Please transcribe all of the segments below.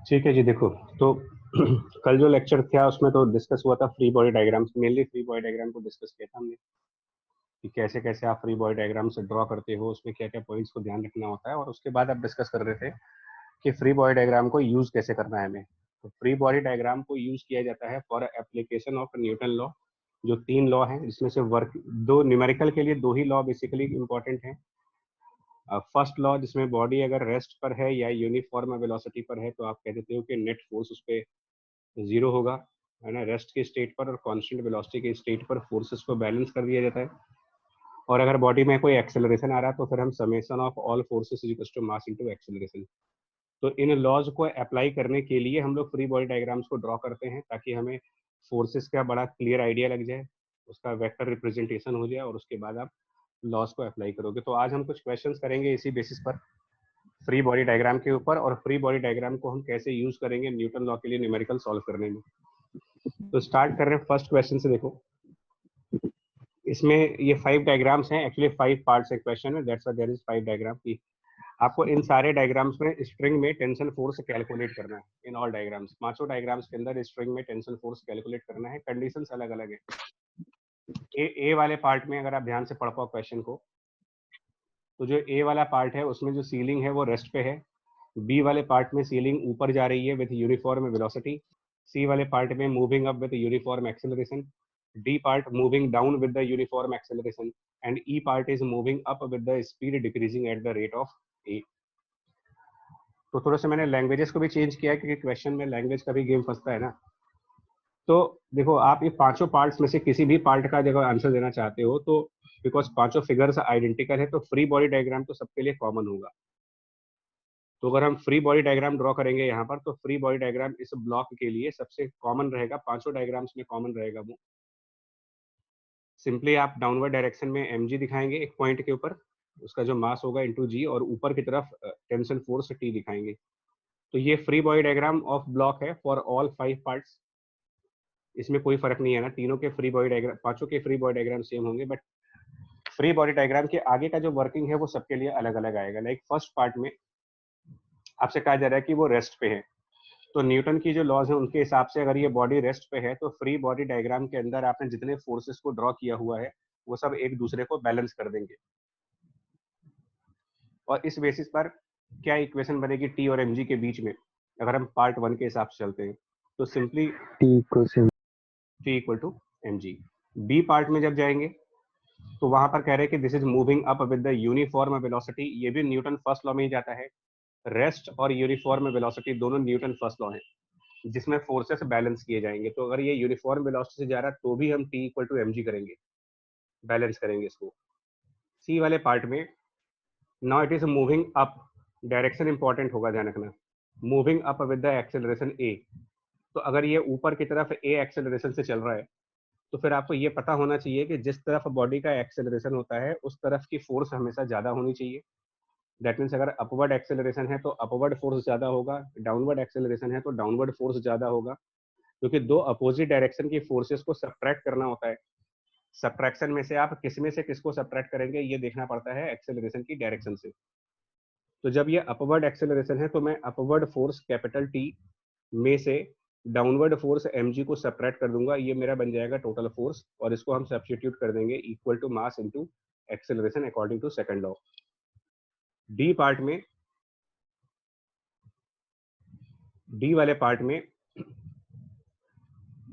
ठीक है जी। देखो, तो कल जो लेक्चर था उसमें तो डिस्कस हुआ था free body diagrams, mainly free body diagram को डिस्कस किया था हमने कि कैसे कैसे आप फ्री बॉडी डायग्राम से ड्रॉ करते हो, उसमें क्या क्या पॉइंट्स को ध्यान रखना होता है, और उसके बाद आप डिस्कस कर रहे थे कि फ्री बॉडी डायग्राम को यूज कैसे करना है हमें। तो फ्री बॉडी डायग्राम को यूज किया जाता है for application of Newton law. जो 3 लॉ हैं जिसमें से वर्क दो न्यूमेरिकल के लिए 2 ही लॉ बेसिकली इंपॉर्टेंट हैं। फर्स्ट लॉ जिसमें बॉडी अगर रेस्ट पर है या यूनिफॉर्म वेलोसिटी पर है तो आप कह देते हो कि नेट फोर्स उस पर जीरो होगा, है ना। रेस्ट के स्टेट पर और कांस्टेंट वेलोसिटी के स्टेट पर फोर्सेस को बैलेंस कर दिया जाता है। और अगर बॉडी में कोई एक्सेलरेशन आ रहा है तो फिर हम summation of all forces is equal to mass into acceleration. तो इन लॉज को अप्लाई करने के लिए हम लोग फ्री बॉडी डायग्राम्स को ड्रॉ करते हैं ताकि हमें फोर्सेस का बड़ा क्लियर आइडिया लग जाए, उसका वेक्टर रिप्रेजेंटेशन हो जाए, और उसके बाद आप लॉज को अप्लाई करोगे। तो आज हम कुछ क्वेश्चंस करेंगे इसी बेसिस पर फ्री बॉडी डायग्राम के ऊपर, और फ्री बॉडी डायग्राम को हम कैसे यूज करेंगे न्यूटन लॉ के लिए न्यूमेरिकल सॉल्व करने में। तो स्टार्ट कर रहे हैं फर्स्ट क्वेश्चन से। देखो, इसमें ये 5 डायग्राम्स हैं, एक्चुअली 5 पार्ट्स है क्वेश्चन में, that's why there is 5 diagram की। आपको इन सारे डायग्राम्स में स्ट्रिंग में टेंशन फोर्स कैलकुलेट करना है। इन ऑल डायग्राम्स, पांचों डायग्राम्स के अंदर स्ट्रिंग में टेंशन फोर्स कैलकुलेट करना है। कंडीशंस अलग अलग है। ए वाले पार्ट में अगर आप ध्यान से पढ़ पाओ क्वेश्चन को, तो जो ए वाला पार्ट है उसमें जो सीलिंग है वो रेस्ट पे है। बी वाले पार्ट में सीलिंग ऊपर जा रही है विथ यूनिफॉर्म वेलोसिटी। सी वाले पार्ट में moving up with uniform acceleration. D part moving down with the uniform acceleration. And E part is moving up with the speed decreasing at the rate of a. तो थोड़ा सा मैंने languages को भी change किया है क्योंकि क्वेश्चन में लैंग्वेज का भी गेम फंसता है ना। तो देखो, आप ये पांचों पार्ट्स में से किसी भी पार्ट का जब आंसर देना चाहते हो तो बिकॉज पांचों फिगर्स आइडेंटिकल है तो फ्री बॉडी डायग्राम तो सबके लिए कॉमन होगा। तो अगर हम फ्री बॉडी डायग्राम ड्रॉ करेंगे यहाँ पर, तो फ्री बॉडी डायग्राम इस ब्लॉक के लिए सबसे कॉमन रहेगा, पांचों डायग्राम्स में कॉमन रहेगा वो। सिंपली आप डाउनवर्ड डायरेक्शन में mg दिखाएंगे एक पॉइंट के ऊपर, उसका जो मास होगा इंटू जी, और ऊपर की तरफ टेंशन फोर्स टी दिखाएंगे। तो ये free body diagram of block है फॉर ऑल 5 पार्ट्स। इसमें कोई फर्क नहीं है ना, तीनों के फ्री बॉडी डायग्राम, पांचों के फ्री बॉडी डायग्राम सेम होंगे, बट फ्री बॉडी डायग्राम के आगे का जो वर्किंग है वो सबके लिए अलग अलग आएगा। लाइक फर्स्ट पार्ट में आपसे कहा जा रहा है कि वो रेस्ट पे है, तो न्यूटन की जो लॉज है उनके हिसाब से अगर ये बॉडी रेस्ट पे है तो फ्री बॉडी डायग्राम के अंदर आपने जितने फोर्सेस को ड्रॉ किया हुआ है वो सब एक दूसरे को बैलेंस कर देंगे। और इस बेसिस पर क्या इक्वेशन बनेगी टी और mg के बीच में, अगर हम पार्ट 1 के हिसाब से चलते हैं तो simply T equal to mg। B part में जब जाएंगे तो वहां पर कह रहे हैं कि this is moving up with the uniform velocity. ये भी न्यूटन फर्स्ट लॉ में ही जाता है। रेस्ट और यूनिफॉर्म वेलोसिटी दोनों न्यूटन फर्स्ट लॉ है जिसमें फोर्सेस बैलेंस किए जाएंगे। तो अगर ये यूनिफॉर्म वेलोसिटी से जा रहा है तो भी हम टी इक्वल टू mg करेंगे, बैलेंस करेंगे इसको। सी वाले पार्ट में now it is moving up, direction important होगा, ध्यान रखना। Moving up with the acceleration a. तो अगर ये ऊपर की तरफ ए एक्सेलरेशन से चल रहा है तो फिर आपको ये पता होना चाहिए कि जिस तरफ बॉडी का एक्सेलरेशन होता है उस तरफ की फोर्स हमेशा ज्यादा होनी चाहिए। दैट मीन्स अगर अपवर्ड एक्सेलरेशन है तो अपवर्ड फोर्स ज्यादा होगा, डाउनवर्ड एक्सेलरेशन है तो डाउनवर्ड फोर्स ज्यादा होगा, क्योंकि दो अपोजिट डायरेक्शन की फोर्सेस को सब्ट्रैक्ट करना होता है। सब्ट्रैक्शन में से आप किस में से किसको सब्ट्रैक्ट करेंगे ये देखना पड़ता है एक्सेलरेशन की डायरेक्शन से। तो जब ये अपवर्ड एक्सेलरेशन है तो मैं अपवर्ड फोर्स कैपिटल टी में से डाउनवर्ड फोर्स mg को सब्ट्रैक्ट कर दूंगा, ये मेरा बन जाएगा टोटल फोर्स, और इसको हम सब्स्टिट्यूट कर देंगे equal to mass into acceleration according to second law. D part में, डी वाले पार्ट में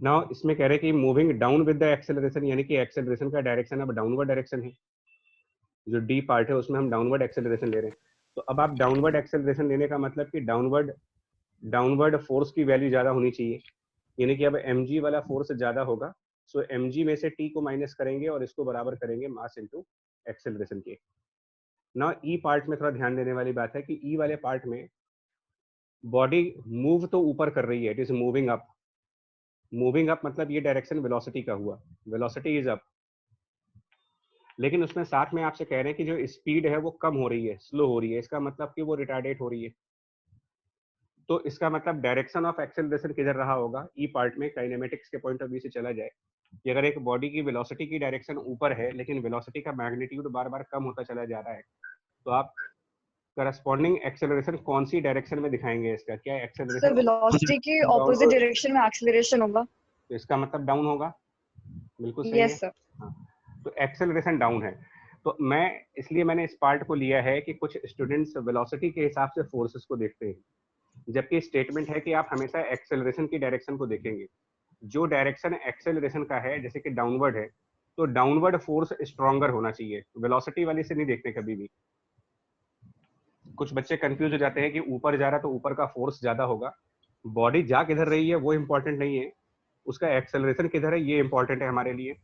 नाउ इसमें कह रहे हैं कि moving down with the acceleration, यानी कि एक्सेलरेशन का डायरेक्शन अब डाउनवर्ड डायरेक्शन है। जो डी पार्ट है उसमें हम डाउनवर्ड एक्सेलरेशन ले रहे हैं। तो अब आप डाउनवर्ड एक्सेलरेशन लेने का मतलब कि डाउनवर्ड डाउनवर्ड फोर्स की वैल्यू ज्यादा होनी चाहिए, यानी कि अब mg वाला फोर्स ज्यादा होगा। सो mg में से t को माइनस करेंगे और इसको बराबर करेंगे मास इनटू एक्सेलरेशन के। ना ई पार्ट में थोड़ा ध्यान देने वाली बात है कि ई वाले पार्ट में बॉडी मूव तो ऊपर कर रही है, it is moving up. Moving up मतलब ये डायरेक्शन वेलोसिटी का हुआ, वेलोसिटी इज अप। लेकिन उसमें साथ में आपसे कह रहे हैं कि जो स्पीड है वो कम हो रही है, स्लो हो रही है, इसका मतलब कि वो रिटार्डेट हो रही है। तो इसका मतलब डायरेक्शन ऑफ एक्सेलरेशन किधर रहा होगा ई पार्ट में, काइनेमेटिक्स के पॉइंट ऑफ व्यू से चला जाए कि अगर एक बॉडी की वेलोसिटी की डायरेक्शन ऊपर है लेकिन वेलोसिटी का मैग्नीट्यूड बार बार कम होता चला जा रहा है, तो आप करस्पॉन्डिंग एक्सेलरेशन कौन सी डायरेक्शन में दिखाएंगे इसका? क्या सर एक्सेलरेशन वेलोसिटी के ऑपोजिट डायरेक्शन में एक्सीलरेशन होगा। तो इसका मतलब डाउन होगा। बिल्कुल सही है। Yes sir. हाँ, तो एक्सेलरेशन डाउन है। तो मैं इसलिए मैंने इस पार्ट को लिया है कि कुछ स्टूडेंट्स वेलोसिटी के हिसाब से फोर्सेस को देखते हैं, जबकि स्टेटमेंट है कि आप हमेशा एक्सेलरेशन की डायरेक्शन को देखेंगे। जो डायरेक्शन एक्सेलरेशन का है, जैसे कि डाउनवर्ड है, तो डाउनवर्ड फोर्स स्ट्रॉन्गर होना चाहिए, वेलोसिटी वाली से नहीं देखते कभी भी। कुछ बच्चे कंफ्यूज हो जाते हैं कि ऊपर जा रहा तो ऊपर का फोर्स ज्यादा होगा। बॉडी जा किधर रही है वो इंपॉर्टेंट नहीं है, उसका एक्सेलरेशन किधर है ये इंपॉर्टेंट है हमारे लिए।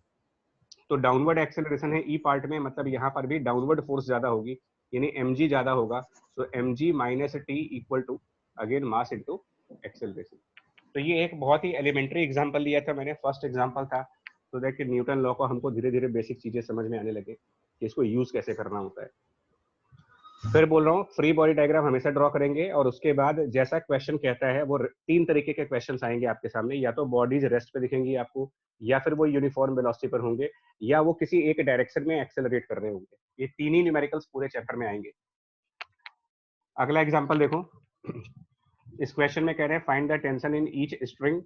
तो डाउनवर्ड एक्सेलरेशन है ई पार्ट में, मतलब यहाँ पर भी डाउनवर्ड फोर्स ज्यादा होगी, यानी mg ज्यादा होगा। So mg minus T equal to again mass into acceleration. तो ये एक बहुत ही एलिमेंट्री एग्जांपल लिया था मैंने, फर्स्ट एग्जांपल था, तो दैट कि न्यूटन लॉ को हमको धीरे धीरे बेसिक चीजें समझ में आने लगे कि इसको यूज कैसे करना होता है। फिर बोल रहा हूँ फ्री बॉडी डायग्राम हमेशा ड्रॉ करेंगे, और उसके बाद जैसा क्वेश्चन कहता है वो तीन तरीके के क्वेश्चन आएंगे आपके सामने, या तो बॉडीज रेस्ट पे दिखेंगी आपको, या फिर वो यूनिफॉर्म वेलोसिटी पर होंगे, या वो किसी एक डायरेक्शन में एक्सेलरेट कर रहे होंगे। ये तीन ही न्यूमेरिकल्स पूरे चैप्टर में आएंगे। अगला एग्जाम्पल देखो। इस क्वेश्चन में कह रहे हैं find the tension in each string,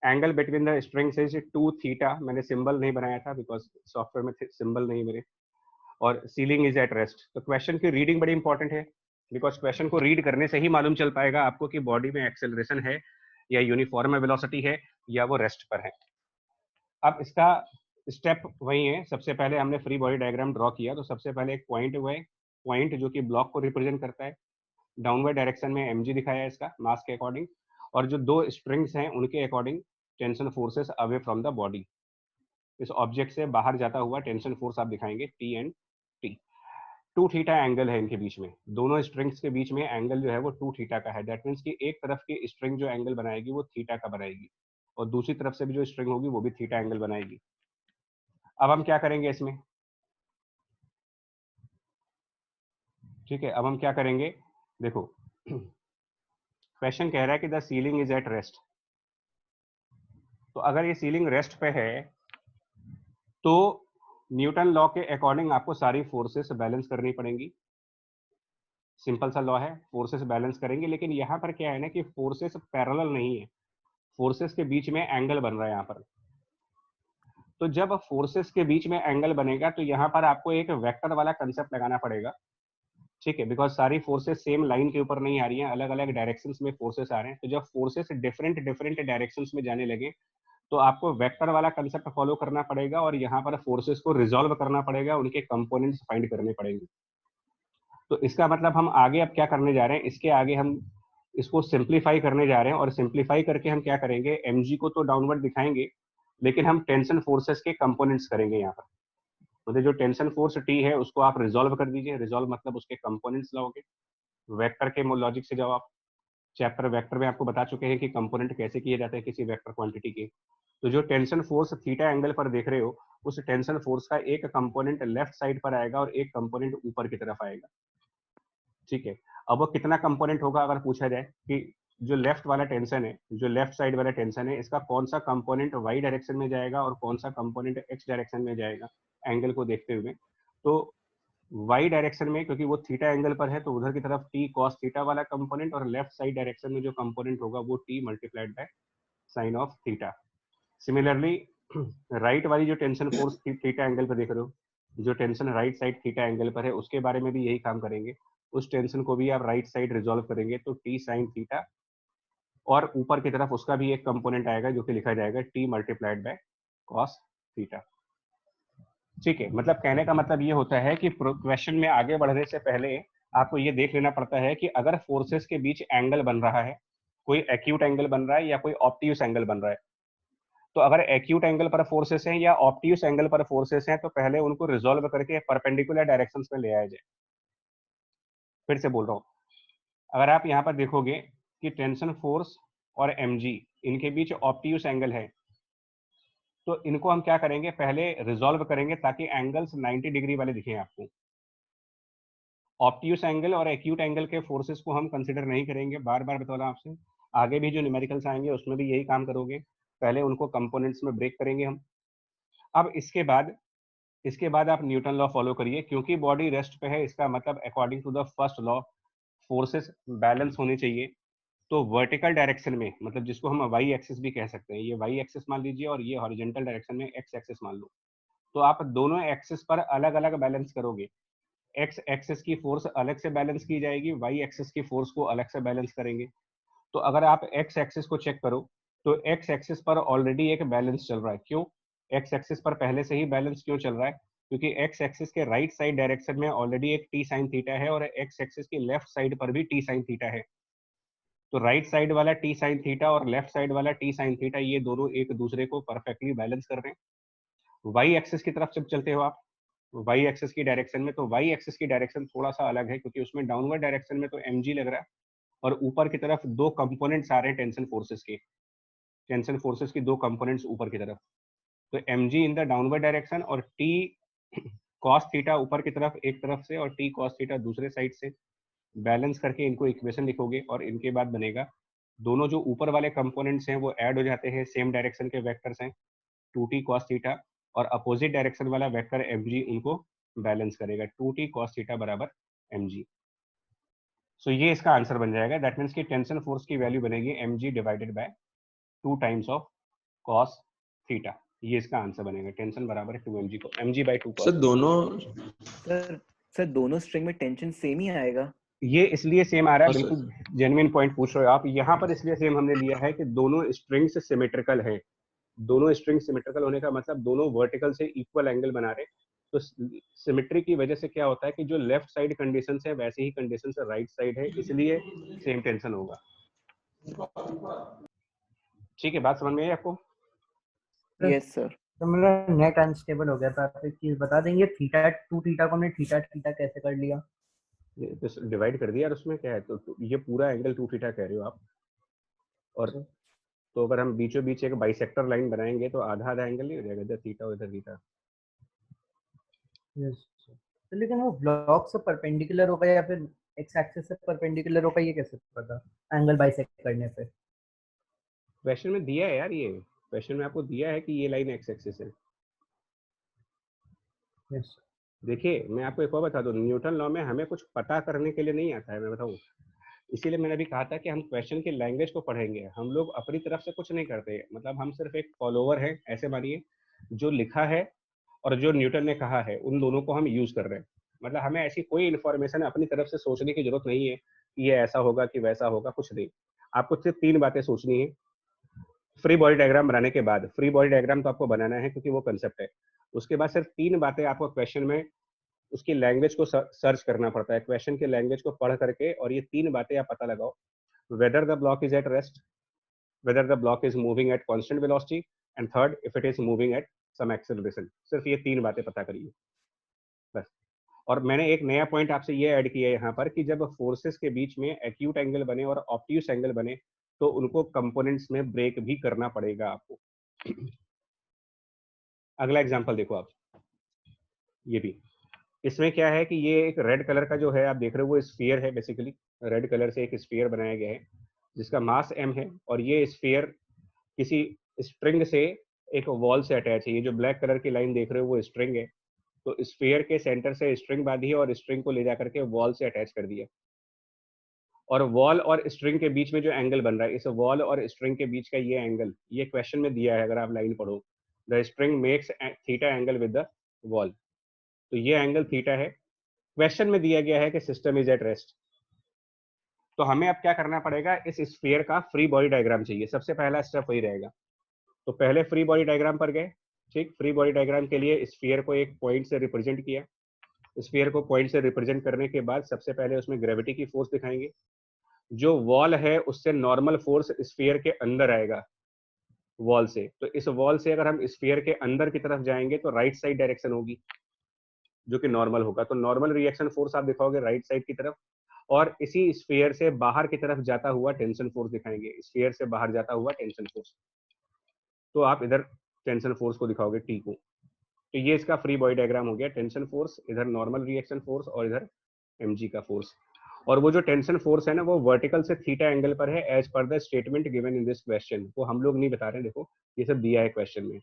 angle between the strings is 2 theta. मैंने सिंबल नहीं बनाया था बिकॉज सॉफ्टवेयर में सिंबल नहीं मेरे। और सीलिंग इज एट रेस्ट। तो क्वेश्चन की रीडिंग बड़ी इंपॉर्टेंट है, बिकॉज क्वेश्चन को रीड करने से ही मालूम चल पाएगा आपको कि बॉडी में एक्सेलरेशन है, या यूनिफॉर्म वेलोसिटी है, या वो रेस्ट पर है। अब इसका स्टेप वही है, सबसे पहले हमने फ्री बॉडी डायग्राम ड्रॉ किया, तो सबसे पहले एक पॉइंट हुआ है, पॉइंट जो कि ब्लॉक को रिप्रेजेंट करता है। डाउनवर्ड डायरेक्शन में mg दिखाया है इसका मास के अकॉर्डिंग, और जो दो स्ट्रिंग्स हैं उनके according tension forces away from the body. इस ऑब्जेक्ट से बाहर जाता हुआ टेंशन फोर्स आप दिखाएंगे T and T. 2 theta angle है इनके बीच में, दोनों स्ट्रिंग्स के बीच में एंगल जो है वो 2 थीटा का है। दैट मीन्स कि एक तरफ की स्ट्रिंग जो एंगल बनाएगी वो थीटा का बनाएगी, और दूसरी तरफ से भी जो स्ट्रिंग होगी वो भी थीटा एंगल बनाएगी। अब हम क्या करेंगे इसमें, ठीक है, अब हम क्या करेंगे, देखो क्वेश्चन कह रहा है कि the ceiling is at rest. तो अगर ये सीलिंग रेस्ट पे है तो न्यूटन लॉ के अकॉर्डिंग आपको सारी फोर्सेस बैलेंस करनी पड़ेंगी। सिंपल सा लॉ है, फोर्सेस बैलेंस करेंगे, लेकिन यहाँ पर क्या है ना कि फोर्सेस पैरेलल नहीं है, फोर्सेस के बीच में एंगल बन रहा है यहाँ पर। तो जब फोर्सेस के बीच में एंगल बनेगा तो यहाँ पर आपको एक वेक्टर वाला कंसेप्ट लगाना पड़ेगा, ठीक है, बिकॉज सारी फोर्सेस सेम लाइन के ऊपर नहीं आ रही हैं, अलग अलग डायरेक्शंस में फोर्सेस आ रहे हैं। तो जब फोर्सेस डिफरेंट डिफरेंट डायरेक्शंस में जाने लगे तो आपको वेक्टर वाला कंसेप्ट फॉलो करना पड़ेगा, और यहाँ पर फोर्सेस को रिजॉल्व करना पड़ेगा, उनके कंपोनेंट्स फाइंड करने पड़ेंगे। तो इसका मतलब हम आगे अब क्या करने जा रहे हैं, इसके आगे हम इसको सिंप्लीफाई करने जा रहे हैं, और सिंप्लीफाई करके हम क्या करेंगे, mg को तो डाउनवर्ड दिखाएंगे, लेकिन हम टेंशन फोर्सेस के कंपोनेंट्स करेंगे यहाँ पर। मतलब जो टेंशन फोर्स टी है उसको आप रिजॉल्व कर दीजिए, रिजॉल्व मतलब उसके कंपोनेंट्स लाओगे। वेक्टर के लॉजिक से जाओ आप, चैप्टर वेक्टर में आपको बता चुके हैं कि कंपोनेंट कैसे किए जाते हैं किसी वेक्टर क्वांटिटी के। तो जो टेंशन फोर्स थीटा एंगल पर देख रहे हो, उस टेंशन फोर्स का एक कंपोनेंट लेफ्ट साइड पर आएगा और एक कंपोनेंट ऊपर की तरफ आएगा, ठीक है। अब वो कितना कंपोनेंट होगा अगर पूछा जाए कि जो लेफ्ट वाला टेंशन है, जो लेफ्ट साइड वाला टेंशन है, इसका कौन सा कंपोनेंट वाई डायरेक्शन में जाएगा और कौन सा कंपोनेंट एक्स डायरेक्शन में जाएगा एंगल को देखते हुए, तो वाई डायरेक्शन में क्योंकि वो थीटा एंगल पर है तो उधर की तरफ टी कॉस थीटा वाला कंपोनेंट, और लेफ्ट साइड डायरेक्शन में जो कंपोनेंट होगा वो T multiplied by sine of theta. Similarly right वाली जो टेंशन फोर्स थीटा एंगल पर देख रहे हो, जो tension right side theta angle पर है उसके बारे में भी यही काम करेंगे, उस टेंशन को भी आप राइट साइड रिजॉल्व करेंगे तो टी साइन थीटा, और ऊपर की तरफ उसका भी एक कंपोनेंट आएगा जो कि लिखा जाएगा T multiplied by cos theta, ठीक है। मतलब कहने का मतलब ये होता है कि क्वेश्चन में आगे बढ़ने से पहले आपको ये देख लेना पड़ता है कि अगर फोर्सेस के बीच एंगल बन रहा है, कोई एक्यूट एंगल बन रहा है या कोई ऑब्ट्यूस एंगल बन रहा है, तो अगर एक्यूट एंगल पर फोर्सेस हैं या ऑब्ट्यूस एंगल पर फोर्सेस हैं तो पहले उनको रिजॉल्व करके परपेंडिकुलर डायरेक्शंस में ले आया जाए। फिर से बोल रहा हूँ, अगर आप यहाँ पर देखोगे कि टेंशन फोर्स और mg इनके बीच ऑब्ट्यूस एंगल है, तो इनको हम क्या करेंगे, पहले रिजॉल्व करेंगे ताकि एंगल्स 90 डिग्री वाले दिखें आपको। ऑब्ट्यूस एंगल और एक्यूट एंगल के फोर्सेस को हम कंसिडर नहीं करेंगे, बार बार बता रहा हूं आपसे, आगे भी जो न्यूमेरिकल्स आएंगे उसमें भी यही काम करोगे, पहले उनको कंपोनेंट्स में ब्रेक करेंगे हम। अब इसके बाद इसके बाद आप न्यूटन लॉ फॉलो करिए, क्योंकि बॉडी रेस्ट पे है, इसका मतलब according to the first law forces balance होने चाहिए। तो वर्टिकल डायरेक्शन में, मतलब जिसको हम वाई एक्सिस भी कह सकते हैं, ये वाई एक्सिस मान लीजिए और ये हॉरिजॉन्टल डायरेक्शन में एक्स एक्सिस मान लो, तो आप दोनों एक्सिस पर अलग अलग बैलेंस करोगे। एक्स एक्सिस की फोर्स अलग से बैलेंस की जाएगी, वाई एक्सिस की फोर्स को अलग से बैलेंस करेंगे। तो अगर आप एक्स एक्सिस को चेक करो तो एक्स एक्सिस पर ऑलरेडी एक बैलेंस चल रहा है। क्यों? एक्स एक्सिस पर पहले से ही बैलेंस क्यों चल रहा है? क्योंकि एक्स एक्सिस के राइट साइड डायरेक्शन में ऑलरेडी एक टी साइन थीटा है और एक्स एक्सिस की लेफ्ट साइड पर भी टी साइन थीटा है। तो राइट साइड वाला टी साइन थीटा और लेफ्ट साइड वाला टी साइन थीटा, ये दोनों एक दूसरे को परफेक्टली बैलेंस कर रहे हैं। वाई एक्सिस की तरफ जब चलते हो आप, वाई एक्सिस की डायरेक्शन में, तो वाई एक्सिस की डायरेक्शन थोड़ा सा अलग है, क्योंकि उसमें डाउनवर्ड डायरेक्शन में तो एम लग रहा है और ऊपर की तरफ दो कंपोनेंट्स आ रहे हैं टेंशन फोर्सेस के, टेंशन फोर्सेस की दो कंपोनेंट्स ऊपर की तरफ। तो M in the downward direction और टी कॉस थीटा ऊपर की तरफ एक तरफ से और टी कॉस थीटा दूसरे साइड से, बैलेंस करके इनको इक्वेशन लिखोगे और इनके बाद बनेगा, दोनों जो ऊपर वाले कंपोनेंट्स हैं वो ऐड हो जाते हैं, सेम डायरेक्शन के वेक्टर्स हैं, 2t cos थीटा, और अपोजिट डायरेक्शन वाला वेक्टर mg उनको बैलेंस करेगा, 2t cos थीटा बराबर mg। सो ये इसका आंसर बन जाएगा। दैट मीन्स कि टेंशन फोर्स की वैल्यू बनेगी mg divided by 2 times of cos theta. ये इसका आंसर बनेगा, टेंशन बराबर है 2mg को mg बाय 2 सर cos। दोनों सर दोनों स्ट्रिंग में टेंशन सेम ही आएगा? ये इसलिए सेम आ रहा है, हाँ, सर। बिल्कुल जेन्युइन पॉइंट पूछ रहे हो आप। यहाँ पर इसलिए सेम हमने लिया है कि दोनों स्ट्रिंग्स सिमेट्रिकल है। दोनों स्ट्रिंग सिमेट्रिकल होने का मतलब दोनों वर्टिकल से इक्वल एंगल बना रहे। तो सिमेट्री की वजह से क्या होता है कि जो लेफ्ट साइड कंडीशन है वैसे ही कंडीशन राइट साइड है, इसलिए सेम टेंशन होगा। ठीक है, बात समझ में आई आपको? Yes sir. तो मेरा नेट अनस्टेबल हो गया था, आप एक चीज बता देंगे, थीटा 2 थीटा को हमने थीटा थीटा कैसे कर लिया? तो डिवाइड कर दिया और उसमें क्या है, तो ये पूरा एंगल 2 थीटा कह रहे हो आप, और तो अगर हम बीचों बीच एक बाइसेक्टर लाइन बनाएंगे तो आधा आधा एंगल नहीं हो जाएगा, इधर थीटा और इधर थीटा। यस। तो लेकिन वो ब्लॉक से परपेंडिकुलर होगा या फिर एक्स एक्सिस से परपेंडिकुलर होगा, ये कैसे पता एंगल बाइसेक्ट करने पे? क्वेश्चन में दिया है यार, ये क्वेश्चन में आपको दिया है कि ये लाइन एक्स एक्सिस है। यस। देखिए मैं आपको एक और बता दूं, न्यूटन लॉ में हमें कुछ पता करने के लिए नहीं आता है, मैं बताऊं। इसीलिए मैंने अभी कहा था कि हम क्वेश्चन की लैंग्वेज को पढ़ेंगे, हम लोग अपनी तरफ से कुछ नहीं करते, मतलब हम सिर्फ एक फॉलोअर है, ऐसे मानिए। जो लिखा है और जो न्यूटन ने कहा है उन दोनों को हम यूज कर रहे हैं। मतलब हमें ऐसी कोई इन्फॉर्मेशन अपनी तरफ से सोचने की जरूरत नहीं है कि ये ऐसा होगा कि वैसा होगा, कुछ नहीं। आपको सिर्फ 3 बातें सोचनी है फ्री बॉडी डायग्राम बनाने के बाद। फ्री बॉडी डायग्राम तो आपको बनाना है क्योंकि वो कंसेप्ट है। उसके बाद सिर्फ 3 बातें आपको क्वेश्चन में उसकी लैंग्वेज को सर्च करना पड़ता है, क्वेश्चन की लैंग्वेज को पढ़ करके, और ये 3 बातें आप पता लगाओ। Whether the block is at rest, whether the block is moving at constant velocity, and third if it is moving at some acceleration। सिर्फ ये 3 बातें पता करिए बस। और मैंने एक नया पॉइंट आपसे ये ऐड किया है यहाँ पर कि जब फोर्सेस के बीच में एक्यूट एंगल बने और ऑब्ट्यूस एंगल बने तो उनको कंपोनेंट्स में ब्रेक भी करना पड़ेगा आपको। अगला एग्जांपल देखो आप, ये भी इसमें क्या है कि ये एक रेड कलर का जो है आप देख रहे हो वो स्फीयर है। बेसिकली रेड कलर से एक स्फीयर बनाया गया है जिसका मास m है, और ये स्फीयर किसी स्ट्रिंग से एक वॉल से अटैच है। ये जो ब्लैक कलर की लाइन देख रहे हो वो स्ट्रिंग है। तो स्फीयर के सेंटर से स्ट्रिंग बांधी है और स्ट्रिंग को ले जाकर के वॉल से अटैच कर दिया। और वॉल और स्ट्रिंग के बीच में जो एंगल बन रहा है, इस वॉल और स्ट्रिंग के बीच का ये एंगल, ये क्वेश्चन में दिया है, अगर आप लाइन पढ़ो, the string makes theta angle with the wall. तो ये एंगल थीटा है। क्वेश्चन में दिया गया है कि सिस्टम इज एट रेस्ट। तो हमें अब क्या करना पड़ेगा, इस स्फीयर का फ्री बॉडी डायग्राम चाहिए। सबसे पहला स्टेप वही रहेगा। तो पहले फ्री बॉडी डायग्राम पर गए। ठीक, फ्री बॉडी डायग्राम के लिए स्फीयर को एक पॉइंट से रिप्रेजेंट किया। स्फीयर को पॉइंट से रिप्रेजेंट करने के बाद सबसे पहले उसमें ग्रेविटी की फोर्स दिखाएंगे। जो वॉल है उससे नॉर्मल फोर्स स्फीयर के अंदर आएगा वॉल से। तो इस वॉल से अगर हम स्फीयर के अंदर की तरफ जाएंगे तो राइट साइड डायरेक्शन होगी जो कि नॉर्मल होगा। तो नॉर्मल रिएक्शन फोर्स आप दिखाओगे राइट साइड की तरफ, और इसी स्फीयर से बाहर की तरफ जाता हुआ टेंशन फोर्स दिखाएंगे, स्फीयर से बाहर जाता हुआ टेंशन फोर्स। तो आप इधर टेंशन फोर्स को दिखाओगे टी को। तो ये इसका फ्री बॉडी डायग्राम हो गया। टेंशन फोर्स, इधर नॉर्मल रिएक्शन फोर्स, और इधर mg का फोर्स। और वो जो टेंशन फोर्स है ना वो वर्टिकल से थीटा एंगल पर है as per the statement given in this question. वो हम लोग नहीं बता रहे, देखो ये सब दिया है क्वेश्चन में।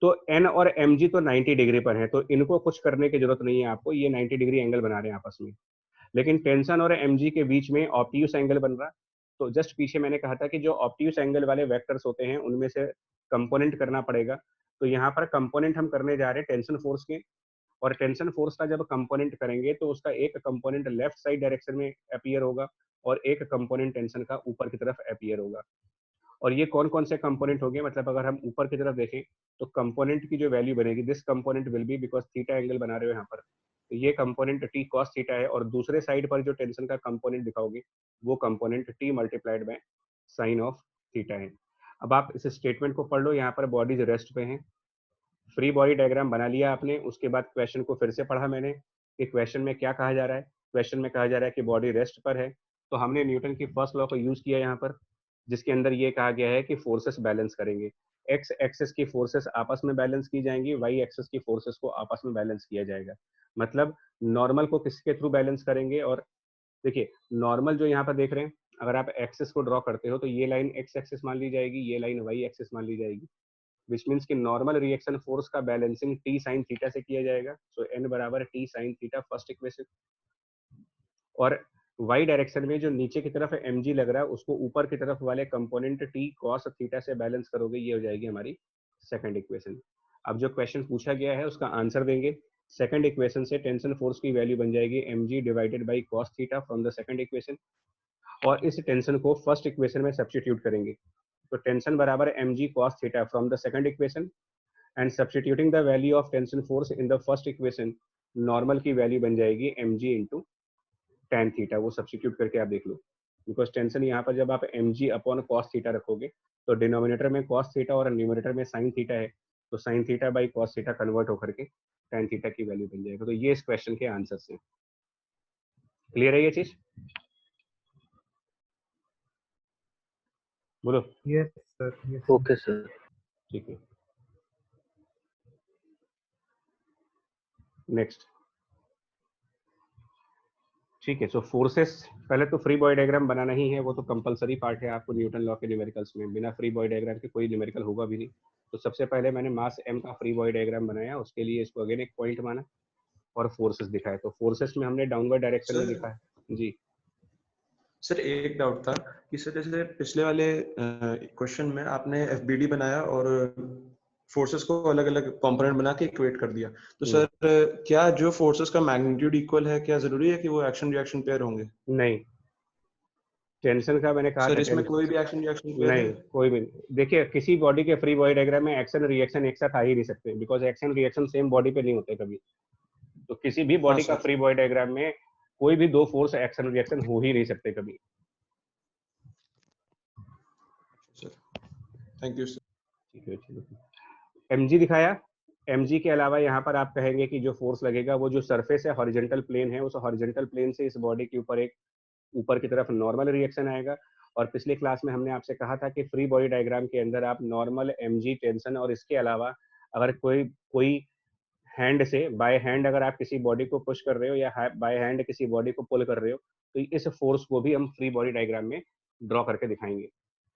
तो एन और एम जी तो 90 डिग्री पर है, तो इनको कुछ करने की जरूरत नहीं है आपको, ये 90 डिग्री एंगल बना रहे हैं आपस में। लेकिन टेंशन और एम जी के बीच में ऑब्ट्यूस एंगल बन रहा, तो जस्ट पीछे मैंने कहा था कि जो ऑब्ट्यूस एंगल वाले वेक्टर्स होते हैं उनमें से कंपोनेंट करना पड़ेगा। तो यहाँ पर कंपोनेंट हम करने जा रहे हैं टेंशन फोर्स के, और टेंशन फोर्स का जब कंपोनेंट करेंगे तो उसका एक कंपोनेंट लेफ्ट साइड डायरेक्शन में अपीयर होगा और एक कंपोनेंट टेंशन का ऊपर की तरफ अपीयर होगा। और ये कौन कौन से कंपोनेंट होंगे, मतलब अगर हम ऊपर की तरफ देखें तो कंपोनेंट की जो वैल्यू बनेगी, this component will be, because theta angle बना रहे हो यहाँ पर, तो ये कंपोनेंट टी कॉस थीटा है, और दूसरे साइड पर जो टेंशन का कंपोनेंट दिखाओगे वो component T multiplied by sine of theta है। अब आप इस स्टेटमेंट को पढ़ लो, यहाँ पर बॉडीज रेस्ट पे हैं, फ्री बॉडी डायग्राम बना लिया आपने, उसके बाद क्वेश्चन को फिर से पढ़ा मैंने कि क्वेश्चन में क्या कहा जा रहा है। क्वेश्चन में कहा जा रहा है कि बॉडी रेस्ट पर है, तो हमने न्यूटन की फर्स्ट लॉ को यूज किया यहाँ पर, जिसके अंदर ये कहा गया है कि फोर्सेस बैलेंस करेंगे, एक्स एक्सिस की फोर्सेस आपस में बैलेंस की जाएंगी, वाई एक्सिस की फोर्सेस को आपस में बैलेंस किया जाएगा। मतलब नॉर्मल को किसके थ्रू बैलेंस करेंगे, और देखिए नॉर्मल जो यहाँ पर देख रहे हैं, अगर आप एक्सिस को ड्रॉ करते हो तो ये लाइन एक्स एक्सिस मान ली जाएगी, ये लाइन वाई एक्सिस मान ली जाएगी, विच मीन्स कि नॉर्मल रिएक्शन फोर्स का बैलेंसिंग टी साइन थीटा से किया जाएगा। सो एन बराबर T sine theta first equation, और वाई डायरेक्शन में जो नीचे की तरफ एम जी लग रहा है उसको ऊपर की तरफ वाले कंपोनेंट टी कॉस थीटा से बैलेंस करोगे, ये हो जाएगी हमारी सेकंड इक्वेशन। अब जो क्वेश्चन पूछा गया है उसका आंसर देंगे। सेकंड इक्वेशन से टेंशन फोर्स की वैल्यू बन जाएगी m g divided by cos theta from the second equation, और इस टेंशन को फर्स्ट इक्वेशन में सब्स्टिट्यूट करेंगे। तो टेंशन बराबर m g cos theta from the second equation, and substituting the value of tension force in the first equation, normal की value बन जाएगी m g into tan theta, वो substitute करके आप देख लो, बिकॉज टेंशन यहाँ पर जब आप m g upon cos theta रखोगे तो डिनोमिनेटर में कॉस थीटा और न्यूमरेटर में साइन थीटा है, तो sine theta by cos theta convert होकर के tan थीटा की वैल्यू बन जाएगा। तो ये इस क्वेश्चन के आंसर से क्लियर है ये चीज, बोलो। Yes sir. Okay sir. ठीक है, नेक्स्ट। ठीक है, सो फोर्सेस, पहले तो फ्री बॉडी डायग्राम बनाना ही है, वो तो कंपलसरी पार्ट है आपको न्यूटन लॉ के न्यूमेरिकल्स में, बिना फ्री बॉडी डायग्राम के कोई न्यूमेरिकल होगा भी नहीं। तो सबसे पहले मैंने मास एम का फ्री बॉडी डायग्राम बनाया, उसके लिए इसको अगेन एक पॉइंट माना और फोर्सेस दिखाए। तो फोर्सेस में हमने डाउनवर्ड डायरेक्शन में लिखा है जी। सर एक डाउट था कि सर जैसे पिछले वाले क्वेश्चन में आपने एफबीडी बनाया और फोर्सेस को अलग अलग कंपोनेंट बना के इक्वेट कर दिया, तो सर क्या जो फोर्सेस का मैग्नीट्यूड इक्वल है, क्या जरूरी है कि वो एक्शन रिएक्शन पेयर होंगे? नहीं, टेंशन का मैंने कहा सर था इसमें कोई भी एक्शन रिएक्शन पेयर नहीं, है? कोई भी नहीं। देखिए किसी बॉडी के फ्री बॉडी डायग्राम में एक्शन रिएक्शन एक साथ आ ही नहीं सकते, because action reaction same body पे नहीं होते कभी। तो किसी भी बॉडी का फ्री बॉडी डायग्राम में कोई भी दो फोर्स एक्शन रिएक्शन हो ही नहीं सकते कभी। Thank you sir. ठीक है, एमजी दिखाया। एमजी के अलावा यहाँ पर आप कहेंगे कि जो फोर्स लगेगा वो जो सरफेस है हॉरिजॉन्टल प्लेन है, उस हॉरिजॉन्टल प्लेन से इस बॉडी के ऊपर एक ऊपर की तरफ नॉर्मल रिएक्शन आएगा। और पिछले क्लास में हमने आपसे कहा था कि फ्री बॉडी डायग्राम के अंदर आप नॉर्मल, एमजी, टेंशन और इसके अलावा अगर कोई हैंड से बाय हैंड अगर आप किसी बॉडी को पुश कर रहे हो या बाय हैंड किसी बॉडी को पुल कर रहे हो तो इस फोर्स को भी हम फ्री बॉडी डायग्राम में ड्रॉ करके दिखाएंगे।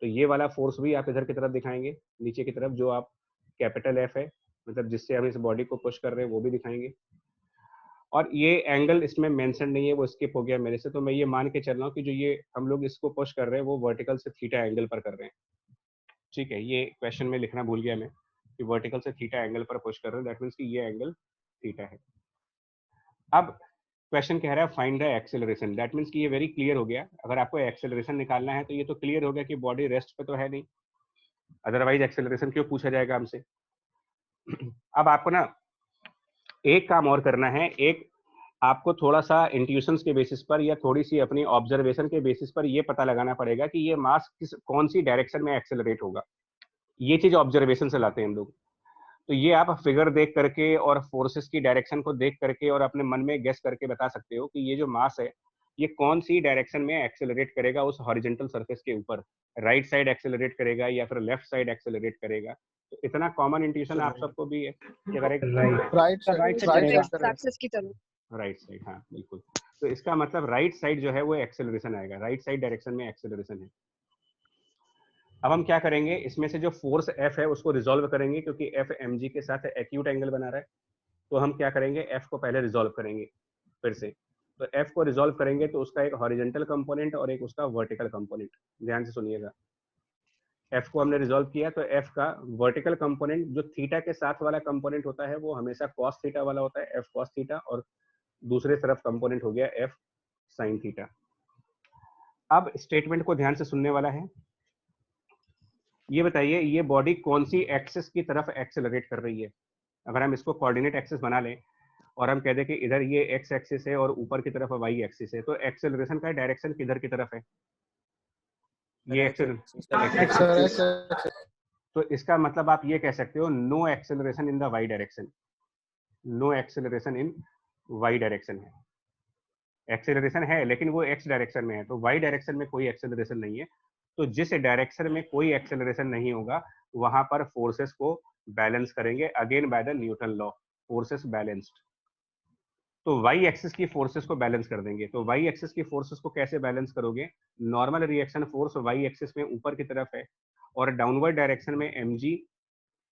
तो ये वाला फोर्स भी आप इधर की तरफ दिखाएंगे, नीचे की तरफ जो आप कैपिटल एफ है, मतलब जिससे हम इस बॉडी को पुश कर रहे हैं वो भी दिखाएंगे। और ये एंगल इसमें मेंशन नहीं है, वो स्किप हो गया मेरे से, तो मैं ये मान के चल रहा हूँ कि जो ये हम लोग इसको पुश कर रहे हैं वो वर्टिकल से थीटा एंगल पर कर रहे हैं। ठीक है, ये क्वेश्चन में लिखना भूल गया मैं कि वर्टिकल से थीटा एंगल पर पुश कर रहे हैं, दैट मीन्स कि ये एंगल थीटा है। अब क्वेश्चन कह रहा है find the acceleration, that means कि ये वेरी क्लियर हो गया। अगर आपको एक्सेलरेशन निकालना है तो ये तो क्लियर हो गया कि बॉडी रेस्ट पे तो है नहीं, अदरवाइज एक्सेलरेशन क्यों पूछा जाएगा हमसे। अब आपको ना एक काम और करना है, एक आपको थोड़ा सा इंट्यूशंस के बेसिस पर या थोड़ी सी अपनी ऑब्जर्वेशन के बेसिस पर ये पता लगाना पड़ेगा कि ये मास कौन सी डायरेक्शन में एक्सेलरेट होगा। ये चीज ऑब्जर्वेशन से लाते हैं हम लोग। तो ये आप फिगर देख करके और फोर्सेस की डायरेक्शन को देख करके और अपने मन में गेस करके बता सकते हो कि ये जो मास है ये कौन सी डायरेक्शन में एक्सेलरेट करेगा उस हॉरिजॉन्टल सरफेस के ऊपर, राइट साइड एक्सेलरेट करेगा या फिर लेफ्ट साइड एक्सेलरेट करेगा। तो इतना कॉमन इंट्यूशन आप सबको भी है कि अगर एक राइट साइड एक्सिस की तरफ, राइट साइड, हाँ बिल्कुल। तो इसका मतलब राइट साइड जो है वो एक्सेलरेशन आएगा, राइट साइड डायरेक्शन में एक्सेलरेशन है। अब हम क्या करेंगे, इसमें से जो फोर्स F है उसको रिजॉल्व करेंगे, क्योंकि F mg के साथ एक्यूट एंगल बना रहा है। तो हम क्या करेंगे, F को पहले रिजॉल्व करेंगे फिर से। तो F को रिजॉल्व करेंगे तो उसका एक हॉरिजेंटल कंपोनेंट और एक उसका वर्टिकल कंपोनेंट, ध्यान से सुनिएगा। F को हमने रिजॉल्व किया तो F का वर्टिकल कंपोनेंट जो थीटा के साथ वाला कंपोनेंट होता है वो हमेशा कॉस थीटा वाला होता है, F कॉस थीटा, और दूसरे तरफ कंपोनेंट हो गया F साइन थीटा। अब स्टेटमेंट को ध्यान से सुनने वाला है। ये बताइए, ये बॉडी कौन सी एक्सिस की तरफ एक्सेलरेट कर रही है? अगर हम इसको कोऑर्डिनेट एक्सिस बना लें और हम कह दें कि इधर ये एक्स एक्सिस है और ऊपर की तरफ वाई एक्सिस है, तो एक्सेलरेशन का डायरेक्शन किधर की तरफ है? ये तो इसका मतलब आप ये कह सकते हो no acceleration in the Y direction, no acceleration in Y direction है। एक्सेलरेशन है लेकिन वो एक्स डायरेक्शन में है, तो वाई डायरेक्शन में कोई एक्सेलरेशन नहीं है। तो जिस डायरेक्शन में कोई एक्सेलरेशन नहीं होगा वहां पर फोर्सेस को बैलेंस करेंगे again by the Newton law, forces balanced. तो वाई एक्सिस की फोर्सेस को बैलेंस कर देंगे। तो वाई एक्सिस की फोर्सेस को कैसे बैलेंस करोगे? Normal reaction force Y axis में ऊपर की तरफ है और डाउनवर्ड डायरेक्शन में mg,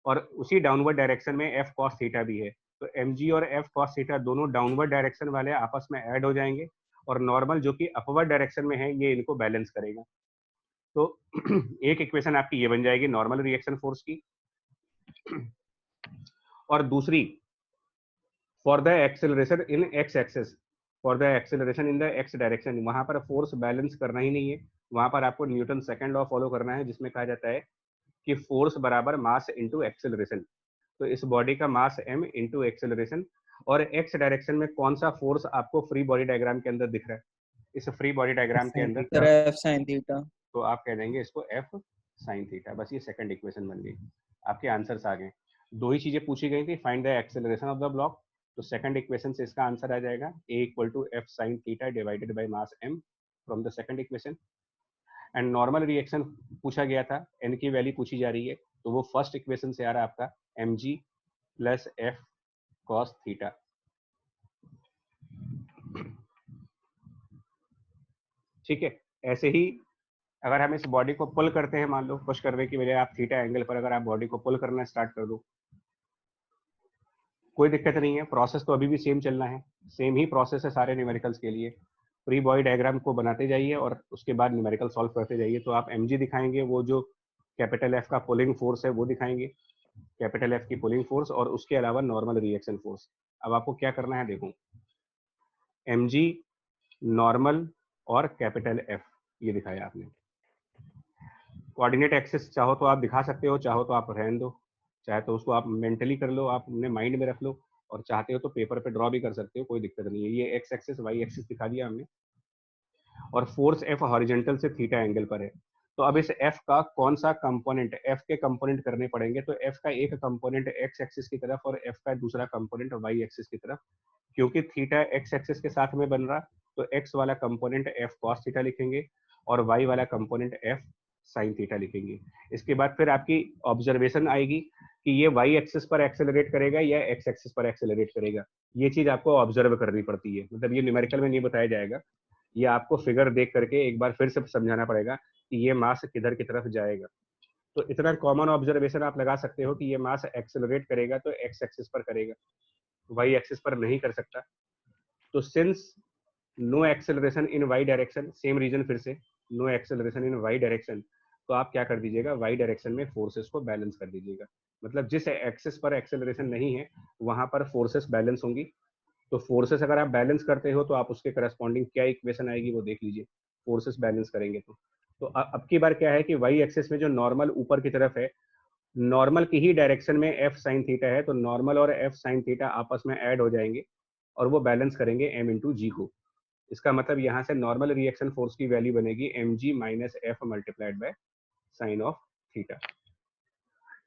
और उसी डाउनवर्ड डायरेक्शन में f cos थीटा भी है। तो mg और f cos थीटा दोनों डाउनवर्ड डायरेक्शन वाले आपस में ऐड हो जाएंगे और नॉर्मल जो कि अपवर्ड डायरेक्शन में है ये इनको बैलेंस करेगा। तो एक इक्वेशन आपकी ये बन जाएगी नॉर्मल रिएक्शन फोर्स की, और दूसरी for the acceleration in x axis, for the acceleration in the x direction, वहां पर फोर्स बैलेंस करना ही नहीं है, वहां पर आपको न्यूटन सेकंड लॉ फॉलो करना है जिसमें कहा जाता है कि फोर्स बराबर मास इनटू एक्सेलरेशन। तो इस बॉडी का मास m इनटू एक्सेलरेशन, और एक्स डायरेक्शन में कौन सा फोर्स आपको फ्री बॉडी डायग्राम के अंदर दिख रहा है? इस फ्री बॉडी डायग्राम के अंदर F sin थीटा, तो आप कह देंगे इसको F साइन थीटा। बस ये सेकंड इक्वेशन बन गई, आपके आंसर्स आ गए। दो ही चीजें पूछी गई थी, find the acceleration of the block, तो सेकंड इक्वेशन से इसका आंसर आ जाएगा A equal to F sine theta divided by mass m from the second equation. And normal reaction पूछा गया था, n की वैल्यू पूछी जा रही है, तो वो फर्स्ट इक्वेशन से आ रहा है आपका mg plus F cos theta. ठीक है, ऐसे ही अगर हम इस बॉडी को पुल करते हैं, मान लो पुश करने की बजाय आप थीटा एंगल पर अगर आप बॉडी को पुल करना स्टार्ट कर दो, कोई दिक्कत नहीं है, प्रोसेस तो अभी भी सेम चलना है, सेम ही प्रोसेस है सारे न्यूमेरिकल्स के लिए। फ्री बॉडी डायग्राम को बनाते जाइए और उसके बाद न्यूमेरिकल सॉल्व करते जाइए। तो आप mg दिखाएंगे, वो जो कैपिटल F का पुलिंग फोर्स है वो दिखाएंगे, कैपिटल F की पुलिंग फोर्स, और उसके अलावा नॉर्मल रिएक्शन फोर्स। अब आपको क्या करना है, देखो mg, नॉर्मल और कैपिटल F ये दिखाया आपने। कोऑर्डिनेट एक्सिस चाहो तो आप दिखा सकते हो, चाहो तो आप रहने दो, चाहे तो उसको आप मेंटली कर लो, आप अपने माइंड में रख लो, और चाहते हो तो पेपर पे ड्रॉ भी कर सकते हो, कोई दिक्कत नहीं है। ये एक्स एक्सिस वाई एक्सिस दिखा दिया हमने, और फोर्स F हॉरिजॉन्टल से थीटा एंगल पर है। तो अब इस F का कौन सा कंपोनेंट, F के कंपोनेंट करने पड़ेंगे, तो F का एक कंपोनेंट एक्स एक्सिस की तरफ और F का दूसरा कंपोनेंट वाई एक्सिस की तरफ। क्योंकि थीटा एक्स एक्सिस के साथ में बन रहा, तो x वाला कंपोनेंट F cos थीटा लिखेंगे और y वाला कंपोनेंट F साइन थीटा लिखेंगे। इसके बाद फिर आपकी ऑब्जर्वेशन आएगी कि ये y एक्सिस पर एक्सेलरेट करेगा या x एक्सिस पर एक्सेलरेट करेगा। ये चीज आपको ऑब्जर्व करनी पड़ती है, मतलब ये न्यूमेरिकल में नहीं बताया जाएगा, ये आपको फिगर देख करके एक बार फिर से समझाना पड़ेगा कि ये मास किधर की तरफ जाएगा। तो इतना कॉमन ऑब्जर्वेशन आप लगा सकते हो कि ये मास एक्सेलरेट करेगा तो x एक्सिस पर करेगा, y एक्सिस पर नहीं कर सकता। तो since no acceleration in Y direction, same reason फिर से, no acceleration in Y direction, तो आप क्या कर दीजिएगा, वाई डायरेक्शन में फोर्सेस को बैलेंस कर दीजिएगा। मतलब जिस एक्सिस पर एक्सेलरेशन नहीं है वहां पर फोर्सेस बैलेंस होंगी। तो फोर्सेस अगर आप बैलेंस करते हो तो आप उसके करस्पॉन्डिंग क्या इक्वेशन आएगी वो देख लीजिए, फोर्सेस बैलेंस करेंगे तो अब की बार क्या है कि वाई एक्सिस में जो नॉर्मल ऊपर की तरफ है, नॉर्मल की ही डायरेक्शन में एफ साइन थीटा है, तो नॉर्मल और एफ साइन थीटा आपस में ऐड हो जाएंगे और वो बैलेंस करेंगे m इंटू जी को। इसका मतलब यहाँ से नॉर्मल रिएक्शन फोर्स की वैल्यू बनेगी mg minus F multiplied by sine of theta.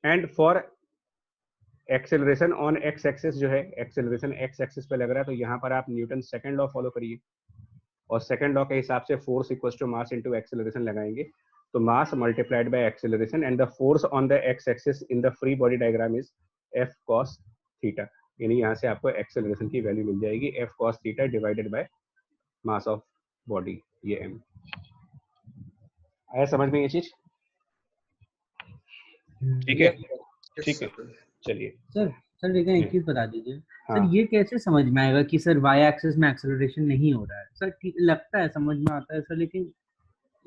And for acceleration on x axis, जो है एक्सेलरेशन एक्स एक्सिस पे लग रहा है, तो यहाँ पर आप न्यूटन सेकंड लॉ फॉलो करिए और सेकंड लॉ के हिसाब से force equal to mass into acceleration लगाएंगे। तो mass multiplied by acceleration and the force on the X axis in the free body diagram is F cos theta. यानी यहाँ से आपको एक्सेलरेशन की वैल्यू मिल जाएगी F cos theta divided by mass of body, ये m। आया समझ में ये चीज? ठीक है, ठीक है, चलिए सर लेकिन एक जी। चीज बता दीजिए हाँ। सर, ये कैसे समझ में आएगा कि सर वाई एक्सिस में एक्सेलरेशन नहीं हो रहा है? सर ठीक लगता है, समझ में आता है सर, लेकिन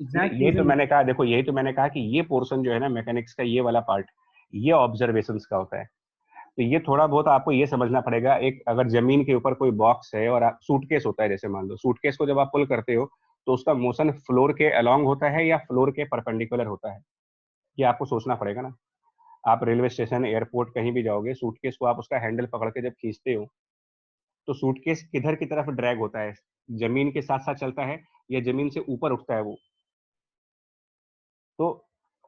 एग्जैक्ट ये तो रीजन मैंने कहा, देखो यही तो मैंने कहा कि ये पोर्शन जो है ना मैकेनिक्स का, ये वाला पार्ट, ये ऑब्जर्वेशंस का होता है। तो ये थोड़ा बहुत आपको ये समझना पड़ेगा, एक अगर जमीन के ऊपर कोई बॉक्स है और सूटकेस होता है, जैसे मान लो सूटकेस को जब आप पुल करते हो तो उसका मोशन फ्लोर के अलोंग होता है या फ्लोर के परपेंडिकुलर होता है, ये आपको सोचना पड़ेगा ना। आप रेलवे स्टेशन, एयरपोर्ट, कहीं भी जाओगे, सूटकेस को आप उसका हैंडल पकड़ के जब खींचते हो तो सूटकेस किधर की तरफ ड्रैग होता है, जमीन के साथ साथ चलता है या जमीन से ऊपर उठता है वो? तो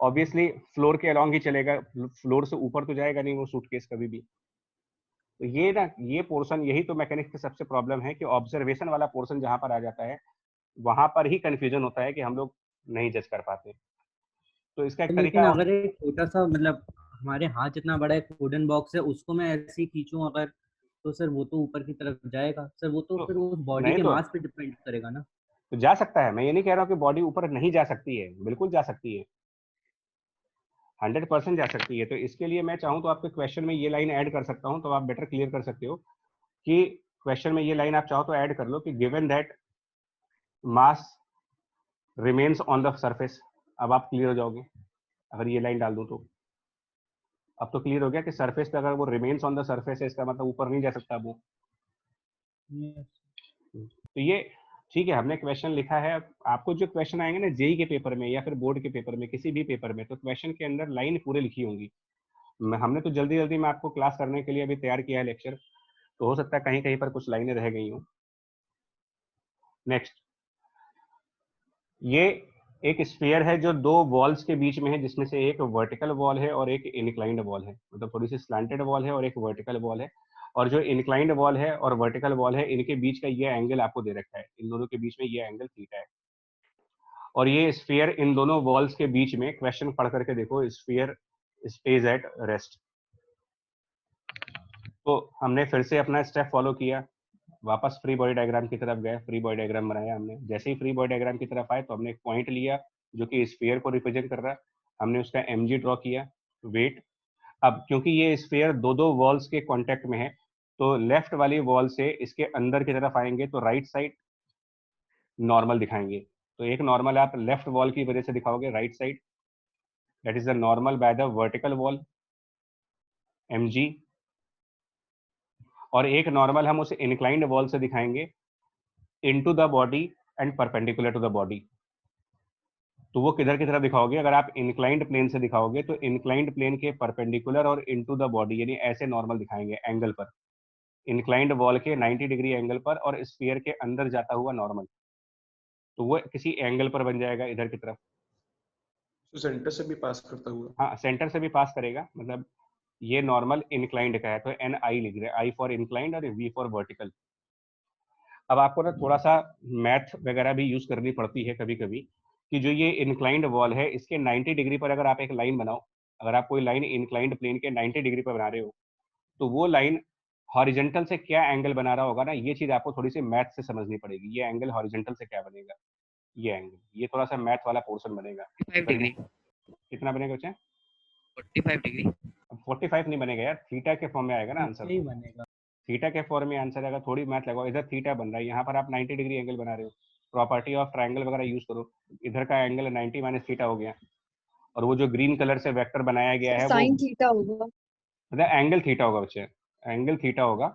ऑब्वियसली फ्लोर के अलोंग ही चलेगा, फ्लोर से ऊपर तो जाएगा नहीं वो सूटकेस कभी भी। तो ये ना, ये पोर्शन, यही तो मैकेनिक्स की सबसे प्रॉब्लम है कि ऑब्जर्वेशन वाला पोर्शन जहां पर आ जाता है वहां पर ही कंफ्यूजन होता है कि हम लोग नहीं जज कर पाते। तो इसका एक लेकिन तरीका, अगर एक छोटा सा मतलब हमारे हाथ जितना बड़ा एक वुडन बॉक्स है, उसको मैं ऐसे ही खींचूं अगर, तो सर वो तो ऊपर की तरफ जाएगा सर, वो तो तो फिर उस बॉडी नहीं के तो मास पे डिपेंड करेगा ना। तो जा सकता है, मैं ये नहीं कह रहा हूँ कि बॉडी ऊपर नहीं जा सकती है, बिल्कुल जा सकती है, 100% जा सकती है। तो इसके लिए मैं चाहूँ तो आपके क्वेश्चन में ये लाइन ऐड कर सकता हूँ, तो आप बेटर क्लियर कर सकते हो कि क्वेश्चन में ये लाइन आप चाहो तो ऐड कर लो कि given that mass remains on the surface. अब आप क्लियर हो जाओगे अगर ये लाइन डाल दूं तो। अब तो क्लियर हो गया कि सरफेस पे अगर वो रिमेन्स ऑन द सरफेस है, इसका मतलब ऊपर नहीं जा सकता वो। तो ये ठीक है, हमने क्वेश्चन लिखा है। आपको जो क्वेश्चन आएंगे ना जेई के पेपर में या फिर बोर्ड के पेपर में, किसी भी पेपर में, तो क्वेश्चन के अंदर लाइन पूरे लिखी होंगी। हमने तो जल्दी जल्दी में आपको क्लास करने के लिए अभी तैयार किया है लेक्चर, तो हो सकता है कहीं कहीं पर कुछ लाइनें रह गई हों। नेक्स्ट, ये एक स्फीयर है जो दो वॉल्स के बीच में है, जिसमें से एक वर्टिकल वॉल है और एक इनक्लाइंड वॉल है, मतलब थोड़ी सी स्लैंटेड वॉल है और एक वर्टिकल वॉल है। और जो इनक्लाइंड वॉल है और वर्टिकल वॉल है, इनके बीच का ये एंगल आपको दे रखा है, इन दोनों के बीच में ये एंगल थीटा है। और ये स्फीयर इन दोनों वॉल्स के बीच में, क्वेश्चन पढ़ करके देखो, स्फीयर स्टेज एट रेस्ट। तो हमने फिर से अपना स्टेप फॉलो किया, वापस फ्री बॉडी डायग्राम की तरफ गए, फ्री बॉडी डायग्राम बनाया हमने। जैसे ही फ्री बॉडी डायग्राम की तरफ आए तो हमने एक पॉइंट लिया जो कि स्फीयर को रिप्रेजेंट कर रहा है, हमने उसका mg ड्रॉ किया, वेट। अब क्योंकि ये स्फीयर दो दो वॉल्स के कांटेक्ट में है, तो लेफ्ट वाली वॉल से इसके अंदर की तरफ आएंगे तो राइट साइड नॉर्मल दिखाएंगे। तो एक नॉर्मल आप लेफ्ट वॉल की वजह से दिखाओगे right side, that is the normal by the vertical wall, mg। और एक नॉर्मल हम उसे इंक्लाइंड वॉल से दिखाएंगे into the body and perpendicular to the body. तो वो किधर की तरफ दिखाओगे? अगर आप इंक्लाइंड प्लेन से दिखाओगे तो इंक्लाइंड प्लेन के परपेंडिकुलर और इनटू द बॉडी, यानी ऐसे नॉर्मल दिखाएंगे एंगल पर, इंक्लाइंड वॉल के 90 डिग्री एंगल पर और स्फीयर के अंदर जाता हुआ नॉर्मल। तो वो किसी एंगल पर बन जाएगा इधर की तरफ। तो सेंटर से भी पास करता हुआ। हाँ, सेंटर से भी पास करेगा, मतलब ये नॉर्मल इंक्लाइंड का है तो एन आई लिख रहे हैं, आई फॉर इंक्लाइंड और वी फॉर वर्टिकल। अब आपको ना थोड़ा सा मैथ वगैरह भी यूज करनी पड़ती है कभी कभी, कि जो ये इंक्लाइंड वॉल है इसके 90 डिग्री पर अगर आप एक लाइन बनाओ, अगर आप कोई लाइन इंक्लाइंड प्लेन के 90 डिग्री पर बना रहे हो, तो वो लाइन हॉरिजेंटल से क्या एंगल बना रहा होगा ना, ये चीज आपको थोड़ी सी मैथ से समझनी पड़ेगी। ये एंगल हॉरिजेंटल से क्या बनेगा, ये एंगल, ये थोड़ा सा मैथ वाला पोर्शन बनेगा। 45 डिग्री, कितना बनेगा बच्चे? 45 डिग्री। 45 नहीं बनेगा यार, थीटा के फॉर्म में आएगा ना आंसर। सही बनेगा। थीटा के फॉर्म में आंसर आएगा, थोड़ी मैथ लगाओ। इधर थीटा बन रहा है, यहाँ पर आप 90 डिग्री एंगल बना रहे हो, प्रॉपर्टी ऑफ ट्रायंगल वगैरह यूज करो। इधर का एंगल 90 माइनस थीटा हो गया, और वो जो ग्रीन कलर से वेक्टर बनाया गया है वो साइन थीटा होगा, मतलब एंगल थीटा होगा बच्चे, एंगल थीटा होगा,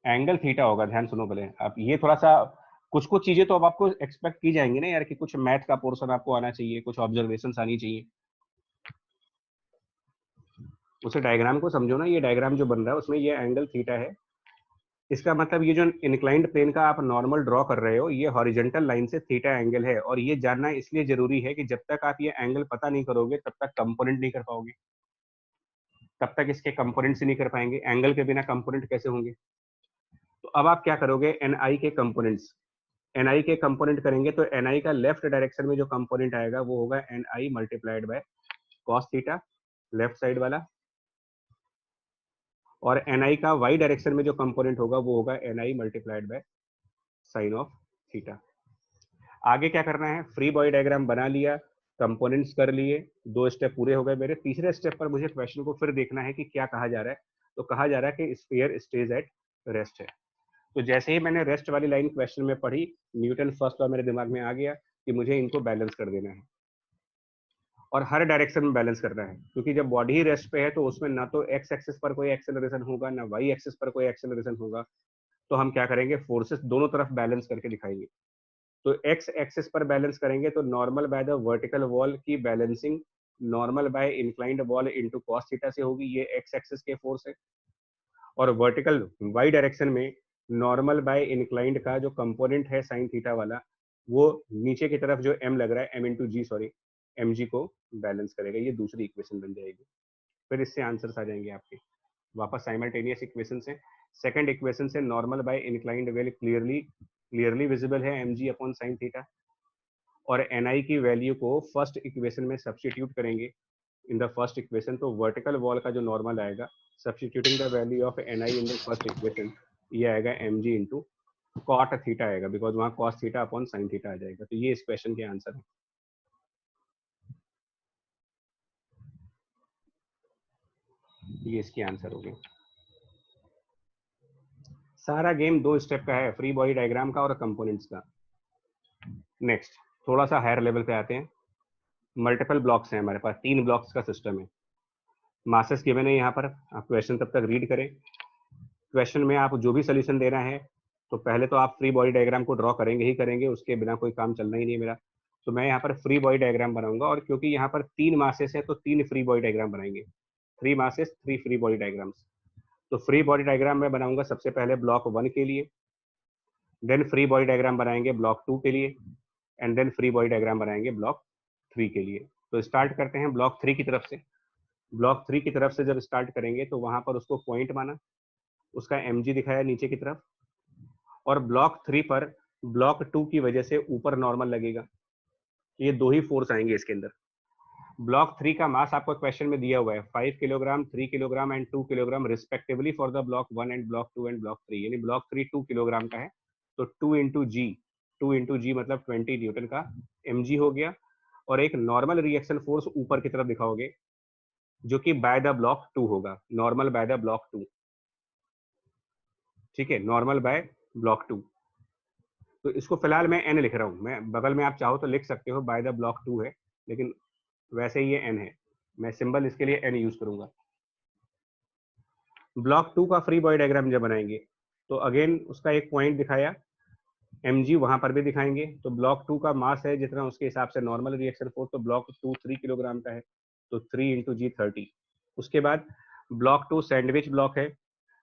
एंगल थीटा होगा। ध्यान सुनो पहले आप, ये थोड़ा सा कुछ कुछ चीजें तो अब आपको एक्सपेक्ट की जाएंगी ना यार, कि कुछ मैथ का पोर्शन आपको आना चाहिए, कुछ ऑब्जर्वेशन आनी चाहिए। उसे डायग्राम को समझो ना, ये डायग्राम जो बन रहा है उसमें ये एंगल थीटा है, इसका मतलब ये जो इंक्लाइंड प्लेन का आप नॉर्मल ड्रॉ कर रहे हो, ये हॉरिजॉन्टल लाइन से थीटा एंगल है। और ये जानना इसलिए जरूरी है कि जब तक आप ये एंगल पता नहीं करोगे तब तक कंपोनेंट नहीं कर पाओगे, तब तक इसके कंपोनेंट से नहीं कर पाएंगे। एंगल के बिना कंपोनेंट कैसे होंगे? तो अब आप क्या करोगे, एन आई के कंपोनेंट्स, एन आई के कंपोनेंट करेंगे तो एन आई का लेफ्ट डायरेक्शन में जो कंपोनेंट आएगा वो होगा N I multiplied by cos theta, left side वाला। और एन आई का वाई डायरेक्शन में जो कंपोनेंट होगा वो होगा N I multiplied by sine of theta. आगे क्या करना है, फ्री बॉडी डायग्राम बना लिया, कंपोनेंट्स कर लिए, 2 स्टेप पूरे हो गए मेरे। तीसरे स्टेप पर मुझे क्वेश्चन को फिर देखना है कि क्या कहा जा रहा है। तो कहा जा रहा है कि स्फीयर स्टेज एट रेस्ट है। तो जैसे ही मैंने रेस्ट वाली लाइन क्वेश्चन में पढ़ी, न्यूटन फर्स्ट लॉ मेरे दिमाग में आ गया कि मुझे इनको बैलेंस कर देना है और हर डायरेक्शन में बैलेंस करना है, क्योंकि जब बॉडी ही रेस्ट पे है तो उसमें ना तो एक्स एक्सिस पर कोई एक्सेलरेशन होगा ना वाई एक्सिस पर कोई एक्सेलरेशन होगा। तो हम क्या करेंगे, फोर्सेस दोनों तरफ बैलेंस करके दिखाएंगे। तो एक्स एक्सिस पर बैलेंस करेंगे तो normal by the vertical wall की balancing normal by inclined wall into cos theta से होगी, ये एक्स एक्सिस के फोर्स है। और वर्टिकल वाई डायरेक्शन में नॉर्मल बाय इंक्लाइंड का जो कंपोनेंट है साइन थीटा वाला, वो नीचे की तरफ जो m लग रहा है, m इंटू जी सॉरी एम जी को बैलेंस करेगा। ये दूसरी इक्वेशन बन जाएगी। फिर इससे आंसर्स आ जाएंगे आपके वापस साइमल्टेनियस इक्वेशन से। सेकंड इक्वेशन से normal by inclined wall clearly visible है mg अपॉन साइन थीटा, और ni की वैल्यू को फर्स्ट इक्वेशन में सब्स्टिट्यूट करेंगे इन द फर्स्ट इक्वेशन। तो वर्टिकल वॉल का जो नॉर्मल आएगा, substituting the value of ni in the first equation, ये आएगा mg इंटू कॉट थीटा आएगा, बिकॉज वहाँ cos theta upon sine theta आ जाएगा। तो ये इस क्वेश्चन के आंसर है। ये इसके आंसर हो गए। सारा गेम 2 स्टेप का है, फ्री बॉडी डायग्राम का और कंपोनेंट्स का। नेक्स्ट थोड़ा सा हायर लेवल पे आते हैं। मल्टीपल ब्लॉक्स हैं हमारे पास, 3 ब्लॉक्स का सिस्टम है। मासेस गिवन है यहाँ पर, आप क्वेश्चन तब तक रीड करें। क्वेश्चन में आप जो भी सोल्यूशन देना है तो पहले तो आप फ्री बॉडी डायग्राम को ड्रॉ करेंगे ही करेंगे, उसके बिना कोई काम चलना ही नहीं है मेरा। तो मैं यहाँ पर फ्री बॉडी डायग्राम बनाऊंगा, और क्योंकि यहाँ पर 3 मासेस है तो 3 फ्री बॉडी डायग्राम बनाएंगे। 3 मासेस 3 फ्री बॉडी डायग्राम्स। तो फ्री बॉडी डायग्राम मैं बनाऊंगा सबसे पहले ब्लॉक 1 के लिए, देन फ्री बॉडी डायग्राम बनाएंगे ब्लॉक 2 के लिए, and then free body diagram बनाएंगे ब्लॉक 3 के लिए। तो स्टार्ट करते हैं ब्लॉक 3 की तरफ से। ब्लॉक 3 की तरफ से जब स्टार्ट करेंगे तो वहां पर उसको पॉइंट माना, उसका mg दिखाया नीचे की तरफ, और ब्लॉक 3 पर ब्लॉक 2 की वजह से ऊपर नॉर्मल लगेगा। ये 2 ही फोर्स आएंगे इसके अंदर। ब्लॉक 3 का मास आपको क्वेश्चन में दिया हुआ है 5 kilogram, 3 kilogram and 2 kilogram respectively for the block 1 and block 2 and block 3। यानी ब्लॉक 3 2 किलोग्राम का है तो 2 इंटू जी मतलब 20 न्यूटन का mg हो गया। और एक नॉर्मल रिएक्शन फोर्स ऊपर की तरफ दिखाओगे जो कि बाय द ब्लॉक 2 होगा, नॉर्मल बाय द ब्लॉक 2। ठीक है, नॉर्मल बाय ब्लॉक 2। तो इसको फिलहाल मैं n लिख रहा हूँ, मैं बगल में आप चाहो तो लिख सकते हो बाय द ब्लॉक 2 है, लेकिन वैसे ही ये n है, मैं सिंबल इसके लिए n यूज करूंगा। ब्लॉक 2 का फ्री बॉडी डायग्राम जब बनाएंगे तो अगेन उसका एक पॉइंट दिखाया, mg वहां पर भी दिखाएंगे। तो ब्लॉक 2 का मास है जितना उसके हिसाब से नॉर्मल रिएक्शन फोर्स, तो ब्लॉक 2 3 किलोग्राम का है तो 3 इंटू जी 30। उसके बाद ब्लॉक 2 सैंडविच ब्लॉक है,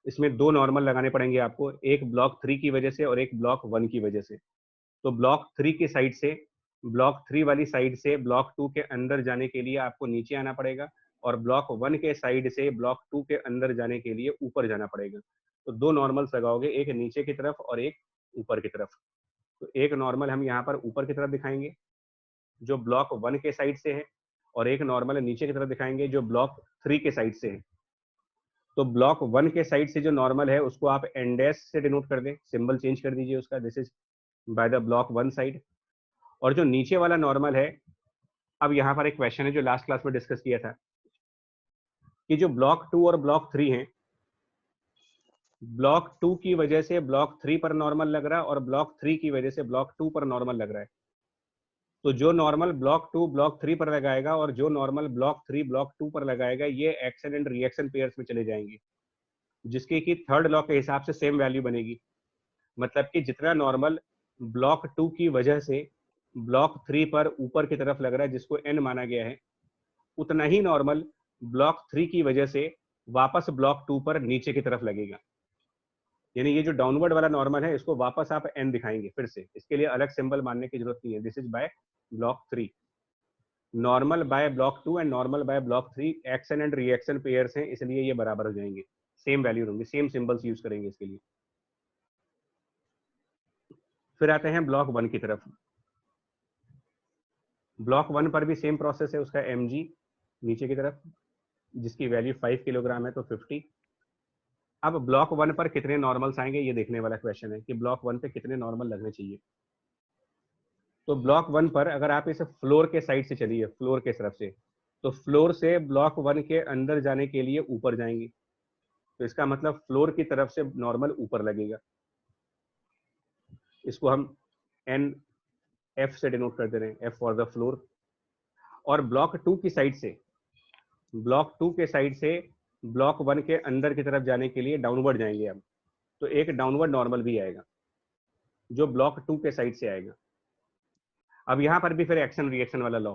इसमें 2 नॉर्मल लगाने पड़ेंगे आपको, एक ब्लॉक 3 की वजह से और एक ब्लॉक 1 की वजह से। तो ब्लॉक 3 की साइड से, ब्लॉक 3 वाली साइड से ब्लॉक 2 के अंदर जाने के लिए आपको नीचे आना पड़ेगा, और ब्लॉक 1 के साइड से ब्लॉक 2 के अंदर जाने के लिए ऊपर जाना पड़ेगा। तो 2 नॉर्मल्स लगाओगे, एक नीचे की तरफ और एक ऊपर की तरफ। तो एक नॉर्मल हम यहाँ पर ऊपर की तरफ दिखाएंगे जो ब्लॉक 1 के साइड से है, और एक नॉर्मल नीचे की तरफ दिखाएंगे जो ब्लॉक 3 के साइड से है। तो ब्लॉक 1 के साइड से जो नॉर्मल है उसको आप एन डैश से डिनोट कर दें, सिंबल चेंज कर दीजिए उसका, this is by the block 1 side. और जो नीचे वाला नॉर्मल है, अब यहाँ पर एक क्वेश्चन है जो लास्ट क्लास में डिस्कस किया था कि जो ब्लॉक 2 और ब्लॉक 3 है, ब्लॉक 2 की वजह से ब्लॉक 3 पर नॉर्मल लग रहा है और ब्लॉक 3 की वजह से ब्लॉक 2 पर नॉर्मल लग रहा है। तो जो नॉर्मल ब्लॉक 2 ब्लॉक 3 पर लगाएगा और जो नॉर्मल ब्लॉक 3 ब्लॉक 2 पर लगाएगा, ये एक्शन एंड रिएक्शन पेयर्स में चले जाएंगे, जिसकी कि थर्ड लॉ के हिसाब से सेम वैल्यू बनेगी। मतलब कि जितना नॉर्मल ब्लॉक 2 की वजह से ब्लॉक 3 पर ऊपर की तरफ लग रहा है जिसको n माना गया है, उतना ही नॉर्मल ब्लॉक 3 की वजह से वापस ब्लॉक 2 पर नीचे की तरफ लगेगा। यानी ये जो डाउनवर्ड वाला नॉर्मल है इसको वापस आप n दिखाएंगे फिर से, इसके लिए अलग सिंबल मानने की जरूरत नहीं है। This is by block 3, normal bye block 2 and normal bye block 3 action and reaction pairs हैं, इसलिए ये बराबर हो जाएंगे, सेम वैल्यू होंगे, सेम सिंबल्स यूज करेंगे इसके लिए। फिर आते हैं ब्लॉक 1 की तरफ। ब्लॉक 1 पर भी सेम प्रोसेस है, उसका mg नीचे की तरफ जिसकी वैल्यू 5 किलोग्राम है तो 50। अब ब्लॉक 1 पर कितने नॉर्मल्स आएंगे ये देखने वाला क्वेश्चन है कि ब्लॉक 1 पे कितने नॉर्मल लगने चाहिए। तो ब्लॉक 1 पर अगर आप इसे फ्लोर के साइड से चलिए, फ्लोर के तरफ से, तो फ्लोर से ब्लॉक 1 के अंदर जाने के लिए ऊपर जाएंगे, तो इसका मतलब फ्लोर की तरफ से नॉर्मल ऊपर लगेगा। इसको हम एन एफ से डिनोट कर दे रहे हैं, एफ फॉर द फ्लोर। और ब्लॉक 2 की साइड से, ब्लॉक 2 के साइड से ब्लॉक 1 के अंदर की तरफ जाने के लिए डाउनवर्ड जाएंगे हम, तो एक डाउनवर्ड नॉर्मल भी आएगा जो ब्लॉक 2 के साइड से आएगा। अब यहां पर भी फिर एक्शन रिएक्शन वाला लॉ